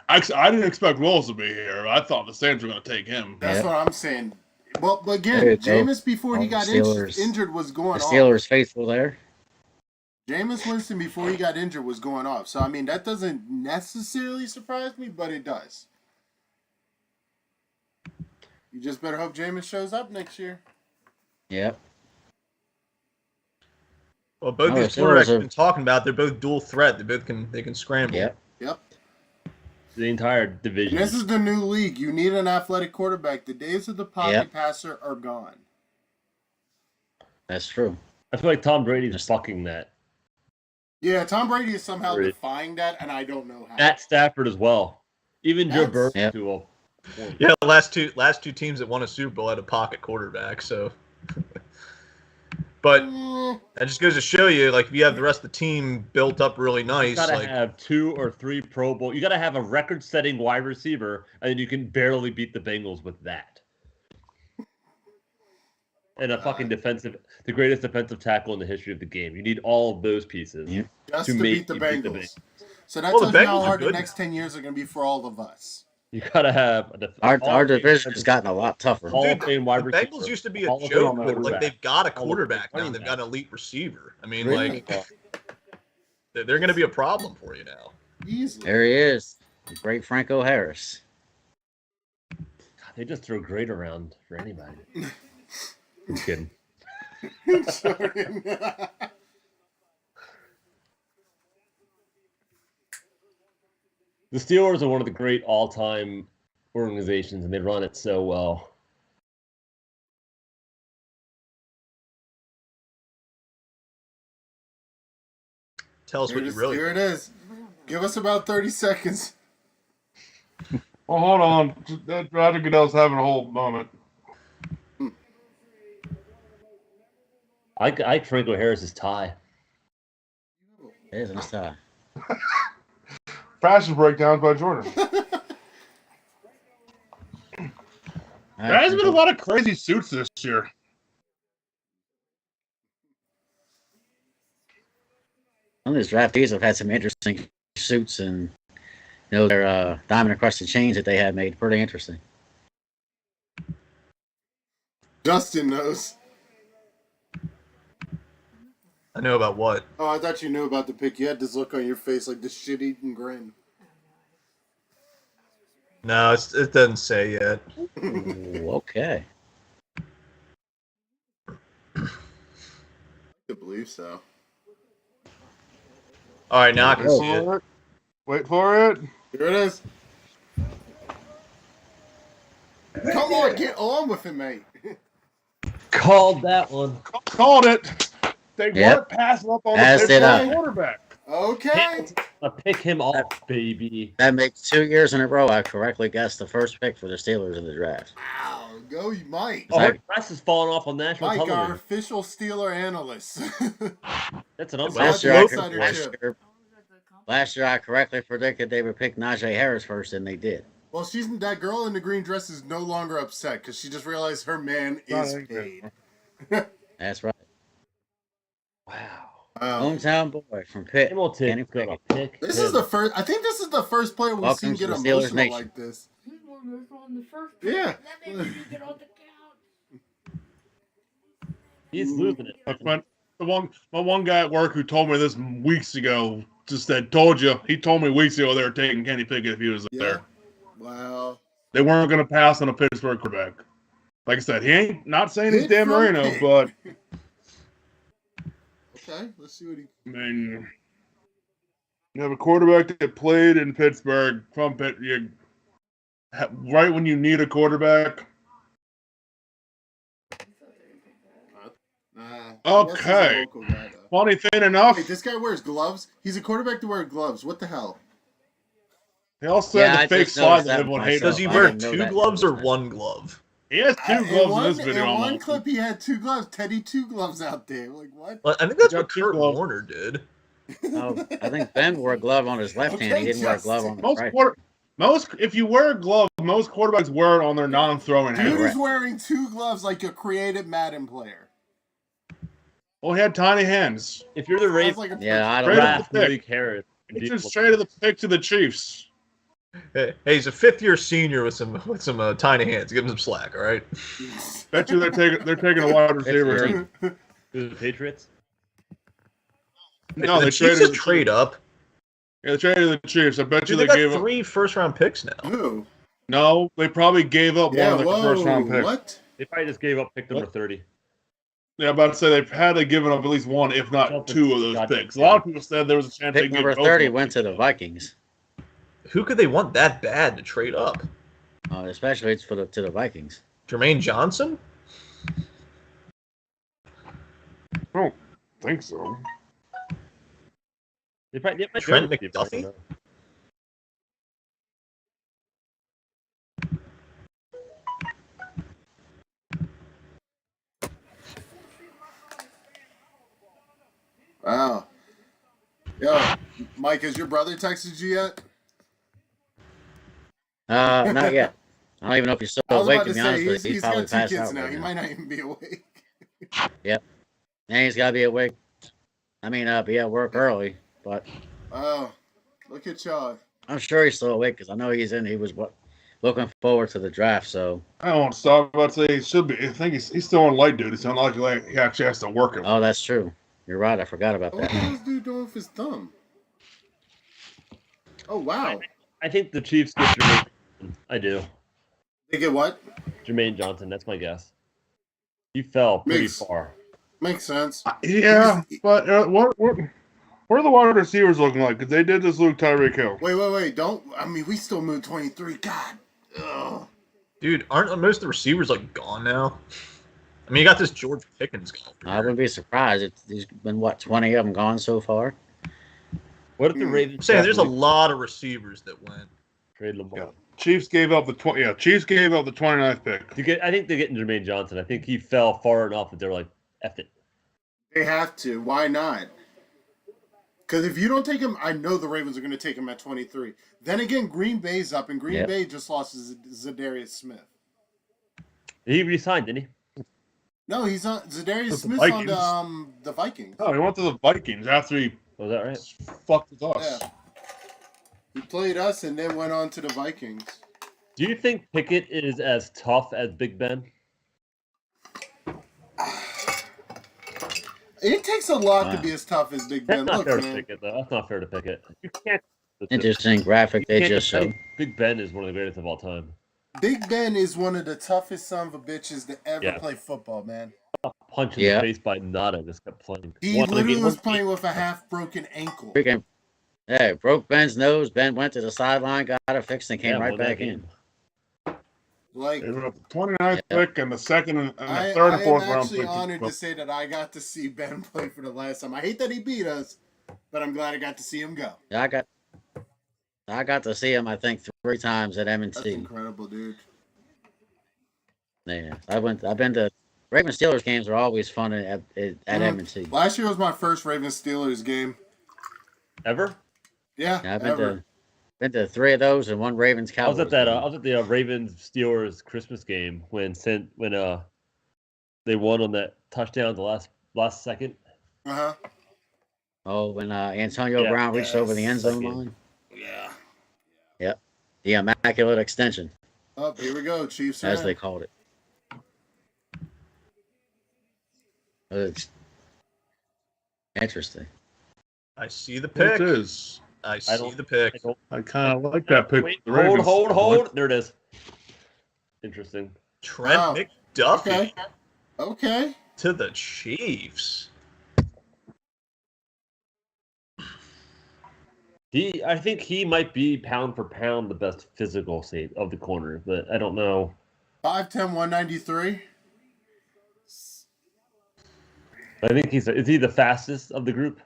I didn't expect Willis to be here. I thought the Saints were going to take him. that's Yeah. what I'm saying. Well, but There you again, go. Jameis before he All got the Steelers- injured was The going off. Steelers faithful there. Jameis Winston before he got injured was going off. So I mean that doesn't necessarily surprise me, but it does. You just better hope Jameis shows up next year. Yep. Well, both No, these the Steelers quarterbacks are- we've been talking about, they're both dual threat. They can scramble. Yep. Yep. The entire And division. this is the new league. You need an athletic quarterback. The days of the pocket Yep. passer are gone. That's true. I feel like Tom Brady's fucking that. Yeah, Tom Brady is somehow Right. defying that, and I don't know how. At Stafford as well. Even Joe That's- Burrow Yep. to a point. Yeah, the last two teams that won a Super Bowl had a pocket quarterback. So, but that just goes to show you, like, if you have the rest of the team built up really You nice, gotta like, have 2 or 3 Pro Bowl. You gotta have a record-setting wide receiver, and then you can barely beat the Bengals with that. And a fucking the greatest defensive tackle in the history of the game. You need all of those pieces. Yep. just to to make beat the you beat the Bengals. So that Well, the tells you how Bengals are hard the good next now. 10 years are going to be for all of us. You gotta have Our division has gotten a lot tougher. Hall of Dude, Fame wide the receiver. Bengals used to be a Hall of joke, Fame but like quarterback. they've got a Hall of Fame quarterback now. running They've back. got an elite receiver. I mean, Really? like, they're going to be a problem for you now. Easily. There he is, the great Franco Harris. They just throw great around for anybody. I'm kidding. Jordan. The Steelers are one of the great all-time organizations, and they run it so well. Tell us Here what it you is. really. Here it is. Give us about 30 seconds. Well, hold on. Roger Goodell's having a whole moment. I like Franco Harris's tie. There's a star. Fashion breakdowns by Jordan. There has been a lot of crazy suits this year. Some of these draftees have had some interesting suits, and their diamond encrusted chains that they had made pretty interesting. Justin knows. I know about what. Oh, I thought you knew about the pick. You had this look on your face like this shit-eating grin. No, it doesn't say yet. Ooh, okay. I believe so. All right, now I can Oh. see it. Wait for it. Here it is. Come on, get on with it, mate. Called that one. Called it. They Yep. weren't passing up on As the did I. Pittsburgh quarterback. Okay. Pick him off, baby. That makes 2 years in a row I correctly guessed the first pick for the Steelers in the draft. Wow. Go, Mike. Oh, her dress is falling off on national Mike, our television. official Steeler analyst. That's an Last unbelievable. year, last year I correctly predicted they would pick Najee Harris first, and they did. Well, that girl in the green dress is no longer upset because she just realized her man is paid. That's right. Wow. Hometown boy from Pitt. Hamilton Kenny gonna Pickett. pick. This him. is the first. I think this is the first player we've Welcome seen to get the Steelers emotional Nation. like this. Yeah. Yeah. He's losing it. My one guy at work who told me this weeks ago just said, "Told you." He told me weeks ago they were taking Kenny Pickett if he was Yeah. there. Wow. They weren't going to pass on a Pittsburgh quarterback. Like I said, he ain't not saying he's Pitt Dan from Marino, Pitt. but Okay, let's see what he. I mean, you have a quarterback that played in Pittsburgh from Pitt. Right when you need a quarterback. Okay. Funny thing enough, Wait, this guy wears gloves. He's a quarterback to wear gloves. What the hell? he also Yeah, had I the fake just slide noticed that that everyone myself. hated. Does he I wear didn't know two that. gloves or one glove? He has two gloves in this In video. one almost. clip, he had two gloves. Teddy two gloves out there. Like what? Well, I think that's He what got two Kurt gloves. Warner did. Oh, I think Ben wore a glove on his left hand. He didn't wear a glove on his right. If you wear a glove, most quarterbacks wear it on their non-throwing Dude hand. is wearing two gloves like a creative Madden player. Well, he had tiny hands. If you're the Sounds Ravens, like a Yeah, I don't Straight know. up draft the pick. Malik Harris. He just traded the pick to the Chiefs. Hey, he's a fifth-year senior with some tiny hands. Give him some slack, all right? Bet you they're taking a wide receiver. The Patriots. No, the they Chiefs traded just the trade up. Yeah, they traded the Chiefs. I bet you Dude, they they gave got up. 3 first-round picks now. Who? No, they probably gave up Yeah, one of their whoa, first round picks. what? They probably just gave up pick number 30. Yeah, I'm about to say they've had to give up at least one, if not two of those Goddamn picks. A lot of people said there was a chance they Pick get number both 30 of them. went to the Vikings. Who could they want that bad to trade up? Especially it's to the Vikings. Jermaine Johnson? I don't think so. They probably might Trent be able to McDuffie? give up. Wow. Yo, Mike, has your brother texted you yet? Not yet. I don't even know if he's I still was awake, about to to be say, honest with he's, you. He's he's probably got two passed kids out now. right He now. might not even be awake. And he's got to be awake. I mean, be at work early, but Oh, look at y'all. I'm sure he's still awake because I know he was looking forward to the draft. So, I don't want to stop. About to say he should be. I think he's still on light duty. It's not like he actually has to work it. oh, that's true. You're right. I forgot about What the hell that. is this dude doing with his thumb? Oh, wow. I think the Chiefs get Jermaine Johnson. I do. They get what? Jermaine Johnson. That's my guess. He fell pretty Makes- far. Makes sense. Yeah, but what are the wide receivers looking like? Because they did just lose Tyreek Hill. Wait. Don't. I mean, we still moved 23. God. Ugh. Dude, aren't most of the receivers like gone now? I mean, you got this George Pickens guy. I wouldn't be surprised. There's been 20 of them gone so far. What if the Ravens I'm saying there's a draft lot of receivers that went. trade Lamar? Yeah. Chiefs gave up the 29th pick. I think they're getting Jermaine Johnson. I think he fell far enough that they're like, F it. They have to. Why not? Because if you don't take him, I know the Ravens are going to take him at 23. Then again, Green Bay's up, and Green Yep. Bay just lost Zadarius Smith. He resigned, didn't he? No, he's on Zadarius With the Smith's on the Vikings. Oh, he went to the Vikings after he Was that right? fucked with us. Yeah. He played us and then went on to the Vikings. Do you think Pickett is as tough as Big Ben? It takes a lot to Wow. be as tough as Big That's Ben. not Look, fair to man. Pickett, though. That's not fair to Pickett. You can't. Interesting graphic they you can't just say showed. Big Ben is one of the greatest of all time. Big Ben is one of the toughest son of a bitches to ever Yeah. play football, man. Punch in Yeah. the face by Nada just kept playing. He One literally game- was playing with a half-broken ankle. Freaking, hey, broke Ben's nose. Ben went to the sideline, got it fixed, and came Yeah, right won that back game. in. Like, They were up the 29th Yeah. pick and the second and the I third and fourth am round actually pick. honored to say that I got to see Ben play for the last time. I hate that he beat us, but I'm glad I got to see him go. I got to see him, I think, 3 times at That's M&T. incredible, dude. Yeah, I've been to Ravens Steelers games are always fun at M&T. Last year was my first Ravens Steelers game. Ever? Yeah, Yeah, I've ever. been to 3 of those and 1 Ravens I Cowboys. was at that. game. I was at the Ravens Steelers Christmas game when they won on that touchdown at the last second. Uh-huh. Oh, when Antonio Yeah. Brown reached over the end zone Second. line. Yeah. Yep, the immaculate extension, Oh, here we go, Chiefs. as fan. they called it. It's interesting. I see the It pick. is. I see don't- the pick. I kind of like that pick. Wait, The Ravens. hold. There it is. Interesting. Trent Wow. McDuffie Okay. Okay. to the Chiefs. I think he might be pound for pound the best physical save of the corner, but I don't know. 5'10", 193. I think is he the fastest of the group?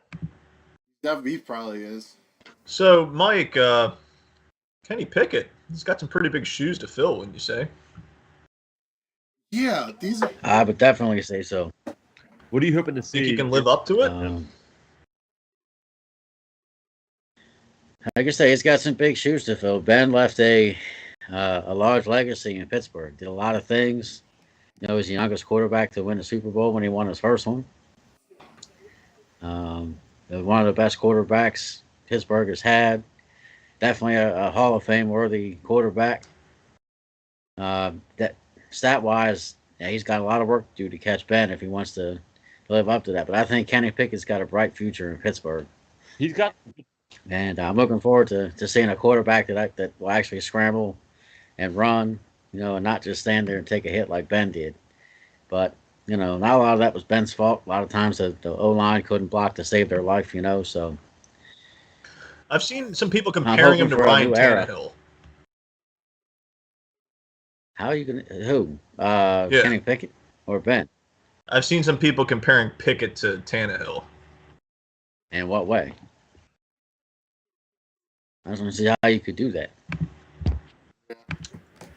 He probably is. So, Mike, Kenny Pickett, he's got some pretty big shoes to fill, wouldn't you say? Yeah, these are. I would definitely say so. What are you hoping to see? Think he can live up to it? Like I say, he's got some big shoes to fill. Ben left a large legacy in Pittsburgh. Did a lot of things. You know, he was the youngest quarterback to win a Super Bowl when he won his first one. One of the best quarterbacks Pittsburgh has had. Definitely a Hall of Fame worthy quarterback. That stat wise, yeah, he's got a lot of work to do to catch Ben if he wants to live up to that. But I think Kenny Pickett's got a bright future in Pittsburgh. He's got And I'm looking forward to seeing a quarterback that will actually scramble and run, you know, and not just stand there and take a hit like Ben did. But, you know, not a lot of that was Ben's fault. A lot of times the O-line couldn't block to save their life, you know, so. I've seen some people comparing him to hoping for a Ryan new era. Tannehill. How are you going to, who? Kenny Pickett or Ben? I've seen some people comparing Pickett to Tannehill. In what way? I just want to see how you could do that.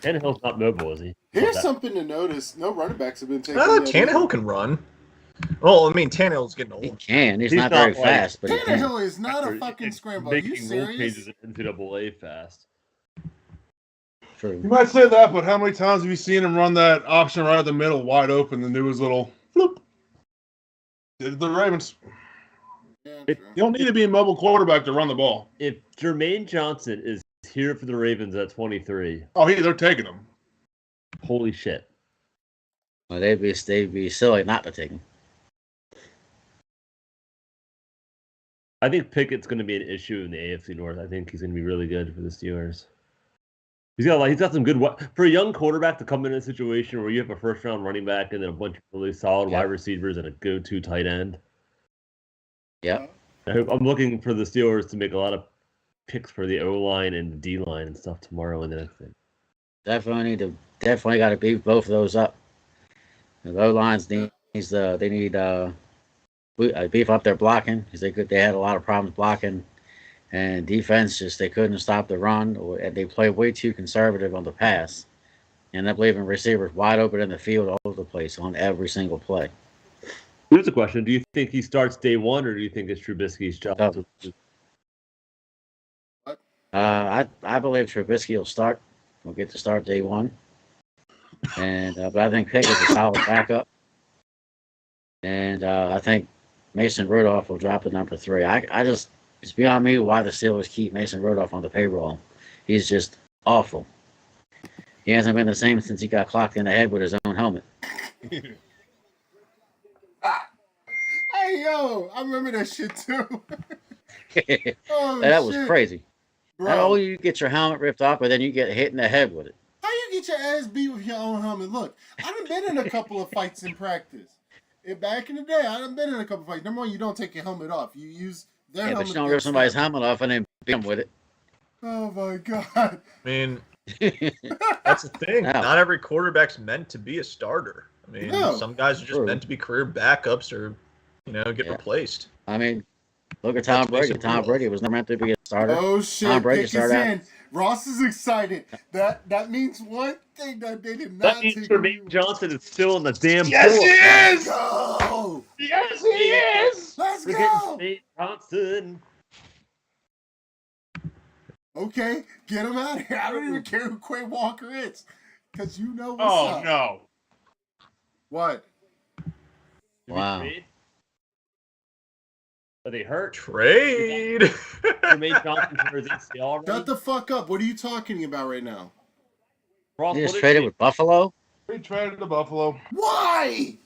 Tannehill's not mobile, is he? Here's Not something to notice. No running backs have been taken. yet. Tannehill can run. Well, I mean, Tannehill's getting He old. can. He's He's not not very like- fast, but he can. Tannehill is not a that. fucking scramble. Are you Making rule serious? changes in NCAA fast. True. You might say that, but how many times have you seen him run that option right at the middle, wide open, and do his little floop? The Ravens. Yeah, It- true. You don't need to be a mobile quarterback to run the ball. If Jermaine Johnson is here for the Ravens at 23, Oh, they're taking him. holy shit. Well, they'd be silly not to take him. I think Pickett's going to be an issue in the AFC North. I think he's going to be really good for the Steelers. He's got some good for a young quarterback to come in a situation where you have a first round running back and then a bunch of really solid Yeah. wide receivers and a go-to tight end. Yep. I'm looking for the Steelers to make a lot of picks for the O line and the D line and stuff tomorrow and the next thing. Definitely got to beef both of those up. The O lines they need beef up their blocking because they had a lot of problems blocking, and defense they couldn't stop the run, and they play way too conservative on the pass, and they're leaving receivers wide open in the field all over the place on every single play. Here's a question: do you think he starts day one, or do you think it's Trubisky's job? Oh. I believe Trubisky will start. We'll get to start day one, and but I think Pickett's a solid backup, and I think Mason Rudolph will drop to number 3. It's beyond me why the Steelers keep Mason Rudolph on the payroll. He's just awful. He hasn't been the same since he got clocked in the head with his own helmet. Hey yo, I remember that shit too. Oh, That was shit. crazy. Bro, Not only you get your helmet ripped off, but then you get hit in the head with it. how you get your ass beat with your own helmet? Look, I done been in a couple of fights in practice. Back in the day, I done been in a couple of fights. Number one, you don't take your helmet off. You use their Yeah, helmet. but you don't rip somebody's helmet off and then beat them with it. Oh my god. I mean, That's the thing. No. Not every quarterback's meant to be a starter. I mean, No. some guys are just True. meant to be career backups or, get Yeah. replaced. I mean, look at Tom That's Brady. Mason Tom Rudolph. Brady was never meant to be a starter. Oh shit! Tom Brady Pick is started out- in. Ross is excited. That means one thing that they did That not means take. Jermaine Johnson is still in the damn Yes, pool. he Let's is. go! Yes, he is. Let's We're getting go! Jermaine Johnson. Okay, get him out of here. I don't even care who Quay Walker is, because you know what's Oh up. no. What? Did we Wow. trade? Are they hurt? Trade. Jermaine Johnson for his ACL already? Shut the fuck up. What are you talking about right now? Ross, He what just did traded he- with Buffalo. We traded to Buffalo. Why?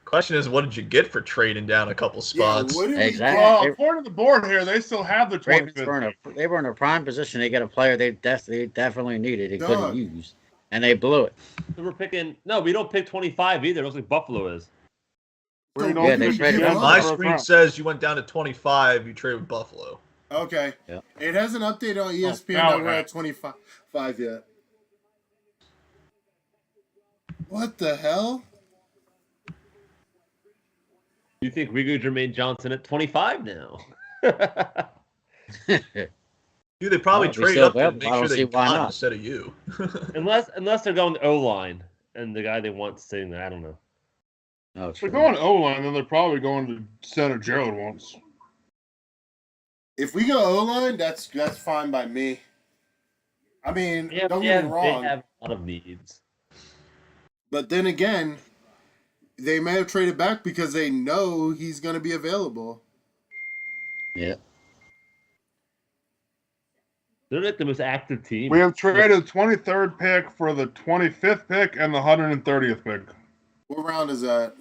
Question is, what did you get for trading down a couple spots? Yeah, what did Exactly. Well, They- according to the board here, they still have the Ravens 25th. they were in a prime position. They got a player they definitely needed. They Dog. couldn't use, and they blew it. So we're picking. No, we don't pick 25 either. It looks like Buffalo is. We So don't Yeah, what they did you traded give him. up? My First screen round. says you went down to 25. You traded with Buffalo. Okay. Yeah. It hasn't updated on ESPN now that it we're has. at 25 yet. What the hell? You think we go Jermaine Johnson at 25 now? Dude, they probably Well, if he's trade still up to available, make I don't sure they see why got him not. instead of you. unless they're going O line and the guy they want sitting there. I don't know. Oh, If they're true. going to O-line, then they're probably going to center Gerald once. If we go O-line, that's fine by me. I mean, don't get me wrong. They have a lot of needs. But then again, they may have traded back because they know he's going to be available. Yeah. They're like the most active team. We have traded the 23rd pick for the 25th pick and the 130th pick. What round is that?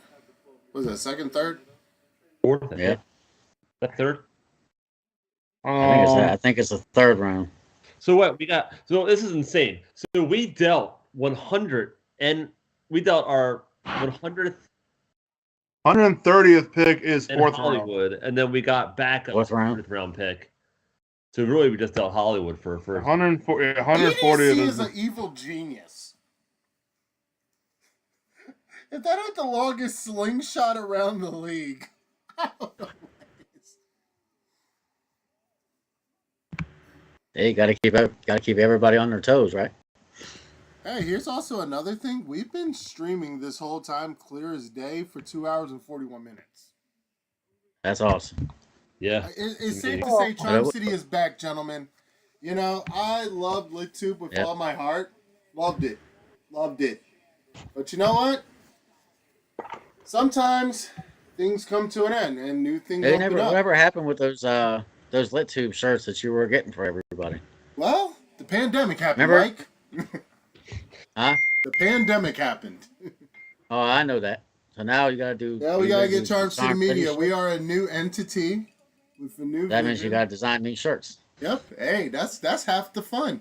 Was that second, third? Fourth, I Yeah. think. That third. I think it's the third round. So what we got? So this is insane. So we dealt 100, and we dealt our 100th 130th pick is in fourth round. Hollywood, and then we got back a Fourth round. 100th round pick. So really, we just dealt Hollywood for 140th EDC is is an evil genius. If that ain't the longest slingshot around the league, I don't know what is. Hey, got to keep everybody on their toes, right? Hey, here's also another thing. We've been streaming this whole time, clear as day, for 2 hours and 41 minutes. That's awesome. yeah. It's safe to say Charm City is back, gentlemen. You know, I loved LitTube with Yep. all my heart. Loved it. Loved it. But you know what? Sometimes things come to an end and new things Hey, open up. whatever happened with those LitTube shirts that you were getting for everybody? Well, the pandemic happened, Remember? Mike. Huh? The pandemic happened. Oh, I know that. So now you got to do. Yeah, we you gotta gotta get do Charm City Charm Media. shirts. We are a new entity with a new That means you vision. got to design these shirts. Yep. Hey, that's half the fun.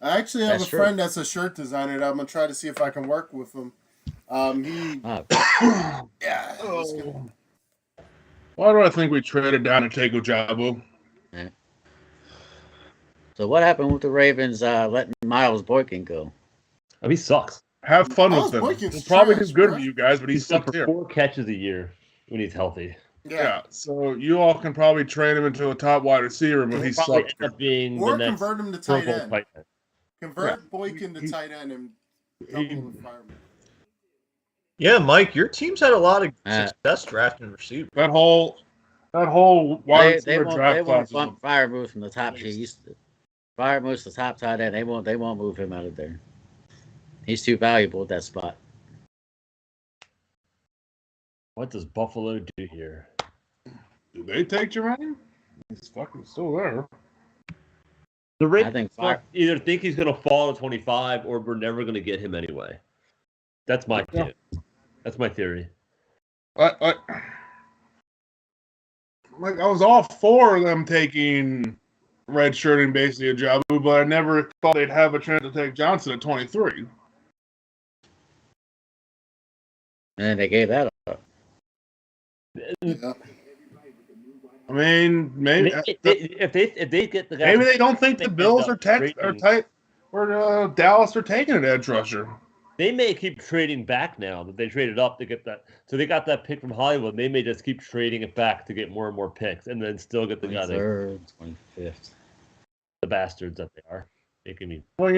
I actually have That's a true. friend that's a shirt designer that I'm gonna try to see if I can work with him. He Oh, yeah. it's good. Why do I think we traded down to take Ojabo? so what happened with the Ravens letting Miles Boykin go? Oh, he sucks. Have fun Miles with him. Boykin's He'll probably trash, do good bro. for you guys, but He's he's up stuck for here. 4 catches a year when he's healthy. Yeah, so you all can probably trade him into a top wide receiver, but he He'll probably sucks. end up being Or the next convert him to Pro tight Bowl end. tight end. Convert Boykin to tight end and double He- the fireman. Yeah, Mike, your team's had a lot of Uh, success drafting receivers. That whole wide They receiver won't draft class is bump Firemouth from the top. Firemouth's the top tight end. They won't move him out of there. He's too valuable at that spot. What does Buffalo do here? Did they take Jermaine? He's fucking still there. The I Ravens think either think he's going to fall to 25, or we're never going to get him anyway. That's my Yeah. That's my theory. I was all for them taking redshirting basically Ojabo, but I never thought they'd have a chance to take Johnson at 23. And they gave that up. Yeah. I mean, maybe if they get the guy, maybe they don't think the Bills are trading. tight, or Dallas are taking an edge rusher. They may keep trading back now that they traded up to get that. So they got that pick from Hollywood. They may just keep trading it back to get more and more picks, and then still get the guy. 23rd, 25th. The bastards that they are making me. Well,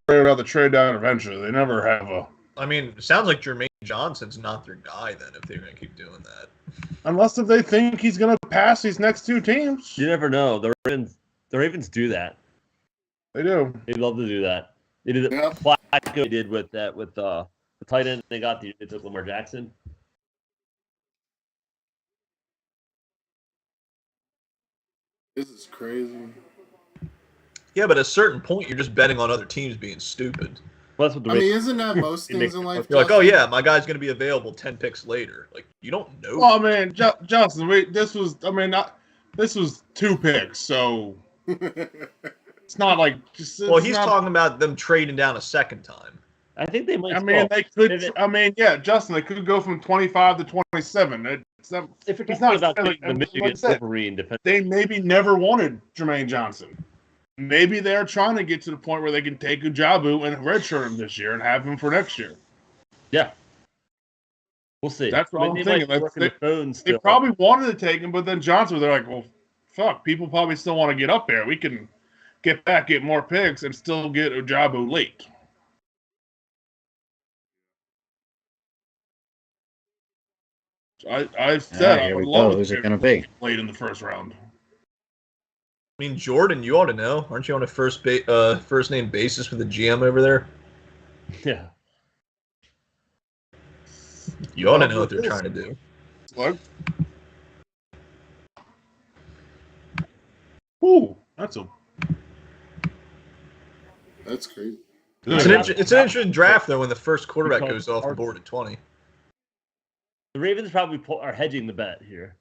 they're about to trade down eventually. They never have a. I mean, it sounds like Jermaine Johnson's not their guy then if they're going to keep doing that. Unless if they think he's going to pass these next two teams. You never know. The Ravens do that. They do. They love to do that. They did it. Yep. Flacco did with that with the tight end. They took Lamar Jackson. This is crazy. Yeah, but at a certain point, you're just betting on other teams being stupid. Well, that's what the I mean, isn't that most things in life? You're like, oh yeah, my guy's going to be available 10 picks later. Like, you don't know. Oh man, Justin, this was 2 picks, so it's not like. Well, he's talking about them trading down a second time. I think they might. I mean, they could. I mean, yeah, Justin, they could go from 25 to 27. If it's not about like, the Michigan Wolverine defense, they maybe never wanted Jermaine Johnson. Maybe they're trying to get to the point where they can take Ujabu and redshirt him this year and have him for next year. Yeah, we'll see. That's what I'm thinking. They probably wanted to take him, but then Johnson, they're like, well, fuck, people probably still want to get up there. We can get more picks, and still get Ujabu late. I said I would love who's it going to be late in the first round. I mean, Jordan, you ought to know. Aren't you on a first name basis with the GM over there? Yeah. You ought to know what they're trying to do. What? Ooh, that's crazy. It's an interesting draft though when the first quarterback goes off the board at 20. The Ravens probably are hedging the bet here.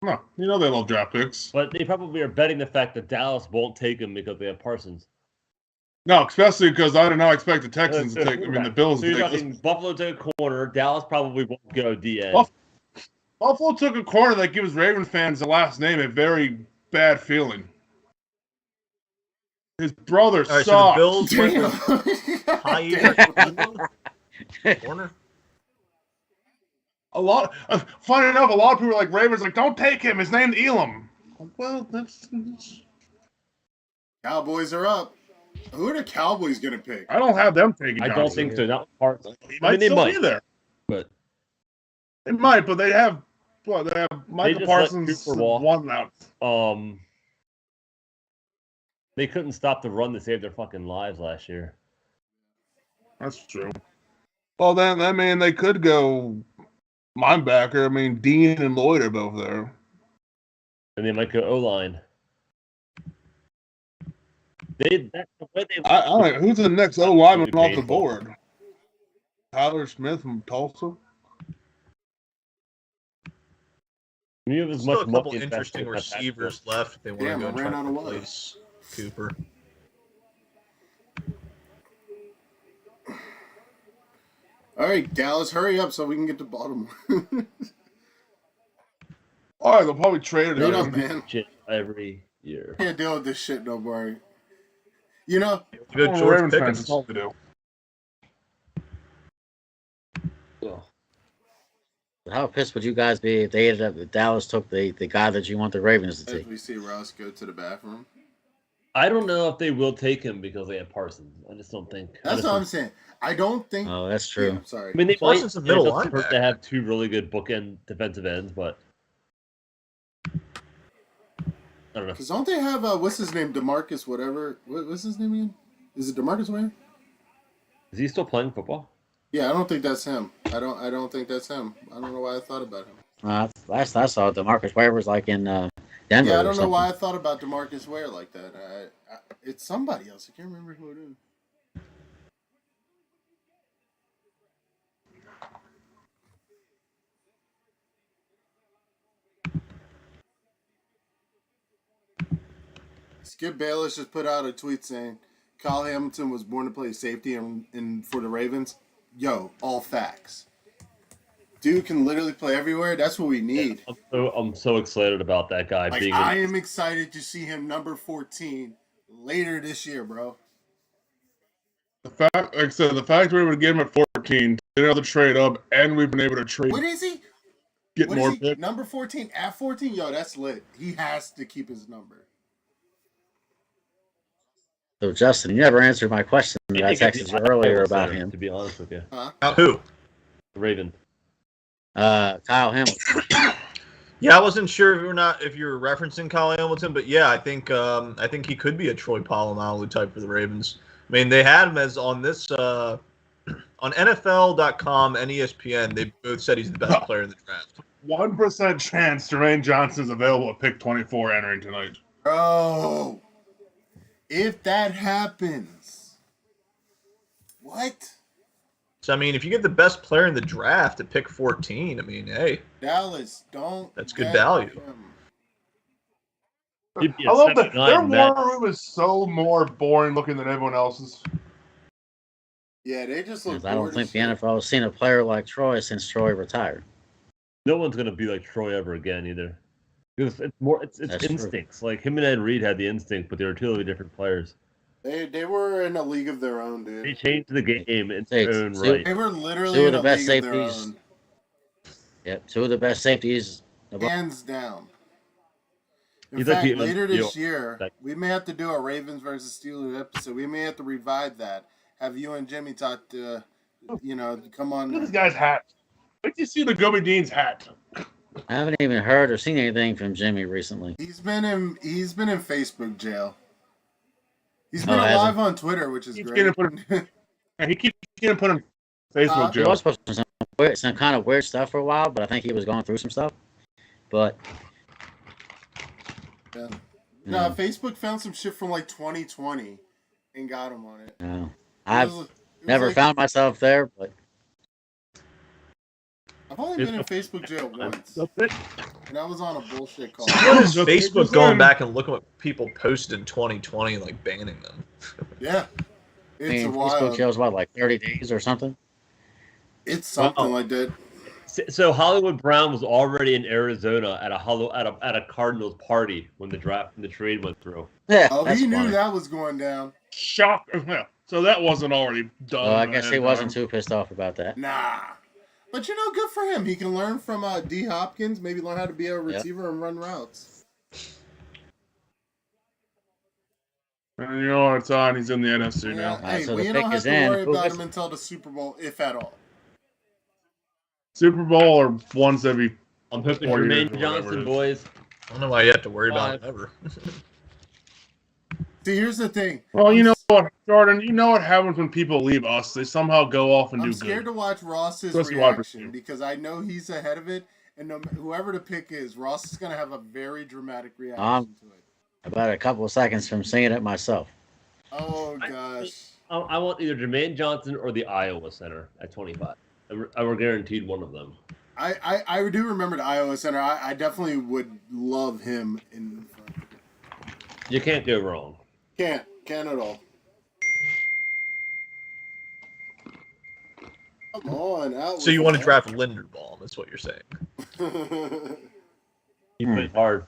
No, they love draft picks. But they probably are betting the fact that Dallas won't take him because they have Parsons. No, especially because I did not expect the Texans to take. I mean, the Bills. So you're talking Buffalo took a corner. Dallas probably won't go DA. Buffalo took a corner that gives Ravens fans the last name a very bad feeling. His brother sucks. So the Bills went with high corner. Funny enough, a lot of people are like Ravens, like, don't take him. His name's Elam. Well, that's Cowboys are up. Who are the Cowboys going to pick? I don't have them taking. I don't think so. Not Parsons. He might still be there, but they might. But they have Michael Parsons one out. They couldn't stop the run to save their fucking lives last year. That's true. Well, then that mean they could go linebacker. I mean, Dean and Lloyd are both there. And they might go O-line. I don't know. Who's the next O-lineman off the board? Tyler Smith from Tulsa? You have as Still much a couple money interesting receivers left if they want to go and try to replace Cooper. All right, Dallas, hurry up so we can get to Baltimore. All right, they'll probably trade it. Up, man. Every year. Can't deal with this shit no more. You know, good George Pickens. All to do. How pissed would you guys be if they ended up if Dallas took the guy that you want the Ravens to as take? we see Ross go to the bathroom. I don't know if they will take him because they have Parsons. I just don't think. That's what I'm saying. I don't think. Oh, that's true. Yeah, sorry. I mean, they Parsons might. a middle It doesn't hurt linebacker. to have two really good bookend defensive ends, but I don't know. Because don't they have what's his name, Demarcus? Whatever. What's his name again? Is it Demarcus Ware? Is he still playing football? Yeah, I don't think that's him. I don't think that's him. I don't know why I thought about him. Last I saw, DeMarcus Ware was like in Denver. Yeah, I don't know why I thought about Demarcus Ware like that. It's somebody else. I can't remember who it is. Skip Bayless just put out a tweet saying Kyle Hamilton was born to play safety and for the Ravens. Yo, all facts. Dude can literally play everywhere. That's what we need. I'm so excited about that guy Like, being. I am excited to see him number 14 later this year, bro. The fact, like I said, the fact we're able to get him at 14, get another trade up, and we've been able to trade. What is he? Get What more is he? picks. Number 14 at 14? Yo, that's lit. He has to keep his number. So, Justin, you never answered my question that I texted you earlier about him. To be honest with you, Who? the Raven. Kyle Hamilton. Yeah, I wasn't sure if you were referencing Kyle Hamilton, but yeah, I think he could be a Troy Polamalu type for the Ravens. I mean, they had him as on this on NFL.com and ESPN. They both said he's the best player in the draft. 1% chance Jermaine Johnson's available at pick 24 entering tonight. Bro, if that happens, what? So I mean, if you get the best player in the draft at pick 14, I mean, hey, Dallas, don't. that's good bet value. him. He'd be I a love that 79 their bet. war room is so more boring looking than everyone else's. Yeah, they just look. I don't bored think as the shit. NFL has seen a player like Troy since Troy retired. No one's gonna be like Troy ever again either. Because it's That's true. instincts. Like him and Ed Reed had the instinct, but they were totally different players. They were in a league of their own, They dude. changed the game in Hey, their own so- right. They were literally Two of in the a best league of their safeties. own. Yep, two of the best safeties. Hands down. In He's like fact, the- later this year, Like- we may have to do a Ravens versus Steelers episode. We may have to revive that. Have you and Jimmy talk to, come on. Look at this guy's hat. Wait till you see the Gobi Dean's hat. I haven't even heard or seen anything from Jimmy recently. He's been in Facebook jail. He's been Oh, has alive on Twitter, which is Keeps great. getting And he keeps getting put in Facebook He jail. was supposed to do some kind of weird stuff for a while, but I think he was going through some stuff. But Yeah. you No, know, Facebook found some shit from like 2020 and got him on it. you know, It I've was never like- found myself there, but I've only been in Facebook jail once, That's it. and I was on a bullshit call. What is Just- Facebook just going learn. back and looking at what people posted in 2020 and like banning them? Yeah, I it's mean, Facebook wild. shows what, like 30 days or something? It's something Wow. like that. So Hollywood Brown was already in Arizona at a Cardinals party when the trade went through. Yeah, Oh, that's he knew funny. that was going down. Shock. Yeah. So that wasn't already done. Well, I guess he ahead of wasn't time. too pissed off about that. Nah. But good for him. He can learn from D. Hopkins, maybe learn how to be a receiver and run routes. And you know what it's on. He's in the NFC now. Yeah, hey, so we the don't pick have is to in. worry Who about is him it? until the Super Bowl, if at all. Super Bowl or once every. I'm hoping 4 years or Jermaine whatever Johnson, it is. boys. I don't know why you have to worry about it ever. See, here's the thing. Well, you know what, Jordan? You know what happens when people leave us? They somehow go off and I'm do scared good. to watch Ross's Especially wide reaction receiver. because I know he's ahead of it, and whoever the pick is, Ross is going to have a very dramatic reaction to it. About a couple of seconds from seeing it myself. Oh, gosh. I want either Jermaine Johnson or the Iowa center at 25. I were guaranteed one of them. I do remember the Iowa Center. I definitely would love him in front. You can't go wrong. Can't at all. Come on, out. So you want to draft Linderbaum? That's what you're saying. He played hard.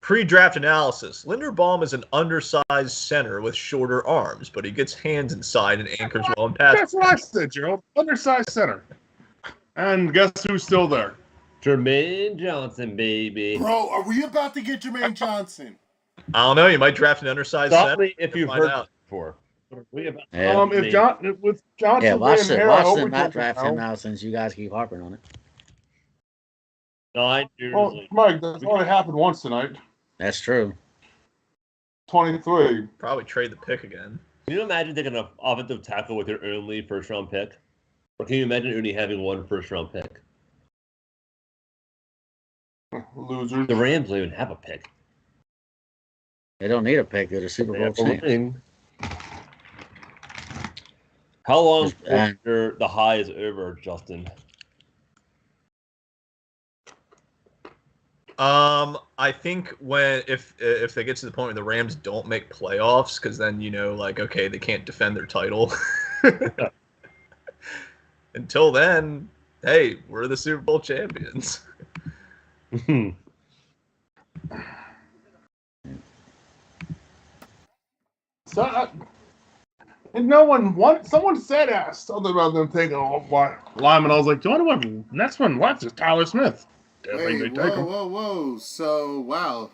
Pre-draft analysis: Linderbaum is an undersized center with shorter arms, but he gets hands inside and anchors well in pass. That's what I said, Gerald. Undersized center. And guess who's still there? Jermaine Johnson, baby. Bro, are we about to get Jermaine Johnson? I don't know. You might draft an undersized Stop center. me if you've Find heard out. this before. What are we about? Yeah, With Johnson yeah, watch being it. here, I Watch hope them we not can- draft him now since you guys keep harping on it. 9 years. Well, Mike, that's only happened once tonight. That's true. 23. Probably trade the pick again. Can you imagine taking an offensive tackle with your only first-round pick? Or can you imagine only having one first-round pick? Losers. The Rams don't even have a pick. They don't need a pick. They're the Super They Bowl have a champs. ring. How long And- after the high is over, Justin? I think if they get to the point where the Rams don't make playoffs, because then okay, they can't defend their title. Until then, hey, we're the Super Bowl champions. So, and no one, someone said something about them taking a lineman. I was like, the only one next one left is Tyler Smith. Wait, whoa. So, wow.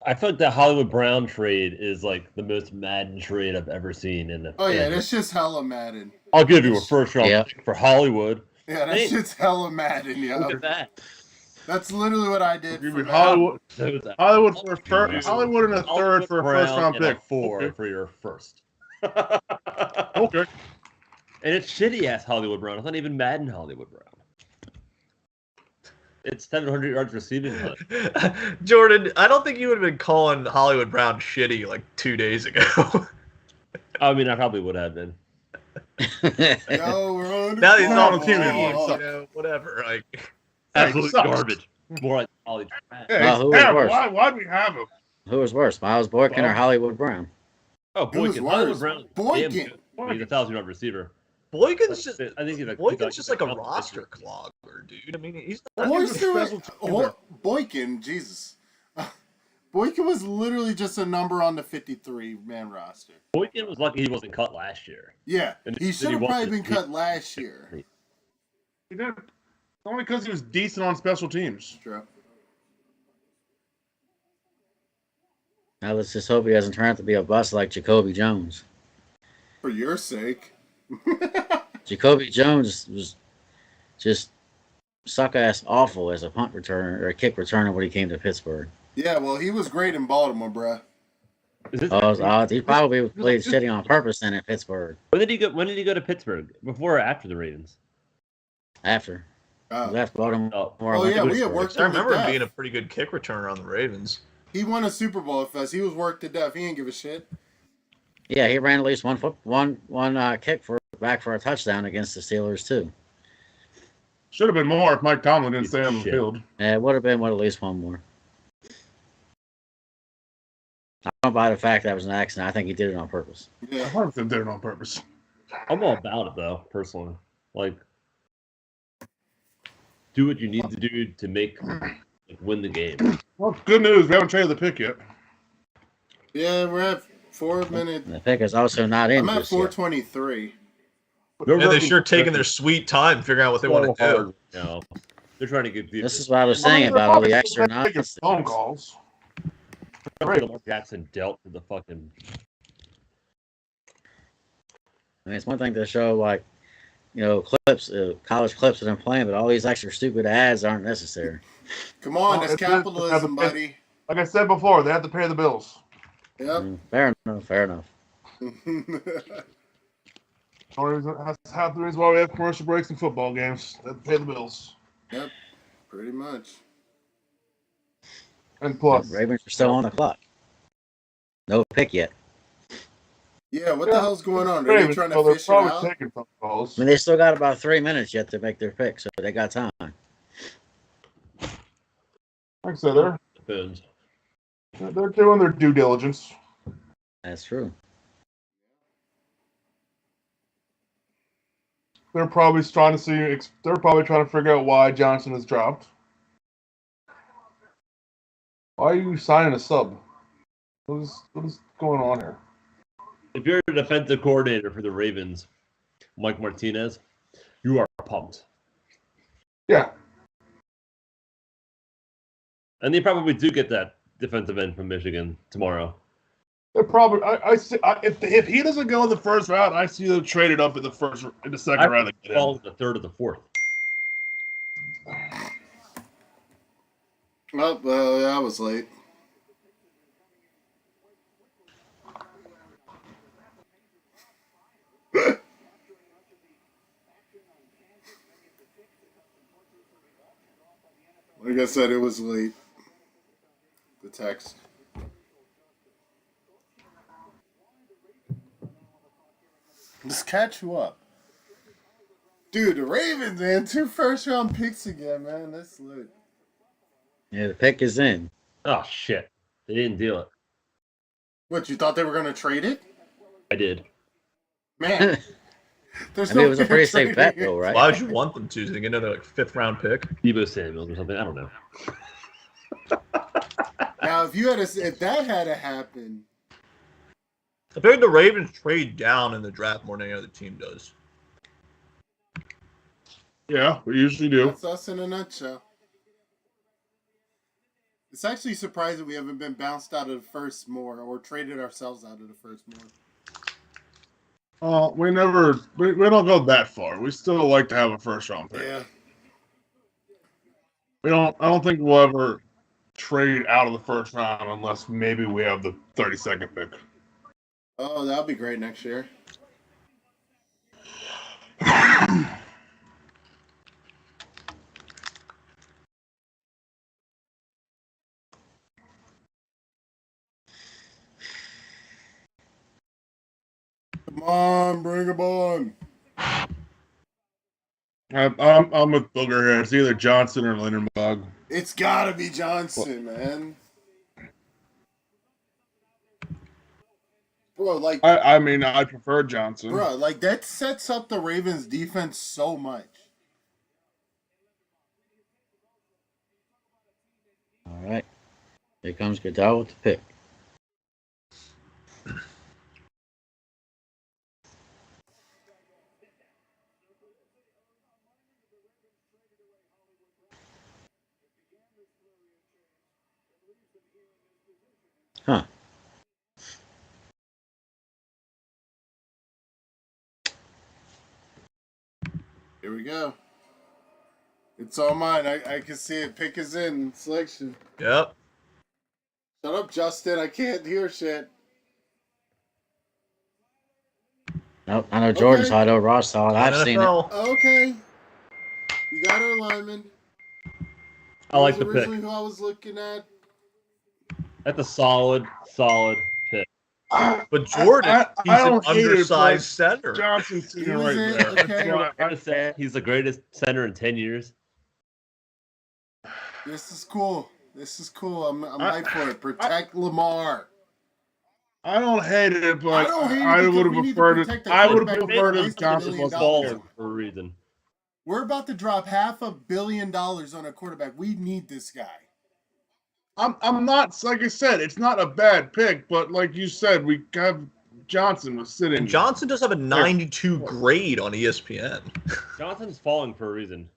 I feel like the Hollywood Brown trade is like the most Madden trade I've ever seen. Oh yeah, that's just hella Madden. I'll give you a first round pick for Hollywood. Yeah, that's just hella Madden. Yeah. Look at that. That's literally what I did. For Hollywood and a third for a first round pick. Four for your first. Okay. And it's shitty ass Hollywood Brown. It's not even Madden Hollywood Brown. It's 700 yards receiving. Jordan, I don't think you would have been calling Hollywood Brown shitty like 2 days ago. I mean, I probably would have been. No, we're on. Now he's not on TV. Whatever. Like, absolute garbage. More like Hollywood. Yeah, who was worse? Why'd we have him? Who was worse, Miles Boykin or Hollywood Brown? Oh, Boykin. Hollywood Brown. Boykin. He's a 1,000-yard receiver. Boykin's just, I think Boykin's just like a roster clogger, dude. I mean, he's not Boykin, Jesus. Boykin was literally just a number on the 53-man roster. Boykin was lucky he wasn't cut last year. Yeah, he should have probably been cut last year. He did. Only because he was decent on special teams. True. Now let's just hope he doesn't turn out to be a bust like Jacoby Jones. For your sake. Jacoby Jones was just suck-ass awful as a punt returner or a kick returner when he came to Pittsburgh. Yeah, well, he was great in Baltimore, bruh. He probably played shitty on purpose then at Pittsburgh. When did he go to Pittsburgh? Before or after the Ravens? After. He left Baltimore. Yeah, we had worked. I remember him being a pretty good kick returner on the Ravens. He won a Super Bowl with us. He was worked to death. He didn't give a shit. Yeah, he ran at least one kick back for a touchdown against the Steelers too. Should have been more if Mike Tomlin didn't stay on the field. Yeah, it would have been at least one more. I don't buy the fact that was an accident. I think he did it on purpose. Yeah, 100% did it on purpose. I'm all about it though, personally. Like, do what you need to do to win the game. Well, good news. We haven't traded the pick yet. Yeah, we're at 4 minutes. And the pick is also not in. I'm at 4:23. Yeah, they're sure taking their sweet time figuring out what they want to do. No, they're trying to get. This is what I was saying about all the extra nonsense. Phone calls. Lamar Jackson dealt to the fucking. I mean, it's one thing to show like, clips, college clips of them playing, but all these extra stupid ads aren't necessary. Come on, it's capitalism, buddy. Like I said before, they have to pay the bills. Yep. Fair enough. That's half the reason why we have commercial breaks in football games. They have to pay the bills. Yep, pretty much. And plus, the Ravens are still on the clock. No pick yet. Yeah, what the hell's going on? Are they trying to fish it out? Taking phone calls. I mean, they still got about 3 minutes yet to make their pick, so they got time. Like I said, Depends. they're doing their due diligence. That's true. They're probably trying to figure out why Johnson is dropped. Why are you signing a sub? What is going on here? If you're a defensive coordinator for the Ravens, Mike Martinez, you are pumped. Yeah. And they probably do get that defensive end from Michigan tomorrow. They're probably. If he doesn't go in the first round, I see them traded up in the second round. Fall in the third or the fourth. Well, I was late. Like I said, it was late. The text. Let's catch you up. Dude, the Ravens, man. 2 first-round picks again, man. That's lit. Yeah, the pick is in. Oh, shit. They didn't deal it. What, you thought they were going to trade it? I did. Man, There's I mean, no it was a fair pretty safe bet, trading. though, right? Why would you want them to? So they get another like 5th-round pick. Debo Samuels or something. I don't know. Now, if that had to happen, I feel like the Ravens trade down in the draft more than any other team does. Yeah, we usually do. that's us in a nutshell. It's actually surprising we haven't been bounced out of the first more or traded ourselves out of the first more. We don't go that far. We still like to have a first round pick. Yeah. I don't think we'll ever trade out of the first round unless maybe we have the 32nd pick. Oh, that'll be great next year. Come on, bring them on. I'm with Booger here. It's either Johnson or Lindenbug. It's gotta be Johnson, man. Bro, like, I mean, I prefer Johnson. bro, like that sets up the Ravens defense so much. All right. Here comes Goodell with the pick. Huh. Here we go. It's all mine. I can see it. Pick is in. Selection. Yep. Shut up, Justin. I can't hear shit. Nope, I know Jordan Okay. saw it. Ross saw it. I've seen it. NFL. Okay. You got our lineman. I like That the was pick. originally who I was looking at. That's a solid pick. But Jordan, he's I an don't hate it, undersized but center. Johnson's sitting He was right in, there. okay. That's why I'm gonna say he's the greatest center in 10 years. This is cool. This is cool. I'm hyped for it. Protect Lamar. I don't hate it, but I don't hate it I because would we have need to preferred it. protect the I would have quarterback preferred with if $1 Johnson billion. was Falling for a reason. We're about to drop $500 million on a quarterback. We need this guy. I'm not, like I said, it's not a bad pick, but like you said, we have Johnson was sitting. And Johnson does have a 92 grade on ESPN. Johnson's falling for a reason.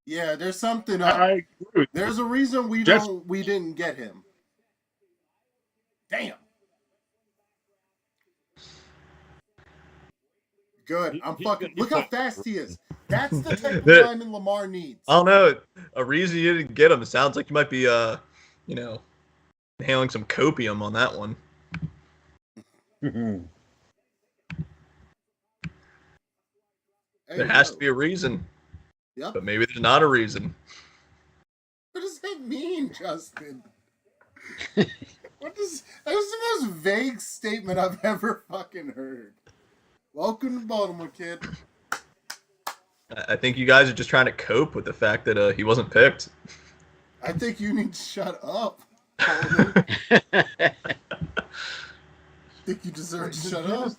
Yeah, there's something up. I agree with you. There's a reason we didn't get him. Damn. Good. I'm fucking. Look how fast he is. That's the type of lineman Lamar needs. I don't know. A reason you didn't get him. It sounds like you might be, inhaling some copium on that one. There has to be a reason. Yep. But maybe there's not a reason. What does that mean, Justin? That was the most vague statement I've ever fucking heard. Welcome to Baltimore, kid. I think you guys are just trying to cope with the fact that he wasn't picked. I think you need to shut up. I think you deserve to shut up.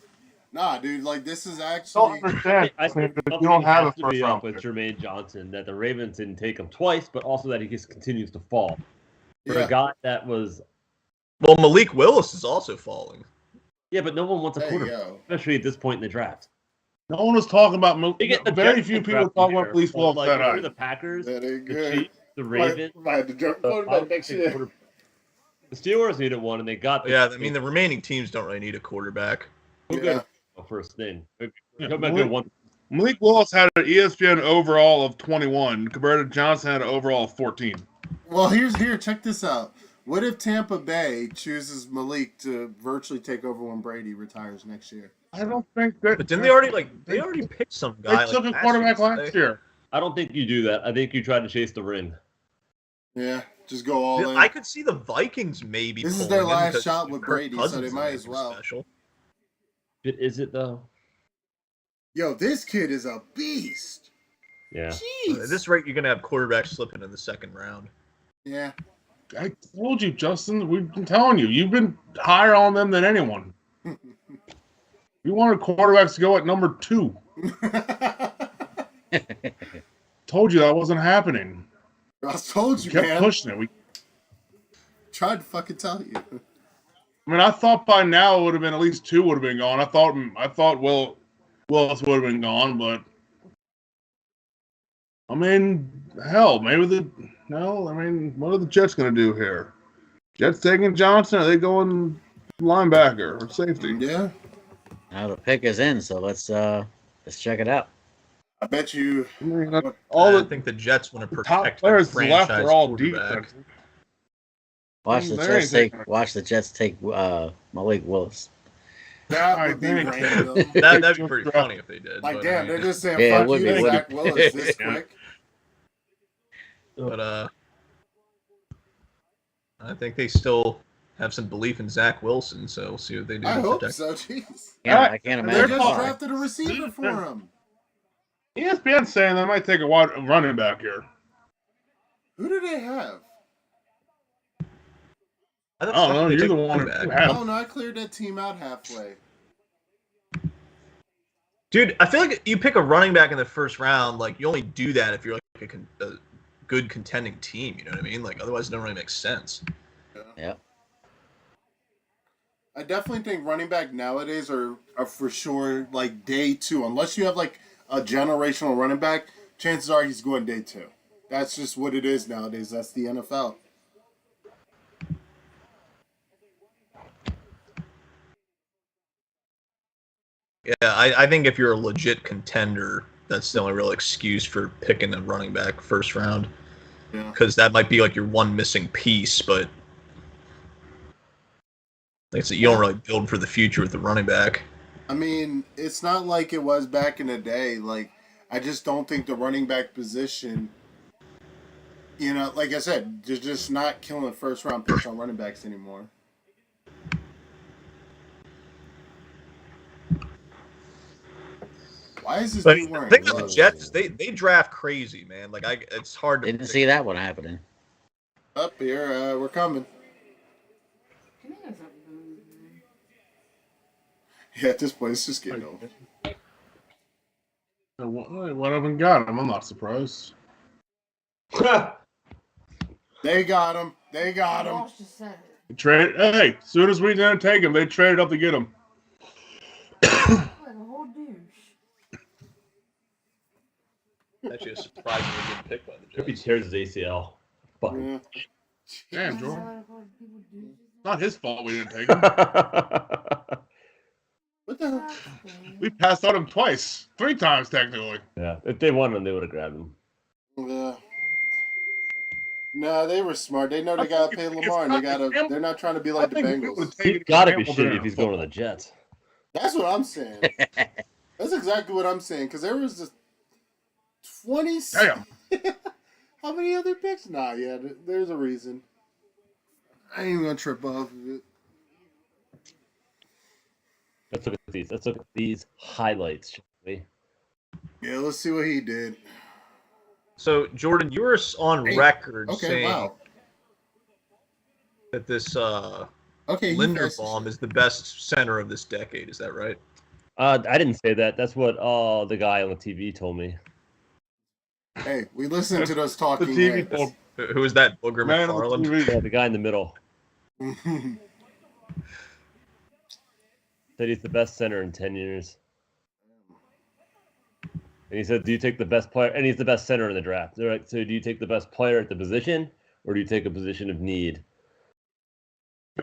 Nah, dude, like this is actually. Don't understand. I think You don't have a to first be up round with pick. Jermaine Johnson that the Ravens didn't take him twice, but also that he just continues to fall. For Yeah. a guy that was, Well, Malik Willis is also falling. yeah, but no one wants a There you quarterback, go. especially at this point in the draft. No one was talking about. They get the Very Jets few pick people draft talking year, about police but, walks like, that if you're high. the Packers, That ain't the good. Chiefs, the Ravens. Might have to jump the quarterback next year. The Steelers needed one, and they got. Yeah, I mean, the remaining teams don't really need a quarterback. Who Yeah. got first thing? Yeah, Come back to one. Malik Willis had an ESPN overall of 21, compared to Johnson had an overall of 14. Well, check this out. What if Tampa Bay chooses Malik to virtually take over when Brady retires next year? I don't think that. But didn't they already picked some They guy? took like a quarterback didn't last they? year. I don't think you do that. I think you try to chase the ring. Yeah, just go all in. I could see the Vikings maybe. This is pulling their him last because shot with Kirk Brady, so Cousins they is might anything as well. Special. But is it though? Yo, this kid is a beast. Yeah. Jeez. At this rate, you're gonna have quarterbacks slipping in the second round. Yeah. I told you, Justin. We've been telling you. You've been higher on them than anyone. We wanted quarterbacks to go at number 2. Told you that wasn't happening. I told you, Kept man. pushing it. We Tried to fucking tell you. I mean, I thought by now it would have been at least 2 would have been gone. I thought Willis would have been gone, but I mean, hell, maybe I mean, what are the Jets going to do here? Jets taking Johnson? Are they going linebacker or safety? Yeah. Now the pick is in, so let's check it out. I bet you. I mean, I think the Jets want to top protect players their left franchise are all quarterback. defense. Watch the There Jets ain't take. Watch the Jets take Malik Willis. That I would be think- random. That'd be pretty funny if they did. Like, but, damn, I mean, they're just saying, Yeah, it fuck would you, be, wouldn't Zach it? Willis, this quick. But I think they still have some belief in Zach Wilson, so we'll see what they do. I to hope protect- so, jeez. Yeah, I can't They They're imagine. just fine. drafted a receiver for him. ESPN saying they might take a wide running back here. Who do they have? I Oh no, they you're take the a one who running back. Oh, have. no, I cleared that team out halfway. Dude, I feel like you pick a running back in the first round, like you only do that if you're like a good contending team. You know what I mean? Like otherwise, it don't really make sense. Yeah. I definitely think running back nowadays are for sure like day 2. Unless you have like a generational running back, chances are he's going day 2. That's just what it is nowadays. That's the NFL. Yeah, I think if you're a legit contender, that's the only real excuse for picking a running back first round. Yeah. Because that might be like your one missing piece, but like I said, you don't really build for the future with the running back. I mean, it's not like it was back in the day. Like, I just don't think the running back position, you know, like I said, they're just not killing first round picks on running backs anymore. Why is this But dude the wearing thing with the gloves? Jets, they draft crazy, man. Like it's hard to. Didn't see that one happening. Up here, we're coming. Yeah, at this point, it's just getting old. One of them got him. I'm not surprised. They got him. They got him. Lost the center. Hey, as soon as we didn't take him, they traded up to get him. Like a whole douche. Actually, a surprisingly good pick by the Hope he Jets. tears his ACL. Fuck. Yeah. Damn, That's Jordan. how I call people douches. Not his fault we didn't take him. What the hell? Exactly. We passed on him twice. 3 times, technically. Yeah, if they wanted him, they would have grabbed him. Yeah. No, they were smart. They know they gotta pay Lamar, and they're not trying to be like the Bengals. He's got to be shitty if he's going to the Jets. That's what I'm saying. That's exactly what I'm saying. Because there was just 20. Damn. How many other picks? Nah, yeah, there's a reason. I ain't even gonna trip off of it. Let's look at these. Let's look at these highlights, shall we? Yeah, let's see what he did. So Jordan, you were on Hey, record Okay, saying wow. that this Okay, he Linderbaum is the best center of this decade. Is that right? I didn't say that. That's what the guy on the TV told me. Hey, we listened to those The talking TV heads. told Who is that? Booger man on the McFarland? Yeah, TV. the guy in the middle said he's the best center in 10 years. And he said, "Do you take the best player?" And he's the best center in the draft. They're like, "So do you take the best player at the position, or do you take a position of need?"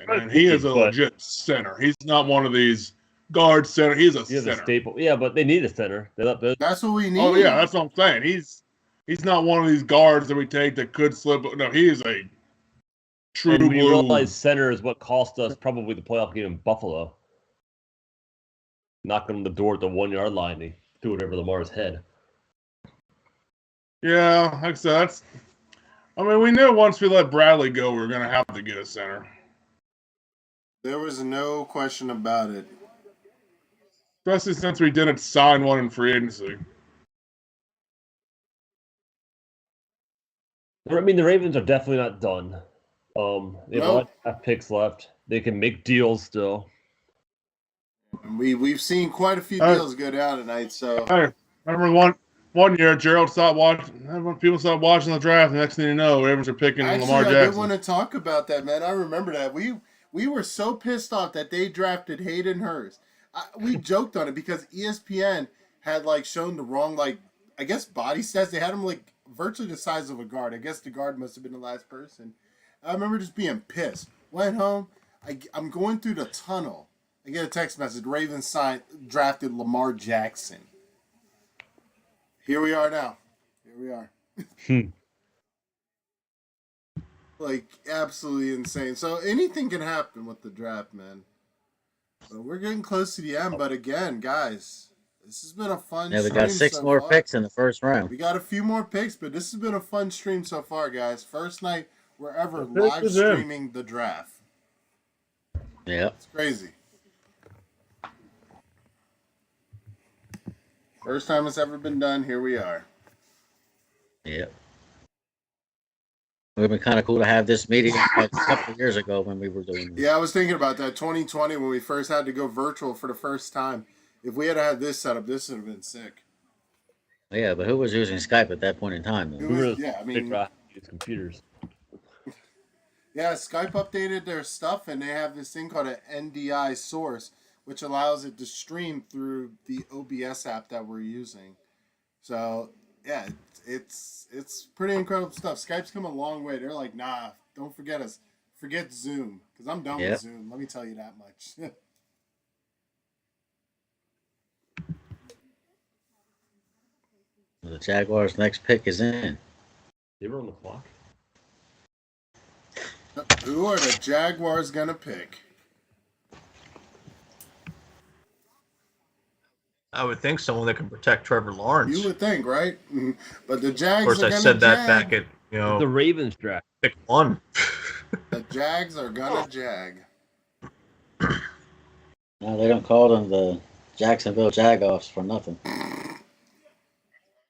And he is a But- legit center. He's not one of these guard center. He's a He has a center. staple. Yeah, but they need a center. They're That's what we need. Oh yeah, that's what I'm saying. He's not one of these guards that we take that could slip. No, he is a true and we blue. realize center is what cost us probably the playoff game in Buffalo. Knocking on the door at the 1 yard line. He threw it over Lamar's head. Yeah, like I said, that's. I mean, we knew once we let Bradley go, we were going to have to get a center. There was no question about it. Especially since we didn't sign one in free agency. I mean, the Ravens are definitely not done. They have a No. lot of picks left. They can make deals still. And we've seen quite a few All right. deals go down tonight. So Hey, remember one year Gerald stopped watching. People stopped watching the draft. The next thing you know, Ravens are picking actually, Lamar I did Jackson. want to talk about that, man. I remember that we were so pissed off that they drafted Hayden Hurst. We joked on it because ESPN had like shown the wrong I guess body stats. They had him like virtually the size of a guard. I guess the guard must have been the last person. I remember just being pissed. Went home. I'm going through the tunnel. I get a text message. Ravens drafted Lamar Jackson. Here we are now. Here we are. Like, absolutely insane. So anything can happen with the draft, man. But we're getting close to the end. But again, guys, this has been a fun Yeah, we stream got 6 so more far. picks in the first round. We got a few more picks, but this has been a fun stream so far, guys. First night we're ever The pick live is in. streaming the draft. Yeah. It's crazy. First time it's ever been done. Here we are. Yeah. It would have been kind of cool to have this meeting like a couple of years ago when we were doing this. Yeah, I was thinking about that. 2020 when we first had to go virtual for the first time. If we had had this setup, this would have been sick. Yeah, but who was using Skype at that point in time? It Though? was- Who yeah, I Big mean, Rock use computers. yeah, Skype updated their stuff, and they have this thing called an NDI source, which allows it to stream through the OBS app that we're using. So yeah, it's pretty incredible stuff. Skype's come a long way. They're like, nah, don't forget us. Forget Zoom, because I'm done Yep. with Zoom. Let me tell you that much. The Jaguars' next pick is in. They were on the clock. Who are the Jaguars gonna pick? I would think someone that can protect Trevor Lawrence. You would think, right? Mhm. But the Jags Of course, are I gonna said that jag. back at The Ravens draft. pick 1. The Jags are gonna jag. No, they don't call them the Jacksonville Jagoffs for nothing.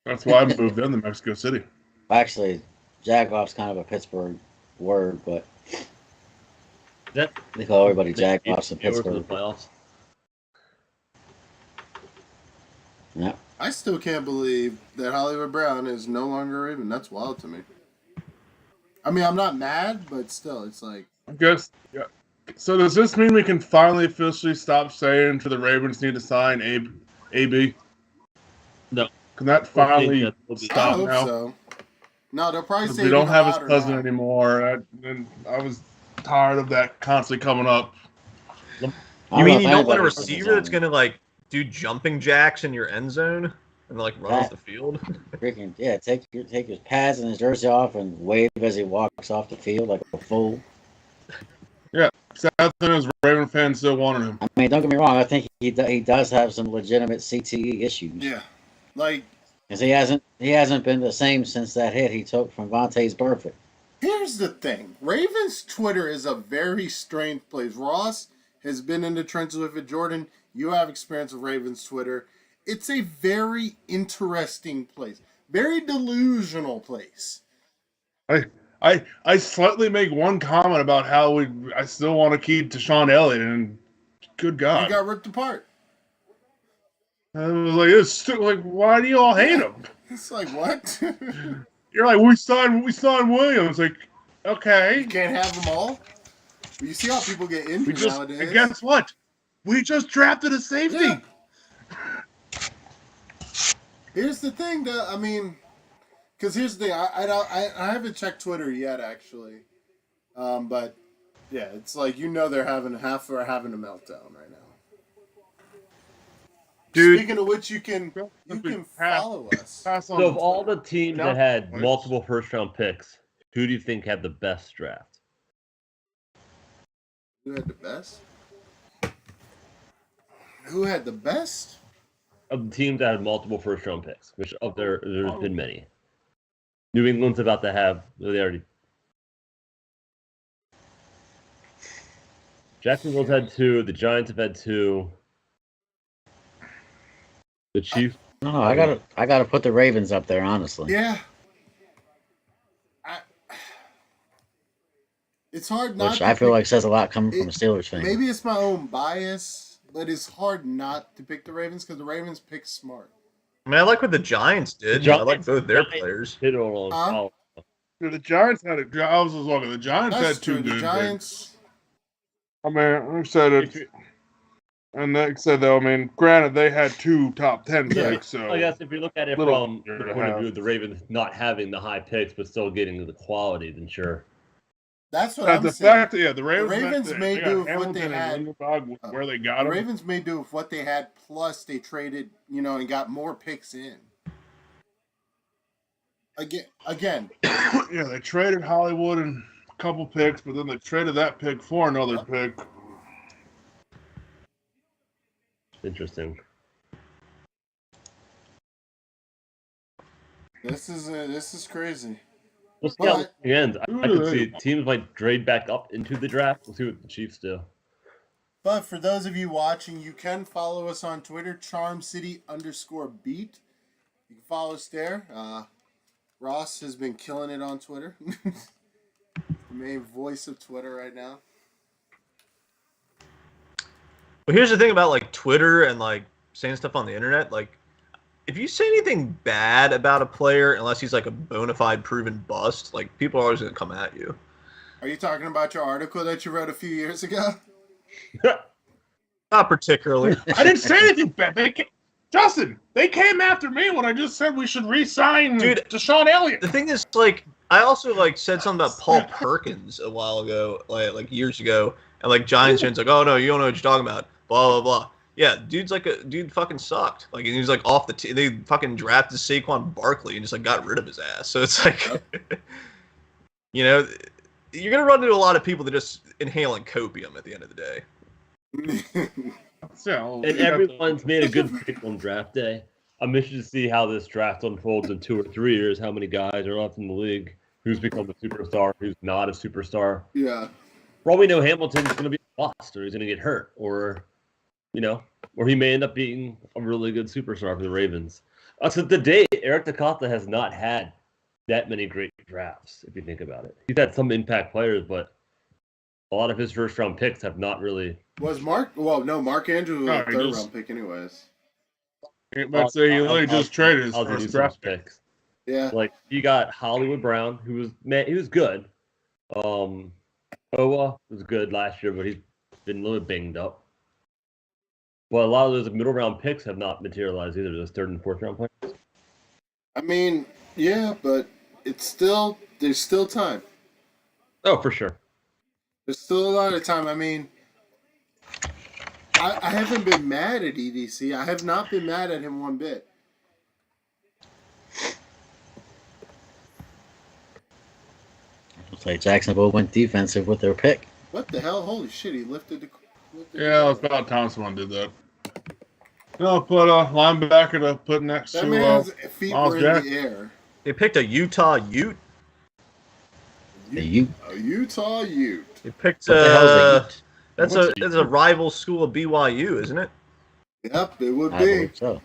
That's why I moved them to Mexico City. Actually, Jagoff's kind of a Pittsburgh word, but That they call everybody Jagoffs in they were for the Pittsburgh. playoffs. Yeah. I still can't believe that Hollywood Brown is no longer a Raven. That's wild to me. I mean, I'm not mad, but still, it's like, I guess. Yeah. So does this mean we can finally officially stop saying to the Ravens need to sign AB? No. Can that I think finally that will be- I stop hope now? so. No, they'll probably say We don't have his louder cousin now. anymore. I was tired of that constantly coming up. I You mean know you if don't want a anybody's putting receiver that's on going to like do jumping jacks in your end zone and like run off That- the field? freaking take his pads and his jersey off and wave as he walks off the field like a fool. Sad thing is, Raven fans still wanted him. I mean, don't get me wrong. I think he does have some legitimate CTE issues. Yeah. Like, Because he hasn't been the same since that hit he took from Vontaze Burfict. here's the thing. Ravens Twitter is a very strange place. Ross has been in the trenches with it. Jordan, you have experience with Ravens Twitter. It's a very interesting place. Very delusional place. I slightly make one comment about how I still want to keep Deshaun Elliott, and good You God, got ripped apart. I was like, like, why do you all hate him? It's like, what? You're like, we signed Williams. Like, okay, You can't have them all? You see how people get injured nowadays. and guess what? We just drafted a safety. Yeah. Here's the thing, though. I mean, because here's the thing. I haven't checked Twitter yet, actually. But yeah, it's like they're having a meltdown right now. Dude. Speaking of which, you can follow us. Pass on So of the all Twitter. the teams No. that had multiple first-round picks, who do you think had the best draft? Who had the best? Who had the best? Of the teams that had multiple first-round picks, which there's been many. New England's about to have. They already. Jacksonville's had 2. The Giants have had 2. The Chiefs. No, I gotta put the Ravens up there, honestly. Yeah. It's hard not Which to I feel pick- like says a lot coming from a Steelers fan. Maybe it's my own bias, but it's hard not to pick the Ravens because the Ravens pick smart. I mean, I like what the Giants did. I like both their players. Hit on Huh? The Giants had it. I was just looking. The Giants That's had two true. The good Giants. picks. I mean, like I said it. And like I said, though, I mean, granted, they had 2 top 10 picks. So I guess if you look at it Little from easier the to point of have. view of the Ravens not having the high picks but still getting the quality, then sure. That's what I'm the saying. fact that the Ravens made they do got with what they Hamilton had. and Linderbaugh where they got The them. Ravens made do with what they had, plus they traded, and got more picks in. Again. Yeah, they traded Hollywood and a couple picks, but then they traded that pick for another pick. Interesting. This is crazy. We'll see how But- it ends. I could see teams might trade back up into the draft. We'll see what the Chiefs do. But for those of you watching, you can follow us on Twitter, CharmCity_beat. You can follow us there. Ross has been killing it on Twitter. The main voice of Twitter right now. But here's the thing about like Twitter and like saying stuff on the internet. Like, if you say anything bad about a player, unless he's like a bona fide proven bust, like people are always gonna come at you. Are you talking about your article that you wrote a few years ago? Not particularly. I didn't say anything bad. Justin, they came after me when I just said we should re-sign Dude, Deshaun Elliott. The thing is, like, I also like said something about Paul Perkins a while ago, like years ago, and like Giants fans like, oh no, you don't know what you're talking about, blah blah blah. Yeah, dude fucking sucked. Like, he was like off the team. They fucking drafted Saquon Barkley and just like got rid of his ass. So it's like, you're gonna run into a lot of people that just inhaling copium at the end of the day. And everyone's made a good pick on draft day. I'm interested to see how this draft unfolds in 2 or 3 years. How many guys are left in the league? Who's become a superstar? Who's not a superstar? Yeah. For all we know, Hamilton's going to be lost, or he's going to get hurt, or he may end up being a really good superstar for the Ravens. So to date, Eric DeCosta has not had that many great drafts, if you think about it. He's had some impact players, but a lot of his first-round picks have not really. Was Mark? Well, no, Mark Andrews was a third-round pick, anyways. Let's say he literally just traded his first draft picks. Yeah. Like, you got Hollywood Brown, he was good. Owa was good last year, but he's been a little bit banged up. But a lot of those middle round picks have not materialized either. Those 3rd and 4th round players. I mean, yeah, but there's still time. Oh, for sure. There's still a lot of time. I mean, I haven't been mad at EDC. I have not been mad at him one bit. Looks like Jacksonville went defensive with their pick. What the hell? Holy shit! He lifted the. Yeah, it's about time someone did that. Put a linebacker to put next That to man's feet Miles were Jack. in the air. They picked a Utah Ute. A Utah Ute. They picked What the hell is that's a rival school of BYU, isn't it? Yep, it would I be. believe so.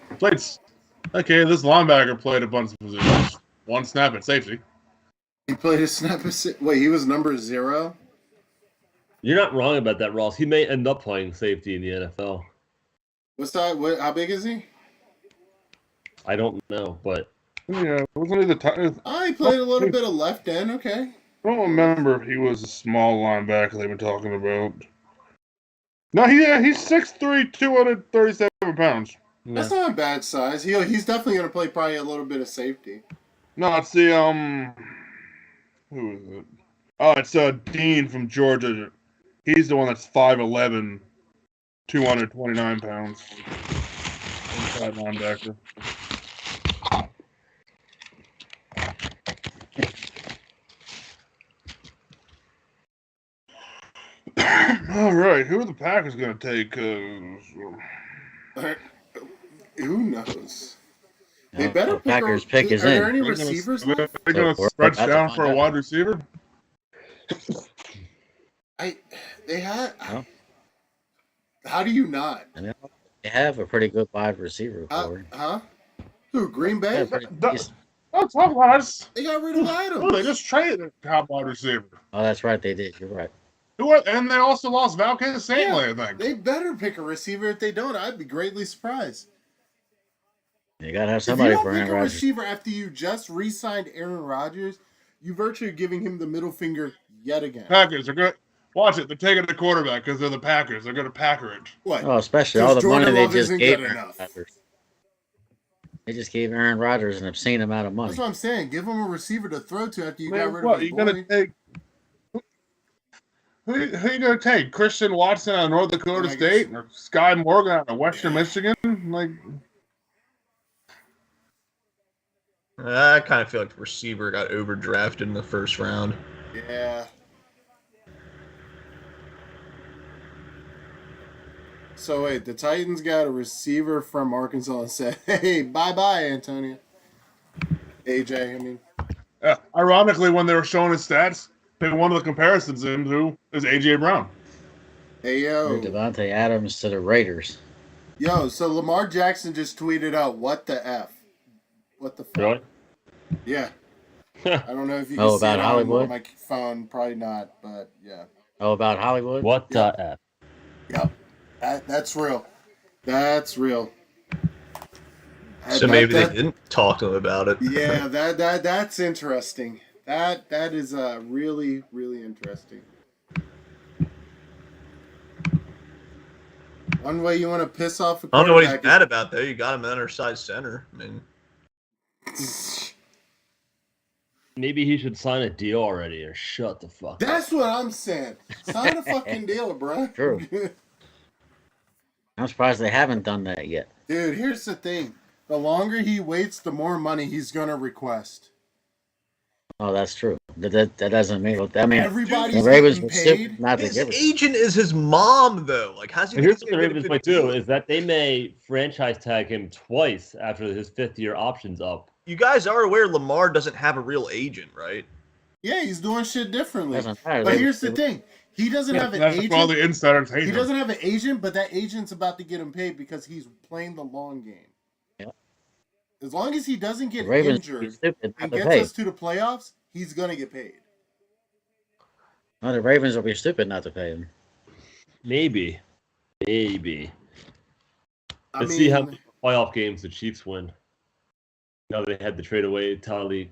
Okay, this linebacker played a bunch of positions. One snap at safety. He played his snap. Wait, he was number 0. You're not wrong about that, Ross. He may end up playing safety in the NFL. What's that? How big is he? I don't know, but Yeah, wasn't he the tight? He played a little bit of left end. Okay. I don't remember if he was a small linebacker they've been talking about. No, he's 6'3", 237 pounds. That's not a bad size. He's definitely going to play probably a little bit of safety. No, it's the who is it? Oh, it's Dean from Georgia. He's the one that's 5'11", 229 pounds. Inside linebacker. All right, who are the Packers going to take? Who knows? They Yeah, better the Packers pick is Are there in. any receivers Are left? they going So to we're stretch about to down find for a out. wide receiver? They had. No. How do you not? And they have a pretty good wide receiver core. Huh? Who? Green Bay? Yeah, pretty decent. Don't talk about us. They got rid of Oh, Adams. they just traded a top wide receiver. Oh, that's right, they did. You're right. And they also lost Valquez Saintly, I think. They better pick a receiver. If they don't, I'd be greatly surprised. You gotta have If you somebody don't for pick Aaron a Rodgers. receiver after you just re-signed Aaron Rodgers, you virtually giving him the middle finger yet again. Packers are good. Watch it. They're taking the quarterback because they're the Packers. They're going to Packer it. What? Oh, especially 'Cause all the Jordan money they Love just isn't gave good Aaron enough. Rodgers. They just gave Aaron Rodgers an obscene amount of money. That's what I'm saying. Give him a receiver to throw to after you got Man, rid what? of his You going to boy. take? Who you going to take? Christian Watson out of North Dakota I guess- State or Sky Morgan out of Western Michigan? Like, I kind of feel like the receiver got overdrafted in the first round. Yeah. So wait, the Titans got a receiver from Arkansas and said, "Hey, bye, Antonio." AJ, I mean, ironically, when they were showing his stats, one of the comparisons in who is AJ Brown. hey yo, Devontae Adams to the Raiders. yo. So Lamar Jackson just tweeted out, "What the f? What the fuck?" Really? Yeah. I don't know if you can Oh, see about it on Hollywood? my phone. Probably not, but yeah. Oh, about Hollywood? What Yeah. the F? Yep. That's real. That's real. So maybe they didn't talk to him about it. Yeah, that's interesting. That is really interesting. One way you want to piss off a I don't know what he's quarterback mad about though. You got him undersized center. I mean, is- Maybe he should sign a deal already or shut the fuck up. That's what I'm saying. Sign a fucking deal, bro. True. I'm surprised they haven't done that yet. Dude, here's the thing. The longer he waits, the more money he's gonna request. Oh, that's true. That doesn't mean. I mean, Everybody's the Ravens getting were stupid paid. not to his give it. agent is his mom though. Like, how's he? And here's gonna what the get a Ravens good might do deal? is that they may franchise tag him twice after his 5th-year option's up. You guys are aware Lamar doesn't have a real agent, right? Yeah, he's doing shit differently. Doesn't matter. But They- here's the thing. He doesn't have an That's why all agent. the insiders hate He him. doesn't have an agent, but that agent's about to get him paid because he's playing the long game. Yeah. As long as he doesn't The get Ravens were injured stupid not and to gets pay. us to the playoffs, he's gonna get paid. No, the Ravens will be stupid not to pay him. Maybe. Maybe. I Let's mean, see how many playoff games the Chiefs win. Now they had to trade away Tyreek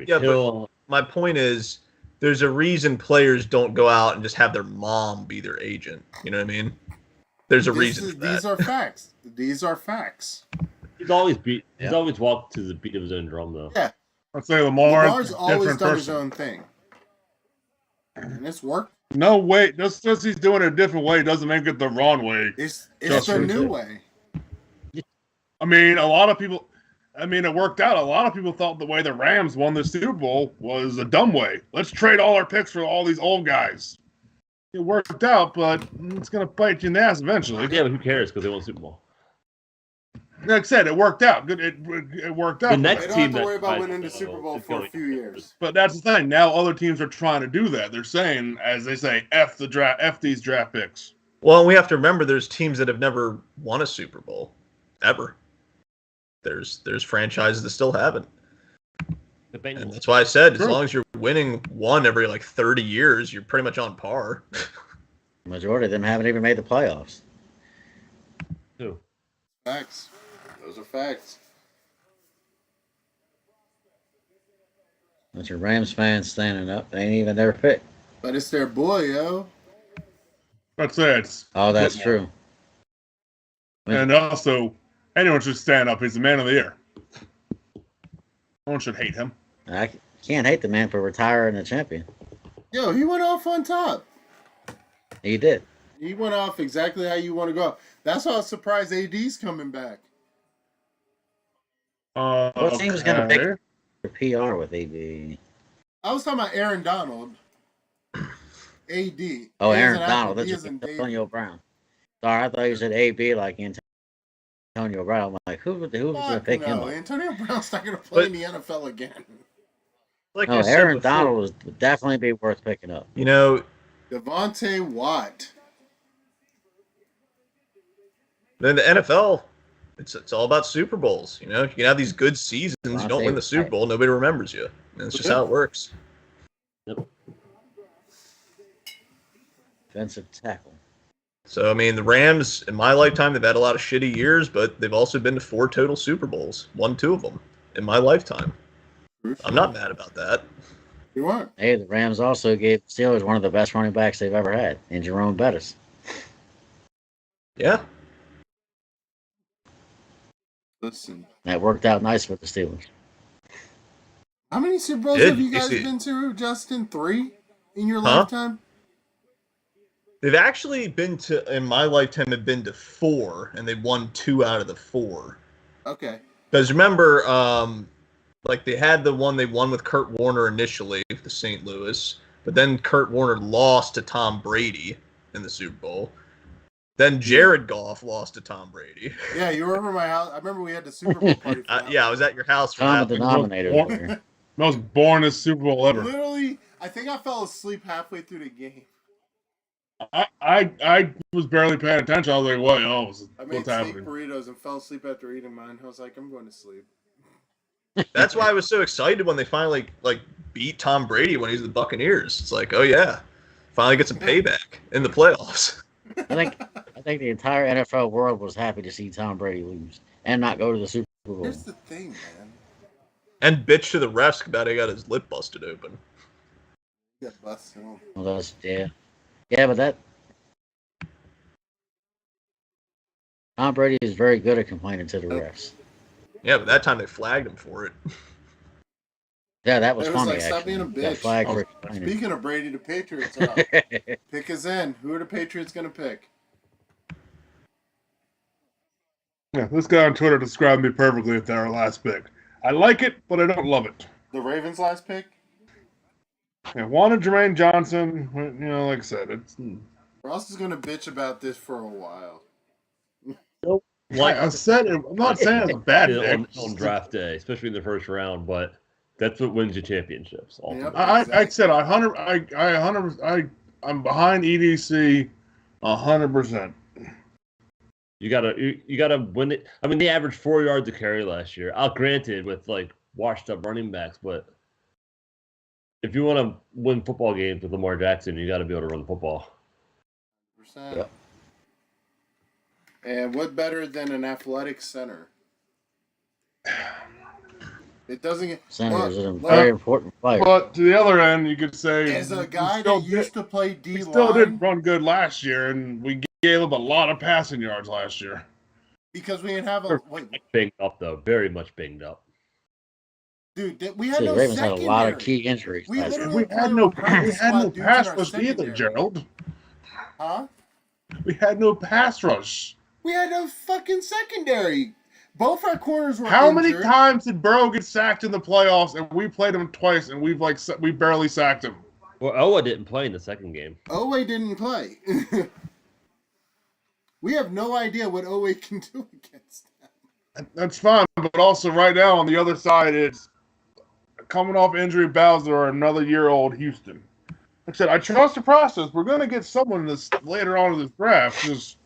Yeah, but- Hill. My point is, there's a reason players don't go out and just have their mom be their agent. You know what I mean? There's a reason for that. these are facts. These are facts. He's always beat. He's Yeah. always walked to the beat of his own drum, though. Yeah, I'd say Lamar's Lamar's a always different done his person. own thing, and it's worked. No way. Just he's doing it a different way doesn't make it the wrong way. It's Just the for new sure. way. I mean, a lot of people. I mean, it worked out. A lot of people thought the way the Rams won the Super Bowl was a dumb way. Let's trade all our picks for all these old guys. It worked out, but it's going to bite you in the ass eventually. Yeah, but who cares because they won the Super Bowl. Like I said, it worked out. Good. It worked out. The for next They them. don't have team to that worry about tried winning the to Super go Bowl is for a going few years. But that's the thing. Now other teams are trying to do that. They're saying, as they say, "F the draft, F these draft picks." Well, we have to remember there's teams that have never won a Super Bowl, ever. There's franchises that still haven't. The Bengals. And that's why I said, as True. long as you're winning one every like 30 years, you're pretty much on par. The majority of them haven't even made the playoffs. Who? Facts. Those are facts. Bunch of Rams fans standing up. They ain't even their pick. But it's their boy, yo. That's it. Oh, that's Football. true. And also, anyone should stand up. He's the man of the year. No one should hate him. I can't hate the man for retiring a champion. Yo, he went off on top. He did. He went off exactly how you want to go. That's why I was surprised AD's coming back. What team was gonna okay. pick for PR with AB? I was talking about Aaron Donald. AD. Oh, A as Aaron in Donald. apple, That's D as in just David. Antonio Brown. Sorry, I thought you said AB like Antonio Brown. I'm like, who was going to Fuck pick him no. up? Antonio Brown's not going to play But- in the NFL again. Like No, I said Aaron before, Donald would definitely be worth picking up. You know, Devontae Watt. then the NFL, it's all about Super Bowls. You know, you can have these good seasons, you don't win the Super Bowl, nobody remembers you. And that's just how it works. defensive tackle. So, I mean, the Rams, in my lifetime, they've had a lot of shitty years, but they've also been to 4 total Super Bowls. Won 2 of them in my lifetime. I'm not mad about that. You aren't. Hey, the Rams also gave the Steelers one of the best running backs they've ever had, in Jerome Bettis. Yeah. Listen. That worked out nice for the Steelers. How many Super Bowls Did have you you guys see- been to, Justin? 3 in your Huh? lifetime? They've actually been to, in my lifetime, have been to 4, and they've won 2 out of the 4. Okay. Because remember, like they had the one they won with Kurt Warner initially, the St. Louis, but then Kurt Warner lost to Tom Brady in the Super Bowl. Then Jared Goff lost to Tom Brady. Yeah, you were over my house. I remember we had the Super Bowl party. For that Yeah, I was at your house for Common that. denominator Most there. Most boringest Super Bowl one. ever. Literally, I think I fell asleep halfway through the game. I was barely paying attention. I was like, what? Oh, I made what's sleep happening? burritos and fell asleep after eating mine. I was like, I'm going to sleep. That's why I was so excited when they finally beat Tom Brady when he was the Buccaneers. It's like, oh yeah, finally get some payback in the playoffs. I think the entire NFL world was happy to see Tom Brady lose and not go to the Super Bowl. Here's the thing, man. And bitch to the refs about he got his lip busted open. You got busted on. Well, that's, yeah, but that Tom Brady is very good at complaining to the refs. Yeah, but that time they flagged him for it. Yeah, that was It was funny. like, stop actually. being a Got bitch. flagged for complaining. Speaking of Brady, the Patriots are up. Pick is in. Who are the Patriots going to pick? Yeah, this guy on Twitter described me perfectly with our last pick. I like it, but I don't love it. The Ravens' last pick? I wanted Jermaine Johnson. Like I said, it's. Ross is going to bitch about this for a while. Like I said, I'm not saying it's a bad pick. on draft day, especially in the first round, but that's what wins you championships. Ultimately. I said I'm behind EDC 100%. You gotta win it. I mean, they averaged 4 yards a carry last year. Granted, with washed up running backs, but if you want to win football games with Lamar Jackson, you got to be able to run the football. Yep. And what better than an athletic center? It doesn't get. Center is a very important player. But to the other end, you could say As a guy that used to play D he still line, did run good last year, and we gave up a lot of passing yards last year. because we didn't have a Banged up though, very much banged up. dude. We had See, no the Ravens had a secondary. lot of key injuries We last year. literally We had no practice squad dudes in pass our rush either, secondary. Gerald. Huh? We had no pass rush. We had no fucking secondary. Both our corners were How injured. many times did Burrow get sacked in the playoffs, and we played him twice, and we barely sacked him? Well, Owa didn't play in the second game. Owe didn't play. We have no idea what Owe can do against them. That's fine, but also right now on the other side, it's coming off injury Bowser or another year-old Houston. Like I said, I trust the process. We're going to get someone this later on in this draft. Just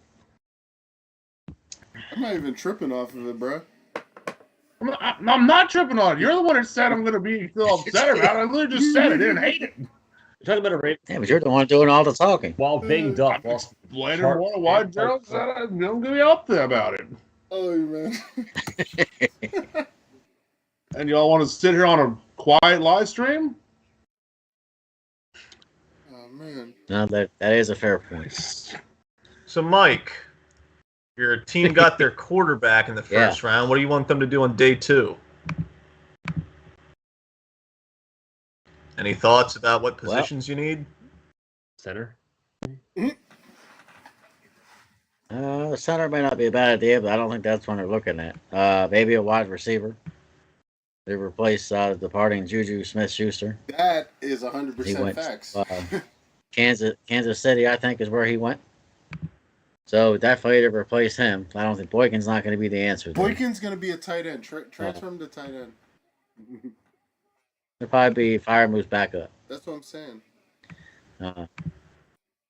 I'm not even tripping off of it, bro. I'm not tripping on it. You're the one that said I'm going to be so upset about it. I literally just said I didn't hate it. You're talking about a Ravens Yeah, but you're the one doing all the talking. while banged up. Lost Later Sharp- more why Gerald said I'm going to be up there about it. Oh, man. And y'all want to sit here on a quiet live stream? Oh, man. No, that is a fair point. So, Mike, your team got their quarterback in the first round. What do you want them to do on day 2? Any thoughts about what positions you need? center. Center may not be a bad idea, but I don't think that's what they're looking at. Maybe a wide receiver to replace departing Juju Smith-Schuster. That is He 100% went facts. Kansas City, I think, is where he went. So definitely to replace him. I don't think Boykin's not going to be the answer. there. Boykin's going to be a tight end. Transfer him to tight end. It'll probably be Fire moves back up. That's what I'm saying.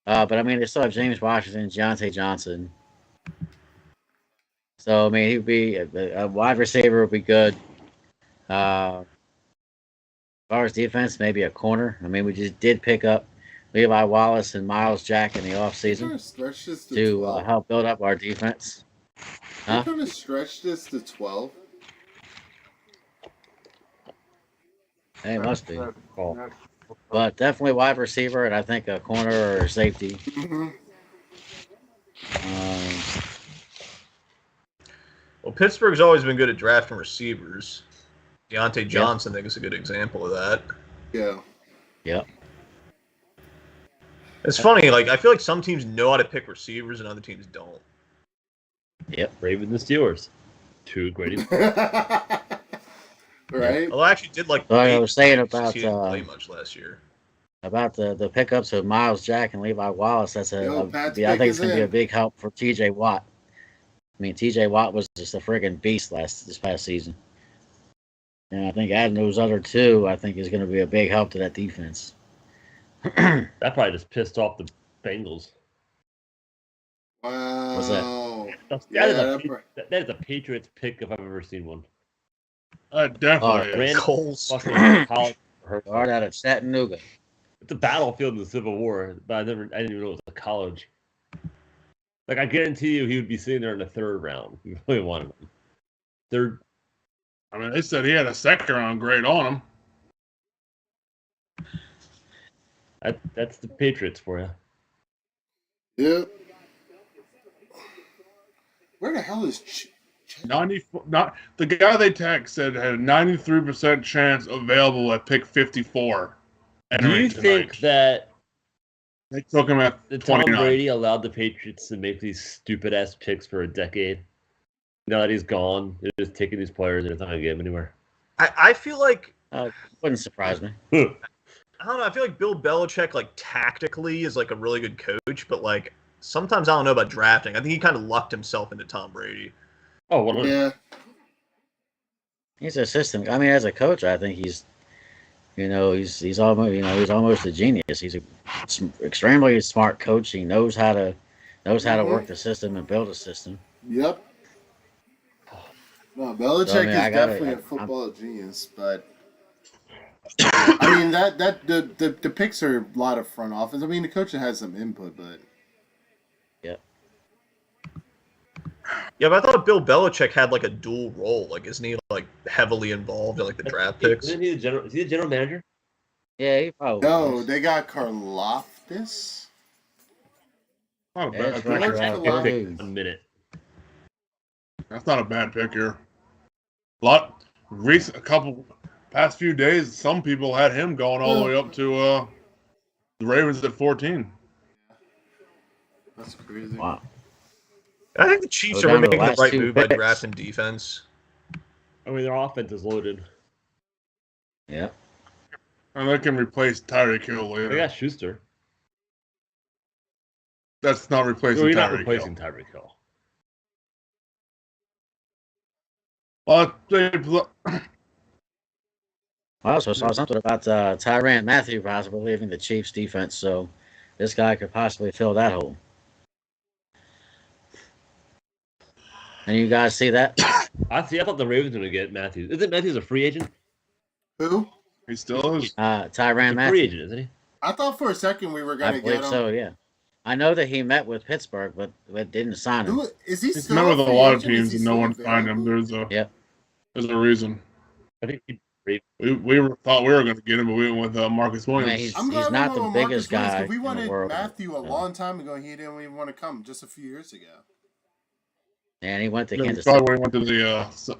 But I mean, they still have James Washington, Deontay Johnson. So I mean, he'd be a wide receiver would be good. As far as defense, maybe a corner. I mean, we just did pick up Levi Wallace and Miles Jack in the They're offseason trying to stretch this to to 12. help build up our defense. They're Huh? trying to stretch this to 12. Hey, it must be. But definitely wide receiver, and I think a corner or safety. Mm-hmm. Well, Pittsburgh's always been good at drafting receivers. Deontay Johnson, I think, is a good example of that. Yeah. Yep. It's funny, like I feel like some teams know how to pick receivers and other teams don't. Yep. Ravens and Steelers. Two great. Right? Although I actually did like. Like I was saying Bates, about he didn't play much last year. the pickups of Miles Jack and Levi Wallace. That's Yo, Pat's I pick think is it's gonna be in. a big help for T.J. Watt. I mean, T.J. Watt was just a friggin' beast this past season, and I think adding those other two, I think, is going to be a big help to that defense. That probably just pissed off the Bengals. Wow. What's That Yeah, is a Patriots pick if I've ever seen one. Definitely. Oh, Random Coles. fucking college. Start out of Chattanooga. It's a battlefield in the Civil War, but I didn't even know it was a college. Like I guarantee you, he would be sitting there in the third round. If you really wanted him. Third. I mean, they said he had a second round grade on him. That's the Patriots for you. Yep. Where the hell is 94. Not the guy they tagged said had a 93% chance available at pick 54. Do you entering think tonight. that They took him at Tom 29. Brady allowed the Patriots to make these stupid ass picks for a decade? Now that he's gone, they're just taking these players and it's not gonna get him anywhere. I feel like Wouldn't surprise me. I don't know. I feel like Bill Belichick, like tactically, is like a really good coach, but like sometimes I don't know about drafting. I think he kind of lucked himself into Tom Brady. Oh, well, Yeah. He's a system. I mean, as a coach, I think he's almost a genius. He's a extremely smart coach. He knows how to work the system and build a system. Yep. No, Belichick So, I mean, is definitely a football genius, but I mean the picks are a lot of front office. I mean, the coach has some input, but Yeah, but I thought Bill Belichick had like a dual role. Like, isn't he like heavily involved in like the draft picks? Isn't he the general? Is he the general manager? Yeah, he probably. no, is. they got Karlaftis. Not a Yeah, bad that's pick. right. That's Yeah, a lot. 1 minute. That's not a bad pick here. A couple past few days, some people had him going all the way up to the Ravens at 14. That's crazy. Wow. I think the Chiefs Go are down to the making the last right two move by picks. drafting defense. I mean, their offense is loaded. Yeah. And they can replace Tyreek Hill They later. got Schuster. That's not replacing No, you're not Tyreek replacing Hill. Tyreek Hill. Well, I also saw something about Tyrann Mathieu possibly leaving the Chiefs defense, so this guy could possibly fill that hole. And you guys see that? I thought the Ravens were going to get Matthews. Isn't Matthews a free agent? Who? he still is. Tyrann He's a free Mathieu. agent, isn't he? I thought for a second we were I gonna believe get him. so, yeah. I know that he met with Pittsburgh, but didn't sign him. Who is he? He's Still met with a free lot of agent? Is teams he and no still one signed him. available? There's a reason. I think he. Thought we were going to get him, but we went with Marcus Williams. Man, he's I'm glad not we the went with biggest Marcus Williams, 'cause guy we in wanted the world. Matthew a Yeah. long time ago. He didn't even want to come just a few years ago. And he went to That's Kansas probably City.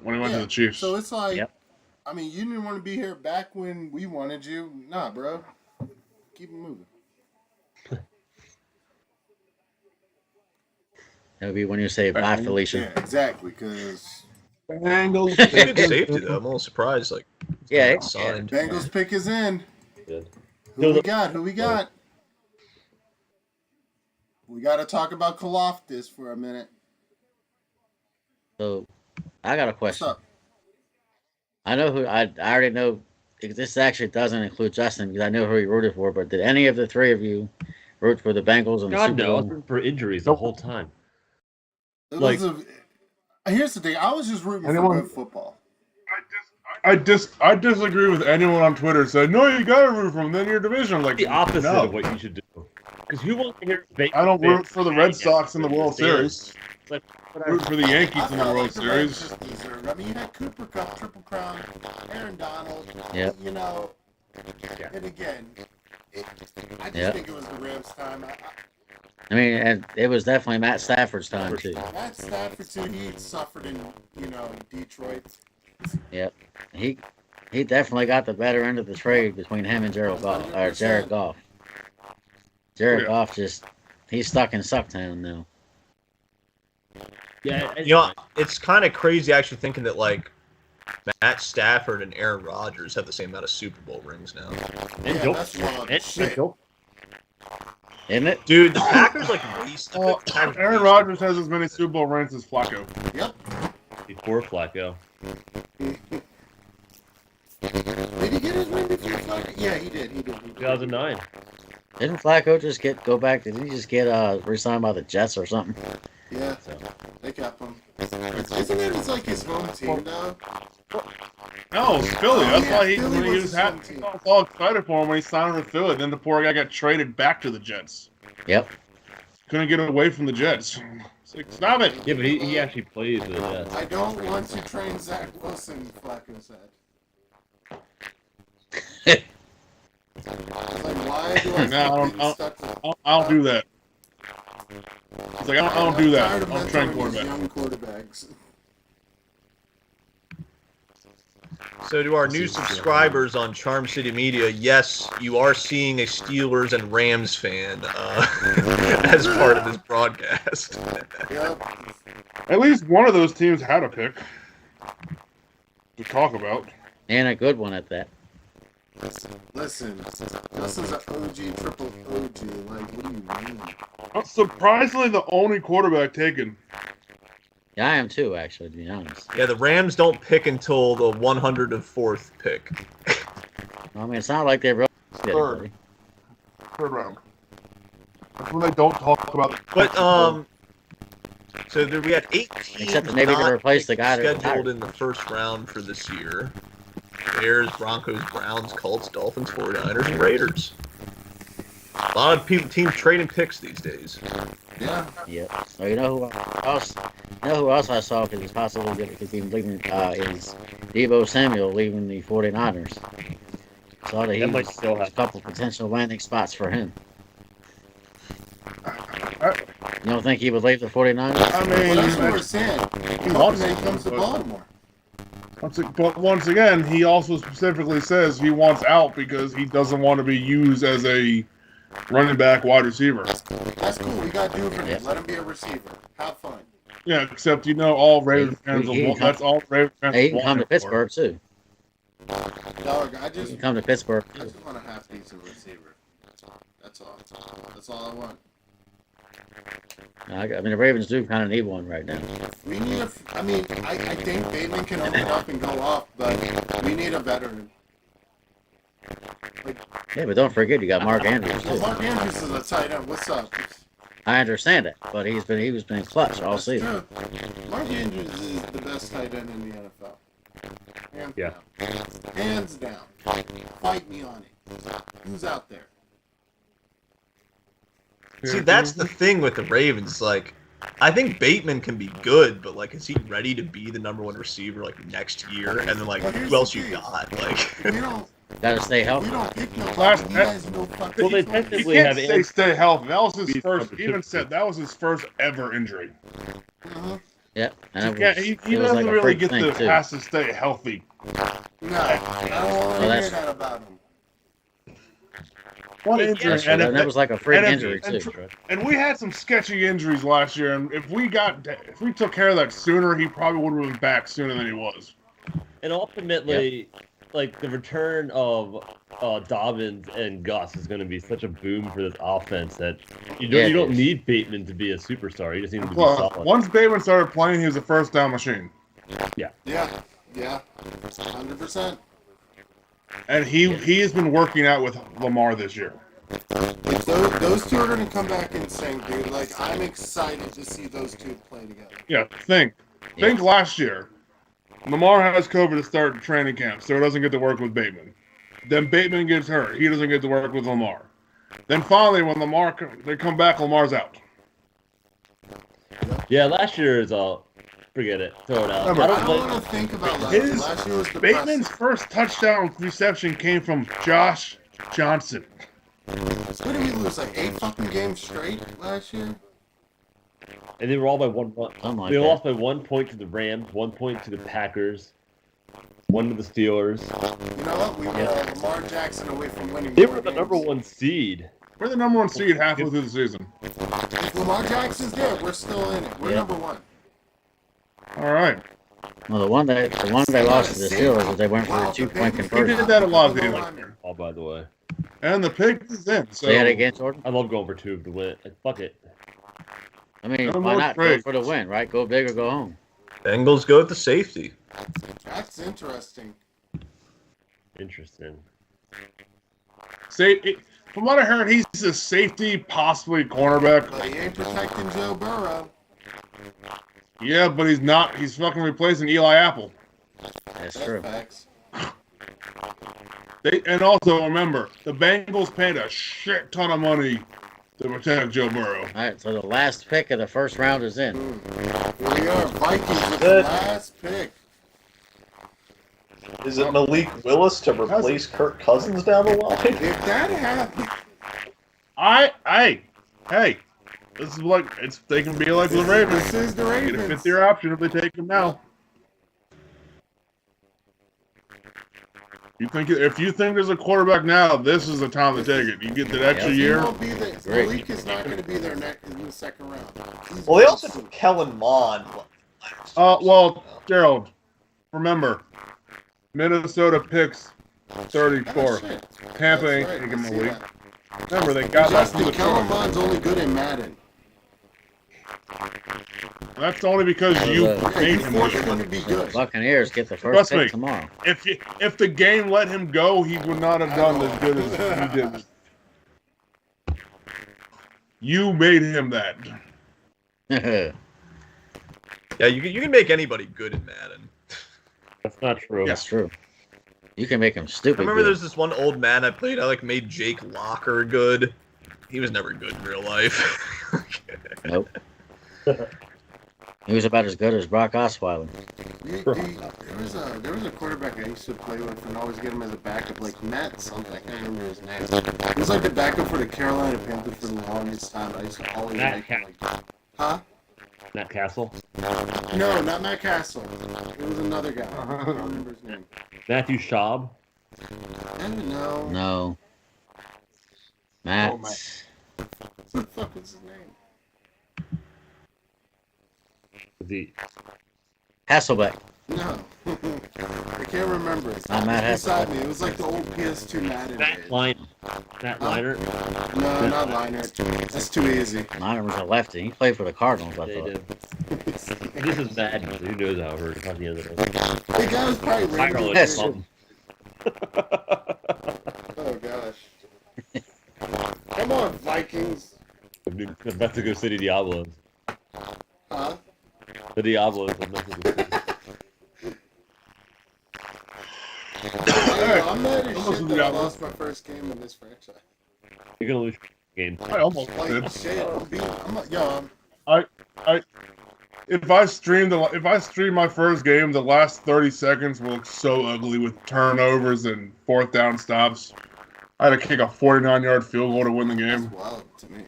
when he went to the Chiefs. So it's like, Yep. I mean, you didn't want to be here back when we wanted you. Nah, bro. Keep it moving. That would be when you say bye, Felicia. Yeah, exactly. Because Bengals. He's a good safety though. I'm a little surprised. Like, he's Yeah, not signed. Bengals pick is in. Good. Who we got? Who we got? We got to talk about Karlaftis for a minute. So, I got a What's question. up? I know who I already know. This actually doesn't include Justin because I know who he rooted for. But did any of the three of you root for the Bengals in the God Super no, I was Bowl? rooting for injuries the whole time. It Like- was here's the thing. I was just rooting Anyone- for good football. I disagree with anyone on Twitter saying, no, you gotta root for them, then your division. I'm like, The opposite no. of what you should do. Because who wants to hear I don't root for the Red fans Sox in the World Steelers? Series. Like, I root for the Yankees in the felt World like the Reds Series. just deserved. I mean, you had Cooper Cup, Triple Crown, Aaron Donald. Yep. You know, Yeah. and again, I just Yep. think it was the Rams' time. I mean, and it was definitely Matt Stafford's time too. Matt Stafford too. He suffered in Detroit. He definitely got the better end of the trade between him and Jared Goff. Jared Goff. Jared Yeah. Goff he's stuck in Sucktown now. Yeah, You know, it's kind of crazy actually thinking that like Matt Stafford and Aaron Rodgers have the same amount of Super Bowl rings now. and Yeah, dope. that's wild And shit. dope. Isn't it? Dude, the Packers like waste. Oh, Aaron Rodgers has as many Super Bowl rings as Flacco. Yep. Before Flacco. Did he get his ring before Flacco? Yeah, he did. He did. 2009. Didn't Flacco just go back? Did he just get re-signed by the Jets or something? Yeah, they kept him. Isn't it? It's like his home team now. No, it's Philly. That's yeah, why he Philly when he was was his home happy, team. I was all excited for him when he signed with Philly. Then the poor guy got traded back to the Jets. Yep. Couldn't get away from the Jets. It's like, stop it. Yeah, but he actually plays with the Jets. I don't want to train Zach Wilson, Flacco said. Like, why do I No, keep getting stuck with I don't do that. It's like, I don't do that. tired of I'm trying mentoring these quarterback. young quarterbacks. So to our new subscribers on Charm City Media, yes, you are seeing a Steelers and Rams fan as part of this broadcast. Yep. At least one of those teams had a pick to talk about. And a good one at that. Listen, this is an OG, triple OG. Like, what do you mean? Surprisingly, the only quarterback taken. Yeah, I am too, actually, to be honest. Yeah, the Rams don't pick until the 104th pick. I mean, it's not like they really did Third. Third round. That's when they don't talk about it. But so there we had 8 teams Except that maybe they not replace the guy that scheduled retired. in the first round for this year. Bears, Broncos, Browns, Colts, Dolphins, 49ers, and Raiders. A lot of teams trading picks these days. Yeah. Yeah. Well, you know who else I saw could possibly could be leaving is Deebo Samuel leaving the 49ers. Saw that he That might was still a happen. couple potential landing spots for him. I You don't think he would leave the 49ers? Well, that's what we're mean, saying. he wants Then to, he comes to but- Baltimore. but once again, he also specifically says he wants out because he doesn't want to be used as a running back wide receiver. That's cool. We got to do it for him. Yeah. Let him be a receiver. Have fun. Yeah, except all Ravens fans he will, can that's all Ravens fans Hey, he can want come to him for. Pittsburgh too. Dog, I He just, can come to Pittsburgh I too. just want a half decent receiver. That's all. That's all I want. I mean, the Ravens do kind of need one right now. We need a. I mean, I think Bateman can open up and go off, but we need a veteran. Yeah, but don't forget you got Mark Andrews Well, too. Mark Andrews is a tight end. What's up? I understand it, but he was been clutch all That's season. true. Mark Andrews is the best tight end in the NFL. Hands Yeah. down. Hands down. Fight me on it. Who's out there? See, that's the thing with the Ravens. Like, I think Bateman can be good, but like, is he ready to be the #1 receiver like next year? And then like, Well, here's who else the you thing. got? Like, If we don't, Got to stay if we healthy. don't pick nobody, Last- he has no fucking. Well, they You technically can't have say stay healthy. That was his He's first. number Even two. said that was his first ever injury. Mhm. Yep. And Yeah, it was, he it was doesn't like a really freak get thing the too. has to stay healthy. No, I don't want to hear that's- that about him. One Yeah, injury, That's true. and, That was like a freak and if- injury and too. and we had some sketchy injuries last year. And if we took care of that sooner, he probably would have been back sooner than he was. And ultimately, like the return of Dobbins and Gus is going to be such a boom for this offense that you Yeah, don't, it is. need Bateman to be a superstar. You just need him to be Plus, solid. once Bateman started playing, he was a first down machine, Yeah, 100%. and he has been working out with Lamar this year. Like those two are going to come back in sync, dude. Like, I'm excited to see those two play together. Yeah, think last year. Lamar has COVID to start training camp, so he doesn't get to work with Bateman. Then Bateman gets hurt. He doesn't get to work with Lamar. Then finally, when they come back, Lamar's out. Yeah, last year is all. Forget it. Throw it out. Remember, I don't want to think about last year. Last year was Bateman's depressing. first touchdown reception came from Josh Johnson. What did we lose? Like 8 fucking games straight last year? And they were all by 1 point. Something like They that. lost by 1 point to the Rams, 1 point to the Packers, 1 to the Steelers. You know what? We were Lamar Jackson away from winning. They more were the games. number 1 seed. We're the number 1 seed halfway through the season. If Lamar Jackson's there, we're still in it. We're Yeah. number 1. All right. Well, the one they lost to the Steelers was they went for a 2-point He conversion. did that a lot of games last year. Oh, by the way. And the pick is in. So Say it again, Jordan. I love going for 2 to win. Like, fuck it. I mean, No why more not go trades. for the win, right? Go big or go home. Bengals go with the safety. That's interesting. Interesting. From what I heard, he's a safety, possibly cornerback. But he ain't protecting Joe Burrow. Yeah, but he's not. He's fucking replacing Eli Apple. That's That's true. facts. And also remember, the Bengals paid a shit ton of money to protect Joe Burrow. All right, so the last pick of the first round is in. Here we are, Vikings with the Good. last pick. Is it Malik Willis to replace Kirk Cousins down the line? If that happens, Hey, this is like they can be like the Ravens. this is the Get a Ravens. fifth-year option if they take him now. If you think there's a quarterback now, this is the time to take it. You get that extra He year. won't be there. Great. Malik is not going to be there in the second round. He's Well, they also took Kellen Mond. Well, Gerald, remember, Minnesota picks 34. Oh, shit. Tampa That's ain't right, taking I see Malik. that. Remember, they got that from Justin, the Kellen Chargers. Mond's only good in Madden. That's only because you Yeah, Yeah, made you him forced this him way. to be good. Buccaneers get the first Trust pick me. tomorrow. If the game let him go, he would not have done as good as he did. You made him that. That's Yeah, you can make anybody good in Madden. That's not true. Yeah. true. You can make them I stupid. remember good. there's this one old man I played. I made Jake Locker good. He was never good in real life. Nope. He was about as good as Brock Osweiler. There was a quarterback I used to play with and always get him as a backup, like Matt something. I can't remember his name. He was like the backup for the Carolina Panthers for the longest time. I used to always Matt make him like, huh? Matt Castle. No, not Matt Castle. It was another guy. I can't remember his name. Matthew Schaub. No. No. Matt. Oh, Matt. What the fuck was his name? The Hasselbeck. No. I can't remember. It's Not Matt beside Hasselbeck. me. It was like the old PS2 Madden days. Matt Leinart. No, not Leinart. That's too easy. Miner was a lefty. He played for the Cardinals, I They thought. did. This is bad. Who knows how it hurt? At the end of it. The guy was probably Ireland Randy. or Yes. something. Oh gosh. Come on, Vikings. The Mexico City Diablos. Huh? The Diablos of Mexico City. Hey, I'm mad as Almost shit the that I Diablos. lost my first game in this franchise. You're gonna lose game. I almost Like did. shit, I'm If I stream my first game, the last 30 seconds will look so ugly with turnovers and fourth down stops. I had to kick a 49-yard field goal to win the that's game. wild to me.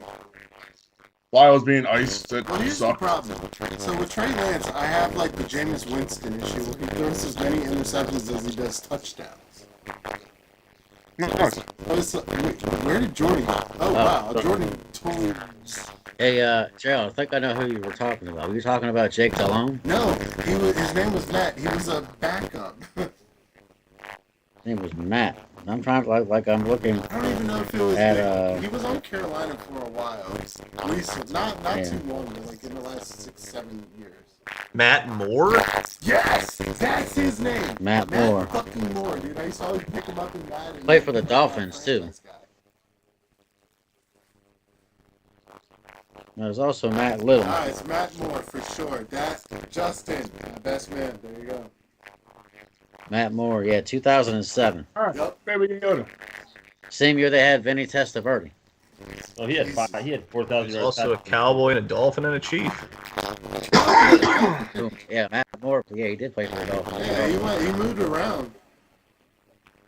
While I was being iced, it Well, here's the sucked. problem. So with Trey Lance, I have like the Jameis Winston issue where he throws as many interceptions as he does touchdowns. Where did Jordan go? Oh wow, Jordan totally. Hey, Gerald, I think I know who you were talking about. Were you talking about Jake Delhomme? No, his name was Matt. He was a backup. His name was Matt. I'm trying to, like I'm looking. I don't even know if it was. At, he was on Carolina for a while. Recent, not Yeah. too long, but like in the last 6-7 years. Matt Moore? Yes, that's his name. Matt Moore. fucking Moore, dude. I used to always pick him up in Madden. Played for the Dolphins, too. There's also Matt Little. Ah, it's Matt Moore for sure. That Justin, best man. There you go. Matt Moore, yeah, 2007. All right, Yep. baby Yoda. Same year they had Vinny Testaverde. Oh, he had 4,000 He's yards. also a passing. Cowboy and a Dolphin and a Chief. Boom. Yeah, Matt Moore, yeah, he did play for the Dolphins. Yeah, he moved around.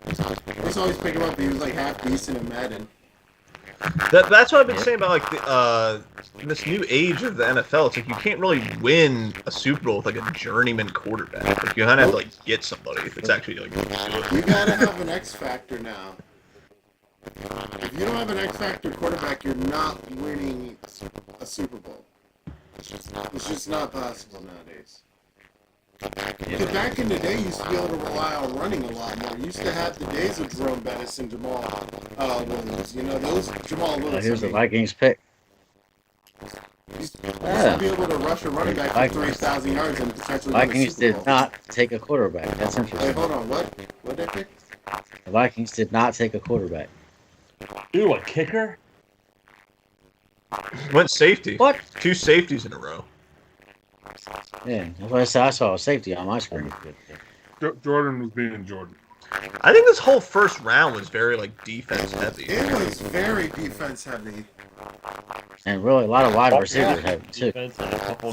I was always picking him up. He was like half decent in Madden. That's what I've been Yeah. saying about like in this new age of the NFL. It's like you can't really win a Super Bowl with like a journeyman quarterback. Like you kind of have to like get somebody that's actually like gonna do it. You gotta have an X factor now. If you don't have an X factor quarterback, you're not winning a Super Bowl. It's just not possible nowadays. Because back in the day, you used to be able to rely on running a lot more. You used to have the days of Jerome Bettis and Jamal Williams. You know, those Jamal Williams. Here's the Vikings pick. You used to be able to rush a running back for 3,000 yards and potentially win a Vikings Super Bowl. did not take a quarterback. That's Wait, interesting. hold on. What? What did they pick? The Vikings did not take a quarterback. Ooh, a kicker? Went safety. What? 2 safeties in a row. Yeah, that's what I saw. I saw a safety on my screen. Jordan was being Jordan. I think this whole first round was very like defense heavy. It was very defense heavy. And really a lot of wide receivers have too. Defense and a couple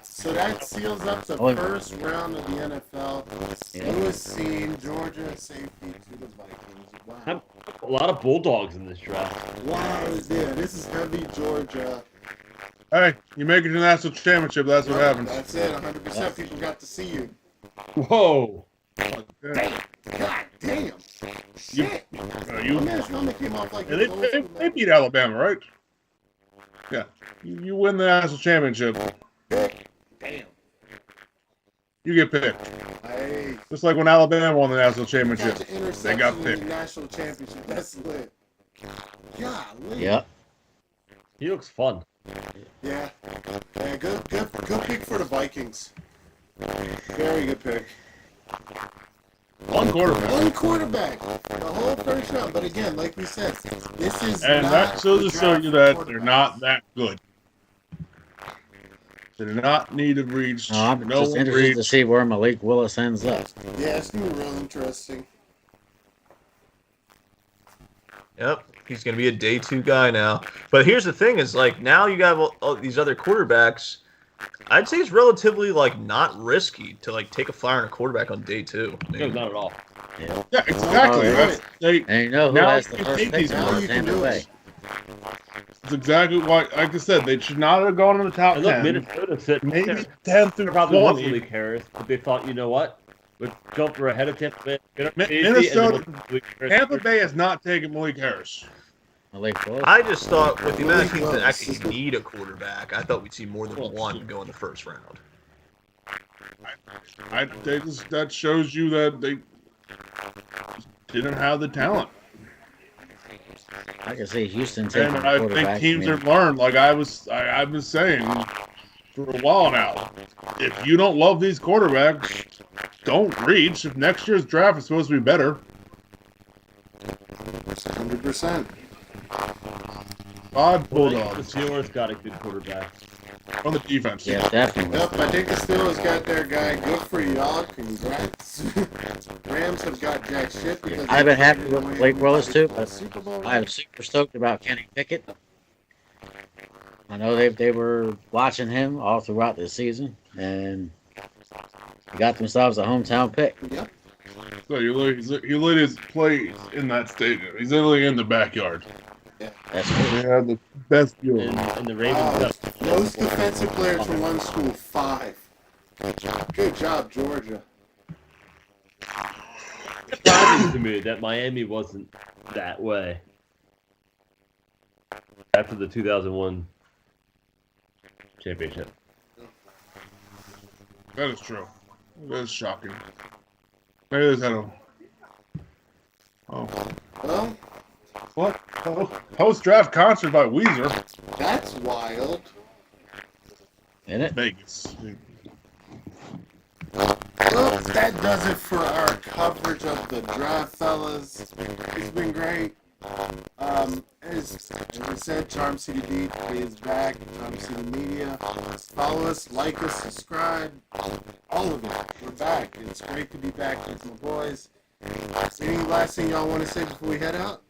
So that seals up the Oh, first round of the NFL. Yeah. Lewis Seen, Georgia safety to the Vikings. Wow. A lot of Bulldogs in this draft. Wow, yeah, this is heavy Georgia. Hey, you make it to the national championship. That's what happens. That's it, 100% people got to see you. Whoa! Yeah. God damn. Shit. My You, man's helmet came off like and it was old school, they man. beat Alabama, right? Yeah. You win the national championship. Damn. You get picked. Hey, Just like when Alabama won the national catch an championship. They interception got in picked. the national championship. That's lit. Golly. Yep. He looks fun. Yeah. Yeah, good pick for the Vikings. Very good pick. One quarterback. One quarterback. The whole first round. But again, like we said, this is And not that shows the to show draft you for that they're quarterbacks. not that good. They do not need to reach. No, I'm no just one interested to reach. see where Malik Willis ends up. Yeah, it's gonna be real interesting. Yep, he's gonna be a day 2 guy now. But here's the thing: is like now you got all these other quarterbacks. I'd say it's relatively like not risky to like take a flyer on a quarterback on day 2. I No, mean, not at all. Yeah. Yeah, exactly. Oh, That's, And you know who Now has the you first take pick these now for you can Tampa do Bay? it. that's exactly why, like I said, they should not have gone in the top And look, 10. Minnesota sit Maybe there. 10 through They probably want 20. Malik Harris, but they thought, you know what? Let's go for ahead of Tampa Bay. Get our safety, Minnesota- and then we'll Malik Harris Tampa first. Bay has not taken Malik Harris. Malik Willis. I just thought with the amount of Malik teams that Willis. actually need a quarterback, I thought we'd see more than one go in the first round. That shows you that they didn't have the talent. I can see Houston taking And a I quarterback. think teams I mean, have learned, like I've been saying for a while now, if you don't love these quarterbacks, don't reach. If next year's draft is supposed to be better, 100%. odd The Bulldogs Steelers got a good quarterback. on the defense. yeah, definitely. Yep, I think the Steelers got their guy. Good for y'all. Congrats. Rams have got jack shit because I've been happy with Blake Willis too, but Super Bowl. I'm super stoked about Kenny Pickett. I know they were watching him all throughout the season, and they got themselves a hometown pick. Yep. So he literally plays in that stadium. He's literally in the backyard. That's They cool. had the best view. And the Ravens Wow. got Most defensive players from one school, 5. Good job, Georgia. surprising to me that Miami wasn't that way after the 2001 championship. That is true. That is shocking. Maybe they had a. Oh. Well, What? Post-draft concert by Weezer. that's wild. Isn't it? Vegas. Well, that does it for our coverage of the draft, fellas. It's been great. As I said, Charm City Beat is back. Charm City Media. Follow us, like us, subscribe. All of it. We're back. It's great to be back with my boys. Any last thing y'all want to say before we head out?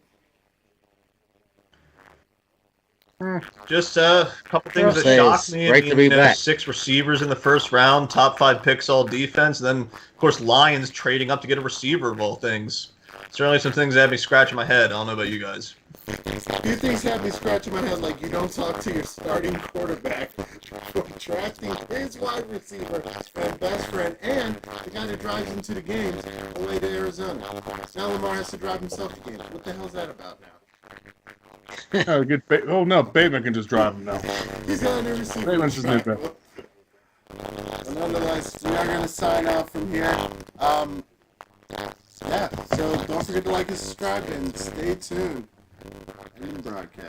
Just a couple things that Say shocked it's me. great to be back. 6 receivers in the first round, top 5 picks all defense, and then of course Lions trading up to get a receiver of all things. Certainly some things that had me scratching my head. I don't know about you guys. A few things have me scratching my head, like you don't talk to your starting quarterback for drafting his wide receiver and best friend and the guy that drives him to the games away to Arizona. Now Lamar has to drive himself to games. What the hell's that about now? Oh, oh no, Bateman can just drive him now. He's got a new receiver. Bateman's just new. But nonetheless, we are going to sign off from here. Yeah, so don't forget to like and subscribe and stay tuned. And broadcast.